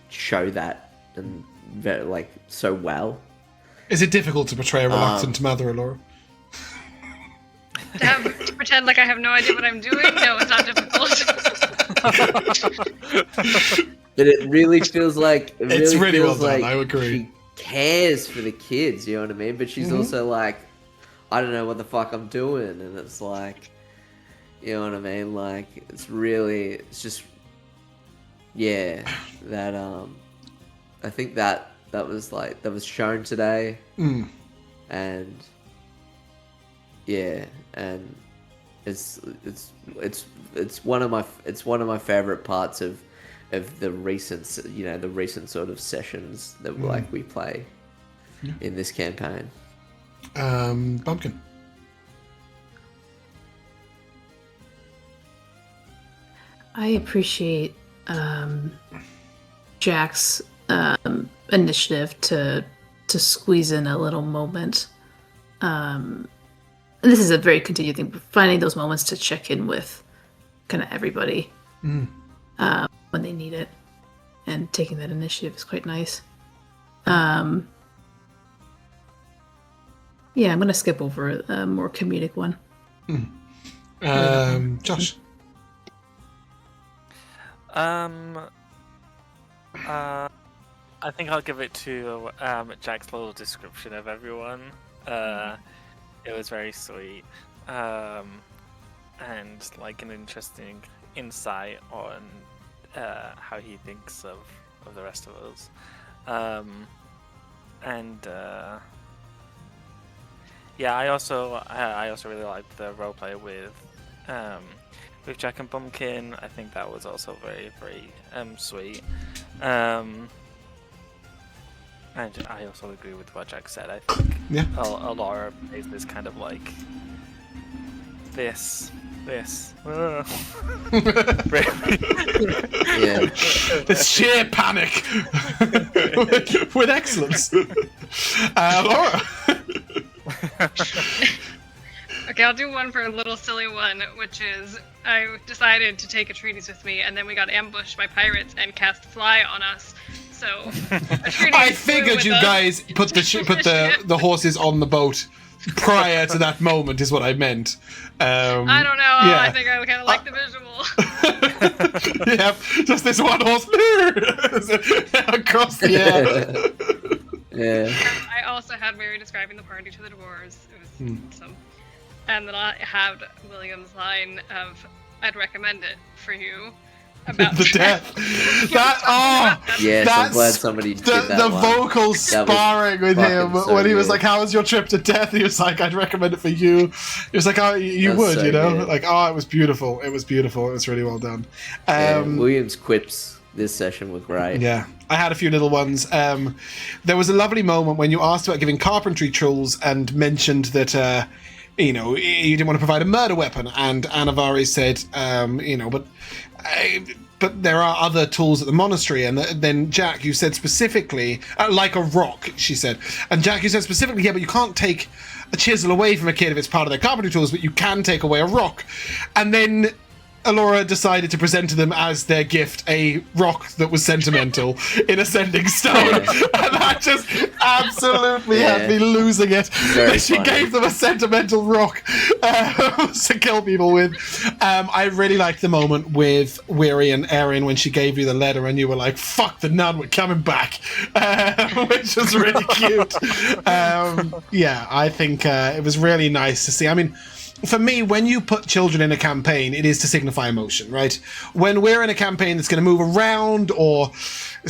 show that and like so well. Is it difficult to portray a reluctant mother, Elora? To pretend like I have no idea what I'm doing? No, it's not difficult. But it really feels like it's really well done. I agree. She cares for the kids, you know what I mean? But she's also like, I don't know what the fuck I'm doing, and it's like, you know what I mean? Like, it's just, yeah, that I think that was shown today, and yeah, and it's one of my favorite parts of the recent sort of sessions that like we play in this campaign. Bumpkin. I appreciate Jack's initiative to squeeze in a little moment. And this is a very continued thing, finding those moments to check in with kind of everybody when they need it, and taking that initiative is quite nice. Yeah, I'm going to skip over a more comedic one. Josh. I think I'll give it to Jack's little description of everyone. It was very sweet, and like an interesting insight on how he thinks of the rest of us. Yeah, I also really liked the roleplay with Jack and Bumpkin. I think that was also very, very sweet. And I also agree with what Jack said. I think Elora plays this kind of like this. Yeah. This sheer panic with excellence. Elora. Okay, I'll do one for a little silly one, which is I decided to take Atreides with me, and then we got ambushed by pirates and cast fly on us. So I figured you guys put the horses on the boat prior to that moment is what I meant. I don't know. Yeah. I think I kind of like the visual. Yep, just this one horse across the air. Yeah. I also had Mary describing the party to the dwarves. It was awesome. And then I had William's line of, "I'd recommend it for you." About The death. Yes, I'm glad that's somebody did the that one. vocal That sparring with him fucking so when he was good. like, "How was your trip to death?" He was like, "I'd recommend it for you." He was like, "Oh, you That's would, so you know?" good. Like, "Oh, it was beautiful. It was beautiful. It was really well done." William's quips this session were great. Yeah, I had a few little ones. There was a lovely moment when you asked about giving carpentry tools and mentioned that, you know, you didn't want to provide a murder weapon, and Anivari said, you know, but there are other tools at the monastery. And then Jack, you said specifically, like a rock, she said. And Jack, you said specifically, yeah, but you can't take a chisel away from a kid if it's part of their carpentry tools, but you can take away a rock. And then Elora decided to present to them as their gift a rock that was sentimental in ascending stone. And that just absolutely had me losing it. Very She funny. gave them a sentimental rock to kill people with. I really liked the moment with Weary and Erin when she gave you the letter and you were like, "Fuck the nun, we're coming back," which was really cute. Yeah, I think it was really nice to see. I mean, for me, when you put children in a campaign, it is to signify emotion, right? When we're in a campaign that's going to move around, or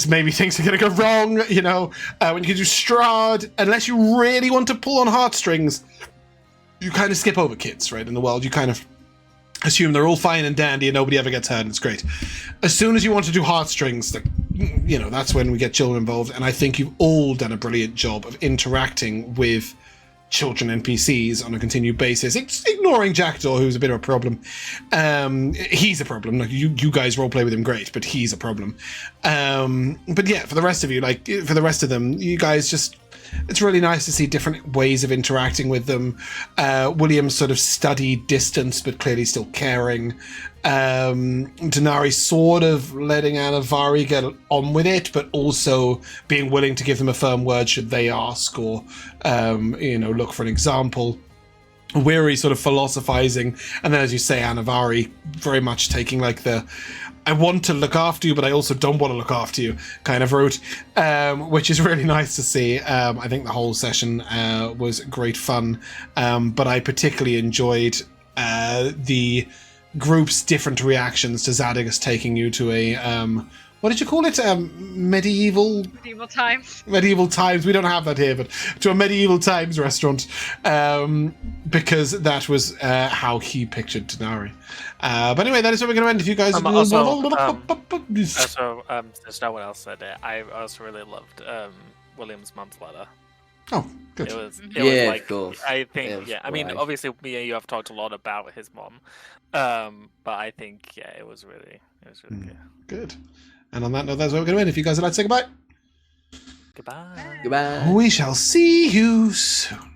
maybe things are going to go wrong, you know, when you can do Strahd, unless you really want to pull on heartstrings, you kind of skip over kids, right? In the world, you kind of assume they're all fine and dandy and nobody ever gets hurt and it's great. As soon as you want to do heartstrings, you know, that's when we get children involved. And I think you've all done a brilliant job of interacting with children NPCs on a continued basis, ignoring Jackdaw, who's a bit of a problem. He's a problem. Like, you guys roleplay with him great, but he's a problem. But yeah, for the rest of you, like for the rest of them, you guys just, it's really nice to see different ways of interacting with them. William sort of studied distance, but clearly still caring. Dinari sort of letting Anivari get on with it, but also being willing to give them a firm word should they ask, or you know, look for an example. Weary sort of philosophizing, and then, as you say, Anivari very much taking like the "I want to look after you, but I also don't want to look after you" kind of route, which is really nice to see. I think the whole session was great fun, but I particularly enjoyed the group's different reactions to Zadigus taking you to a what did you call it? Medieval times. Medieval times. We don't have that here, but to a medieval times restaurant, because that was how he pictured Dinari. But anyway, that is where we're going to end. If you guys Also, there's no one else said it. I also really loved William's mum's letter. Oh, good. It was Yeah, like, of course. I think, It was I mean, great. obviously, me and you have talked a lot about his mom, but I think, yeah, it was really good. Good. And on that note, that's where we're going to end. If you guys would like to say goodbye, Goodbye. Goodbye. we shall see you soon.